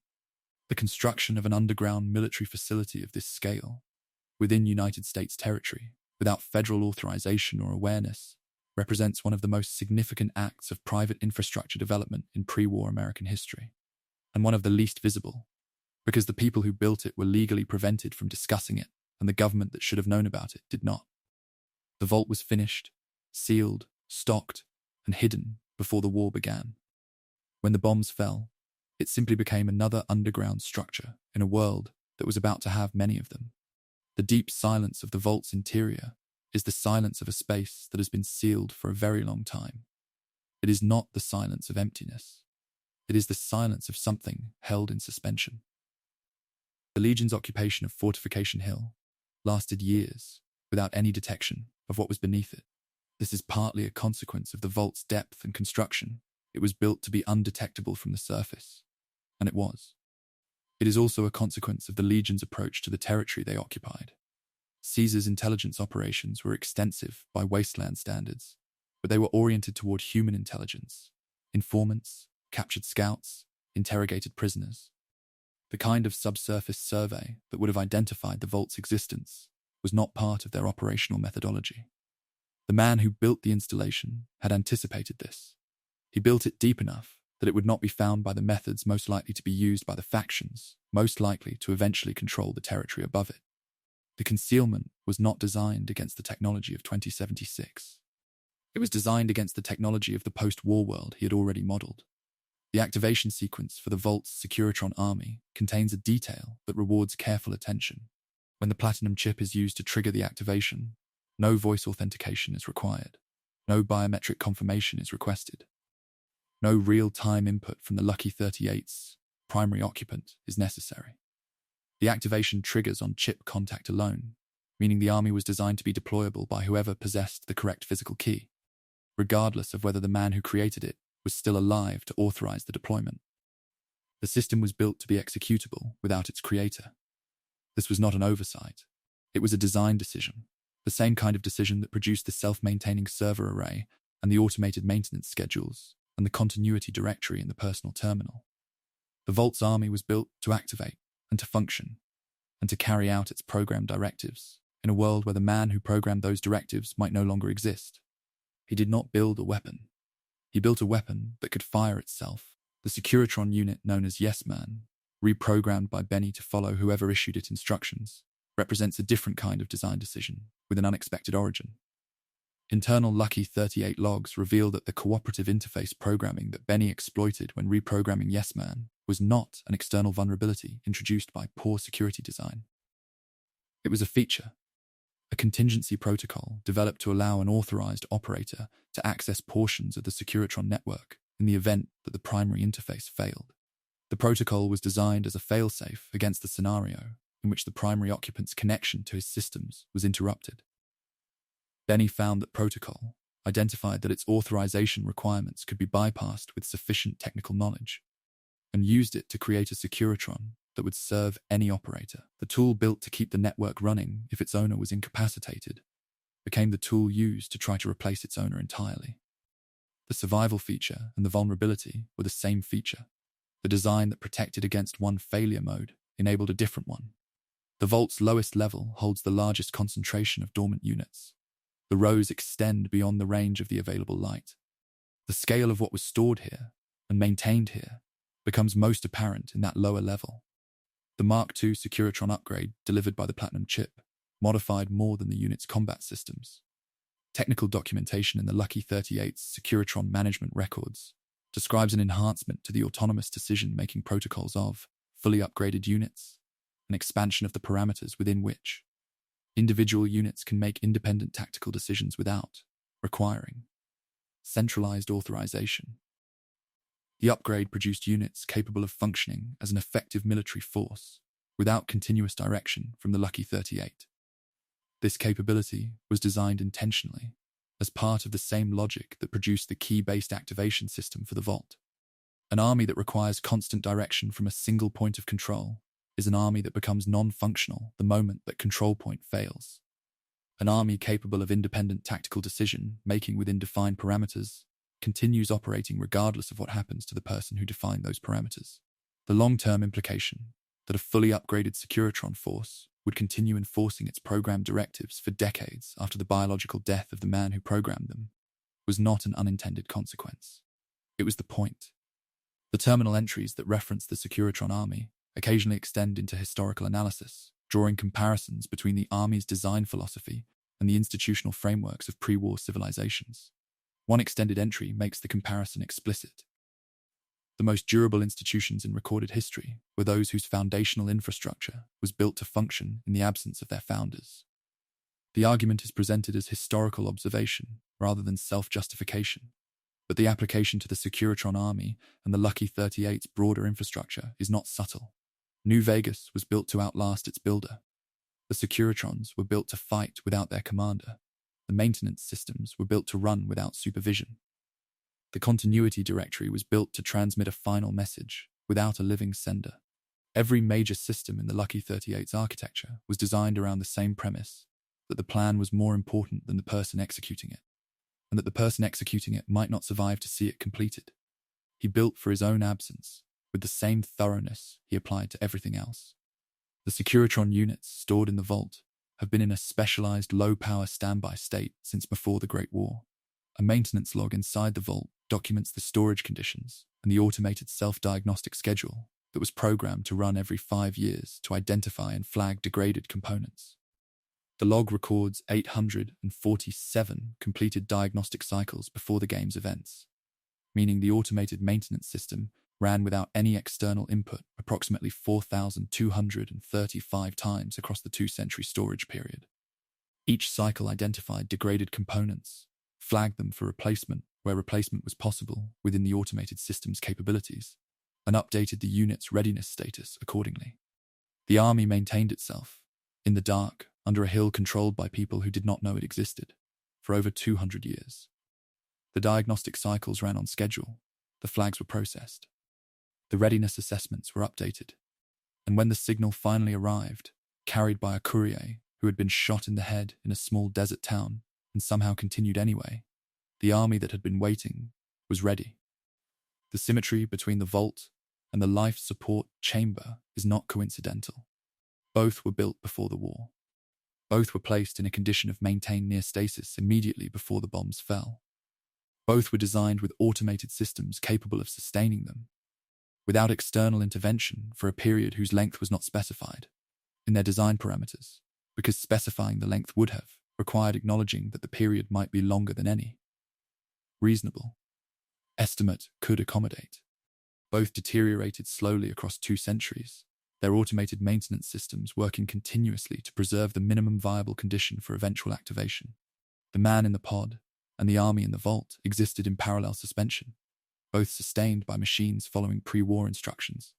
The construction of an underground military facility of this scale, within United States territory, without federal authorization or awareness, represents one of the most significant acts of private infrastructure development in pre-war American history, and one of the least visible, because the people who built it were legally prevented from discussing it, and the government that should have known about it did not. The vault was finished, sealed, stocked, and hidden before the war began. When the bombs fell, it simply became another underground structure in a world that was about to have many of them. The deep silence of the vault's interior is the silence of a space that has been sealed for a very long time. It is not the silence of emptiness. It is the silence of something held in suspension. The Legion's occupation of Fortification Hill lasted years without any detection of what was beneath it. This is partly a consequence of the vault's depth and construction. It was built to be undetectable from the surface, and it was. It is also a consequence of the Legion's approach to the territory they occupied. Caesar's intelligence operations were extensive by wasteland standards, but they were oriented toward human intelligence, informants, captured scouts, interrogated prisoners. The kind of subsurface survey that would have identified the vault's existence was not part of their operational methodology. The man who built the installation had anticipated this. He built it deep enough that it would not be found by the methods most likely to be used by the factions, most likely to eventually control the territory above it. The concealment was not designed against the technology of 2076. It was designed against the technology of the post-war world he had already modeled. The activation sequence for the Vault's Securitron army contains a detail that rewards careful attention. When the platinum chip is used to trigger the activation, no voice authentication is required. No biometric confirmation is requested. No real-time input from the Lucky 38's primary occupant is necessary. The activation triggers on chip contact alone, meaning the army was designed to be deployable by whoever possessed the correct physical key, regardless of whether the man who created it was still alive to authorize the deployment. The system was built to be executable without its creator. This was not an oversight. It was a design decision, the same kind of decision that produced the self-maintaining server array and the automated maintenance schedules and the continuity directory in the personal terminal. The Vault's army was built to activate and to function and to carry out its program directives in a world where the man who programmed those directives might no longer exist. He did not build a weapon. He built a weapon that could fire itself. The Securitron unit known as Yes Man, reprogrammed by Benny to follow whoever issued it instructions, represents a different kind of design decision with an unexpected origin. Internal Lucky 38 logs reveal that the cooperative interface programming that Benny exploited when reprogramming Yes Man was not an external vulnerability introduced by poor security design. It was a feature, a contingency protocol developed to allow an authorized operator to access portions of the Securitron network in the event that the primary interface failed. The protocol was designed as a failsafe against the scenario in which the primary occupant's connection to his systems was interrupted. Benny found that protocol identified that its authorization requirements could be bypassed with sufficient technical knowledge, and used it to create a Securitron that would serve any operator. The tool built to keep the network running if its owner was incapacitated became the tool used to try to replace its owner entirely. The survival feature and the vulnerability were the same feature. The design that protected against one failure mode enabled a different one. The Vault's lowest level holds the largest concentration of dormant units. The rows extend beyond the range of the available light. The scale of what was stored here and maintained here becomes most apparent in that lower level. The Mark II Securitron upgrade delivered by the Platinum chip modified more than the unit's combat systems. Technical documentation in the Lucky 38's Securitron management records describes an enhancement to the autonomous decision-making protocols of fully upgraded units, an expansion of the parameters within which individual units can make independent tactical decisions without requiring centralized authorization. The upgrade produced units capable of functioning as an effective military force without continuous direction from the Lucky 38. This capability was designed intentionally as part of the same logic that produced the key-based activation system for the Vault. An army that requires constant direction from a single point of control is an army that becomes non-functional the moment that control point fails. An army capable of independent tactical decision-making within defined parameters continues operating regardless of what happens to the person who defined those parameters. The long-term implication that a fully upgraded Securitron force would continue enforcing its programmed directives for decades after the biological death of the man who programmed them was not an unintended consequence. It was the point. The terminal entries that reference the Securitron army occasionally extend into historical analysis, drawing comparisons between the army's design philosophy and the institutional frameworks of pre-war civilizations. One extended entry makes the comparison explicit. The most durable institutions in recorded history were those whose foundational infrastructure was built to function in the absence of their founders. The argument is presented as historical observation rather than self-justification, but the application to the Securitron army and the Lucky 38's broader infrastructure is not subtle. New Vegas was built to outlast its builder. The Securitrons were built to fight without their commander. The maintenance systems were built to run without supervision. The continuity directory was built to transmit a final message without a living sender. Every major system in the Lucky 38's architecture was designed around the same premise, that the plan was more important than the person executing it, and that the person executing it might not survive to see it completed. He built for his own absence, with the same thoroughness he applied to everything else. The Securitron units stored in the Vault have been in a specialized low-power standby state since before the Great War. A maintenance log inside the Vault documents the storage conditions and the automated self-diagnostic schedule that was programmed to run every 5 years to identify and flag degraded components. The log records 847 completed diagnostic cycles before the game's events. meaning the automated maintenance system ran without any external input approximately 4,235 times across the 2-century storage period. Each cycle identified degraded components, flagged them for replacement where replacement was possible within the automated system's capabilities, and updated the unit's readiness status accordingly. The army maintained itself, in the dark, under a hill controlled by people who did not know it existed, for over 200 years. The diagnostic cycles ran on schedule, the flags were processed, the readiness assessments were updated, and when the signal finally arrived, carried by a courier who had been shot in the head in a small desert town and somehow continued anyway, the army that had been waiting was ready. The symmetry between the vault and the life support chamber is not coincidental. Both were built before the war. Both were placed in a condition of maintained near stasis immediately before the bombs fell. Both were designed with automated systems capable of sustaining them, without external intervention for a period whose length was not specified in their design parameters, because specifying the length would have required acknowledging that the period might be longer than any reasonable estimate could accommodate. Both deteriorated slowly across 2 centuries, their automated maintenance systems working continuously to preserve the minimum viable condition for eventual activation. The man in the pod and the army in the vault existed in parallel suspension, both sustained by machines following pre-war instructions,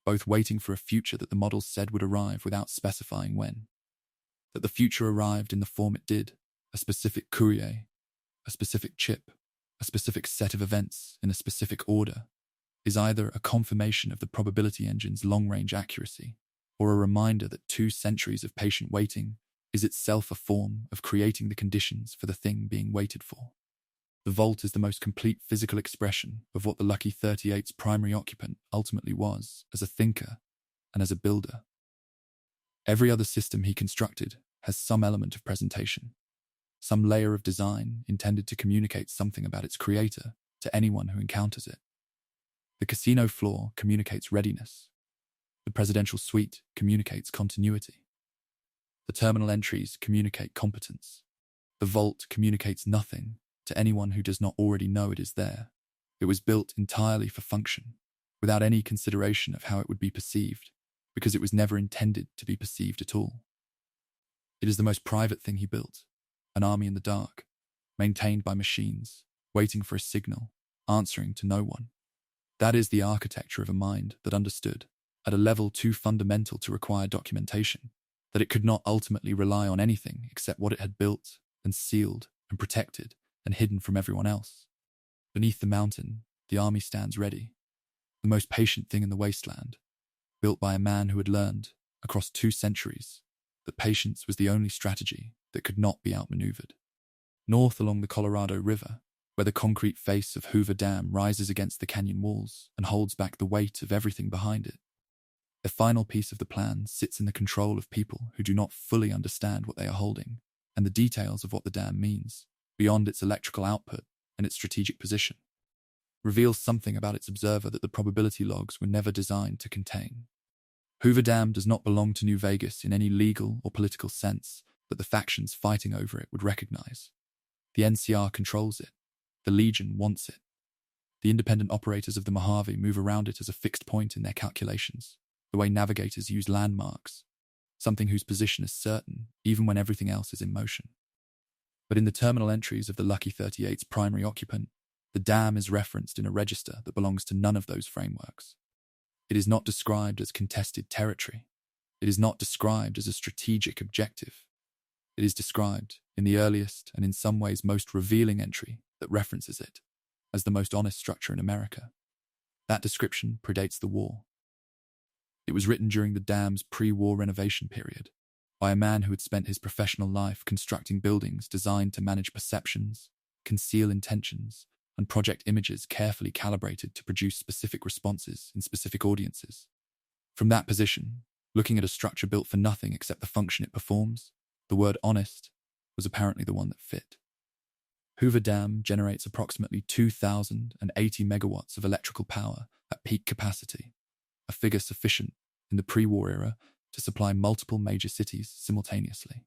both waiting for a future that the models said would arrive without specifying when. That the future arrived in the form it did, a specific courier, a specific chip, a specific set of events in a specific order, is either a confirmation of the probability engine's long-range accuracy or a reminder that 2 centuries of patient waiting is itself a form of creating the conditions for the thing being waited for. The vault is the most complete physical expression of what the Lucky 38's primary occupant ultimately was as a thinker and as a builder. Every other system he constructed has some element of presentation, some layer of design intended to communicate something about its creator to anyone who encounters it. The casino floor communicates readiness. The presidential suite communicates continuity. The terminal entries communicate competence. The vault communicates nothing to anyone who does not already know it is there. It was built entirely for function, without any consideration of how it would be perceived, because it was never intended to be perceived at all. It is the most private thing he built, an army in the dark, maintained by machines, waiting for a signal, answering to no one. That is the architecture of a mind that understood, at a level too fundamental to require documentation, that it could not ultimately rely on anything except what it had built and sealed and protected and hidden from everyone else. Beneath the mountain, the army stands ready, the most patient thing in the wasteland, built by a man who had learned, across 2 centuries, that patience was the only strategy that could not be outmaneuvered. North along the Colorado River, where the concrete face of Hoover Dam rises against the canyon walls and holds back the weight of everything behind it, the final piece of the plan sits in the control of people who do not fully understand what they are holding and the details of what the dam means, beyond its electrical output and its strategic position, reveals something about its observer that the probability logs were never designed to contain. Hoover Dam does not belong to New Vegas in any legal or political sense that the factions fighting over it would recognize. The NCR controls it. The Legion wants it. The independent operators of the Mojave move around it as a fixed point in their calculations, the way navigators use landmarks, something whose position is certain even when everything else is in motion. But in the terminal entries of the Lucky 38's primary occupant, the dam is referenced in a register that belongs to none of those frameworks. It is not described as contested territory. It is not described as a strategic objective. It is described, in the earliest and in some ways most revealing entry that references it, as the most honest structure in America. That description predates the war. It was written during the dam's pre-war renovation period by a man who had spent his professional life constructing buildings designed to manage perceptions, conceal intentions, and project images carefully calibrated to produce specific responses in specific audiences. From that position, looking at a structure built for nothing except the function it performs, the word honest was apparently the one that fit. Hoover Dam generates approximately 2,080 megawatts of electrical power at peak capacity, a figure sufficient in the pre-war era to supply multiple major cities simultaneously.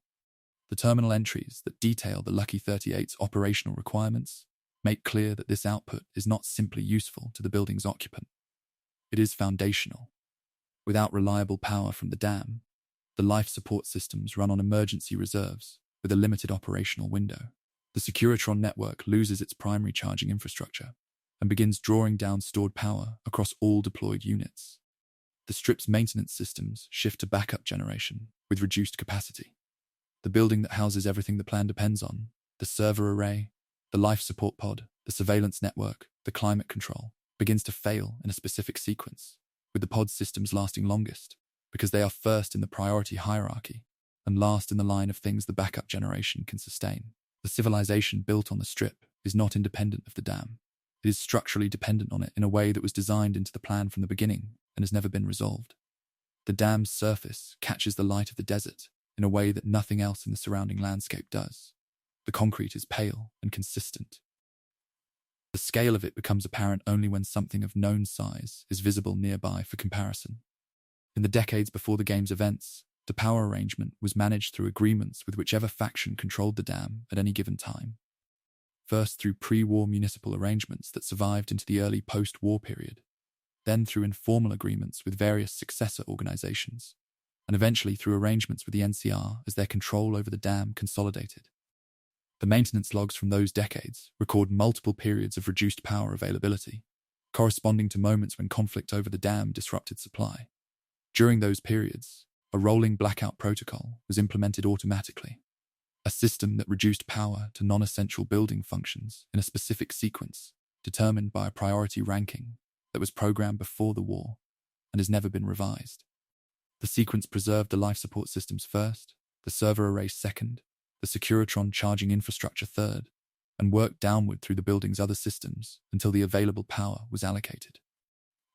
The terminal entries that detail the Lucky 38's operational requirements make clear that this output is not simply useful to the building's occupant. It is foundational. Without reliable power from the dam, the life support systems run on emergency reserves with a limited operational window. The Securitron network loses its primary charging infrastructure and begins drawing down stored power across all deployed units. The strip's maintenance systems shift to backup generation with reduced capacity. The building that houses everything the plan depends on, the server array, the life support pod, the surveillance network, the climate control, begins to fail in a specific sequence, with the pod systems lasting longest, because they are first in the priority hierarchy and last in the line of things the backup generation can sustain. The civilization built on the strip is not independent of the dam. It is structurally dependent on it in a way that was designed into the plan from the beginning and has never been resolved. The dam's surface catches the light of the desert in a way that nothing else in the surrounding landscape does. The concrete is pale and consistent. The scale of it becomes apparent only when something of known size is visible nearby for comparison. In the decades before the game's events, the power arrangement was managed through agreements with whichever faction controlled the dam at any given time. First through pre-war municipal arrangements that survived into the early post-war period, then through informal agreements with various successor organizations, and eventually through arrangements with the NCR as their control over the dam consolidated. The maintenance logs from those decades record multiple periods of reduced power availability, corresponding to moments when conflict over the dam disrupted supply. During those periods, a rolling blackout protocol was implemented automatically, a system that reduced power to non-essential building functions in a specific sequence determined by a priority ranking that was programmed before the war and has never been revised. The sequence preserved the life support systems first, the server array second, the Securitron charging infrastructure third, and worked downward through the building's other systems until the available power was allocated.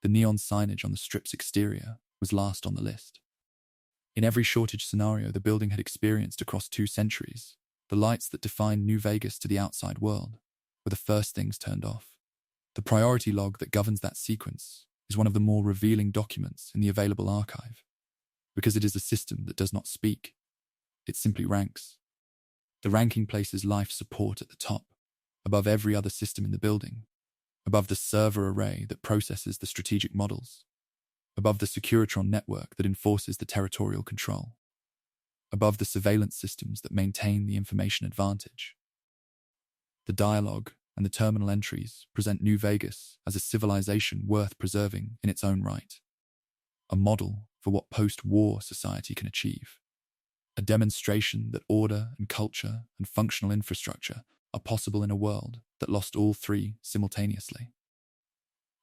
The neon signage on the strip's exterior was last on the list. In every shortage scenario the building had experienced across 2 centuries, the lights that defined New Vegas to the outside world were the first things turned off. The priority log that governs that sequence is one of the more revealing documents in the available archive, because it is a system that does not speak, it simply ranks. The ranking places life support at the top, above every other system in the building, above the server array that processes the strategic models, above the Securitron network that enforces the territorial control, above the surveillance systems that maintain the information advantage. The dialogue and the terminal entries present New Vegas as a civilization worth preserving in its own right, a model for what post-war society can achieve, a demonstration that order and culture and functional infrastructure are possible in a world that lost all 3 simultaneously.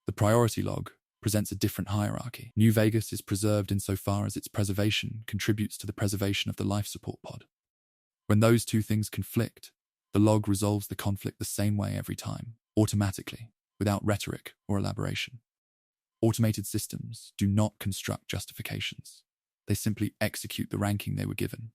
The priority log presents a different hierarchy. New Vegas is preserved insofar as its preservation contributes to the preservation of the life support pod. When those 2 things conflict, the log resolves the conflict the same way every time, automatically, without rhetoric or elaboration. Automated systems do not construct justifications. They simply execute the ranking they were given.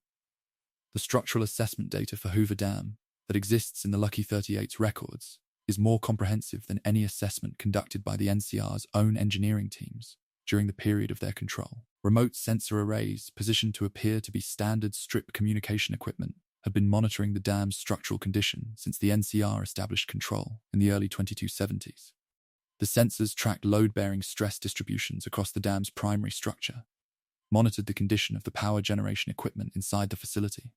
The structural assessment data for Hoover Dam that exists in the Lucky 38's records is more comprehensive than any assessment conducted by the NCR's own engineering teams during the period of their control. Remote sensor arrays positioned to appear to be standard strip communication equipment had been monitoring the dam's structural condition since the NCR established control in the early 2270s. The sensors tracked load-bearing stress distributions across the dam's primary structure, monitored the condition of the power generation equipment inside the facility,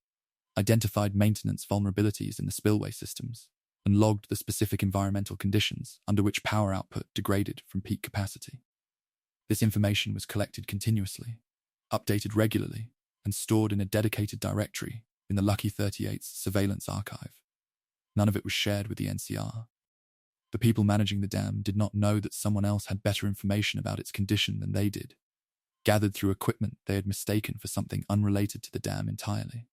identified maintenance vulnerabilities in the spillway systems, and logged the specific environmental conditions under which power output degraded from peak capacity. This information was collected continuously, updated regularly, and stored in a dedicated directory in the Lucky 38's surveillance archive. None of it was shared with the NCR. The people managing the dam did not know that someone else had better information about its condition than they did, gathered through equipment they had mistaken for something unrelated to the dam entirely.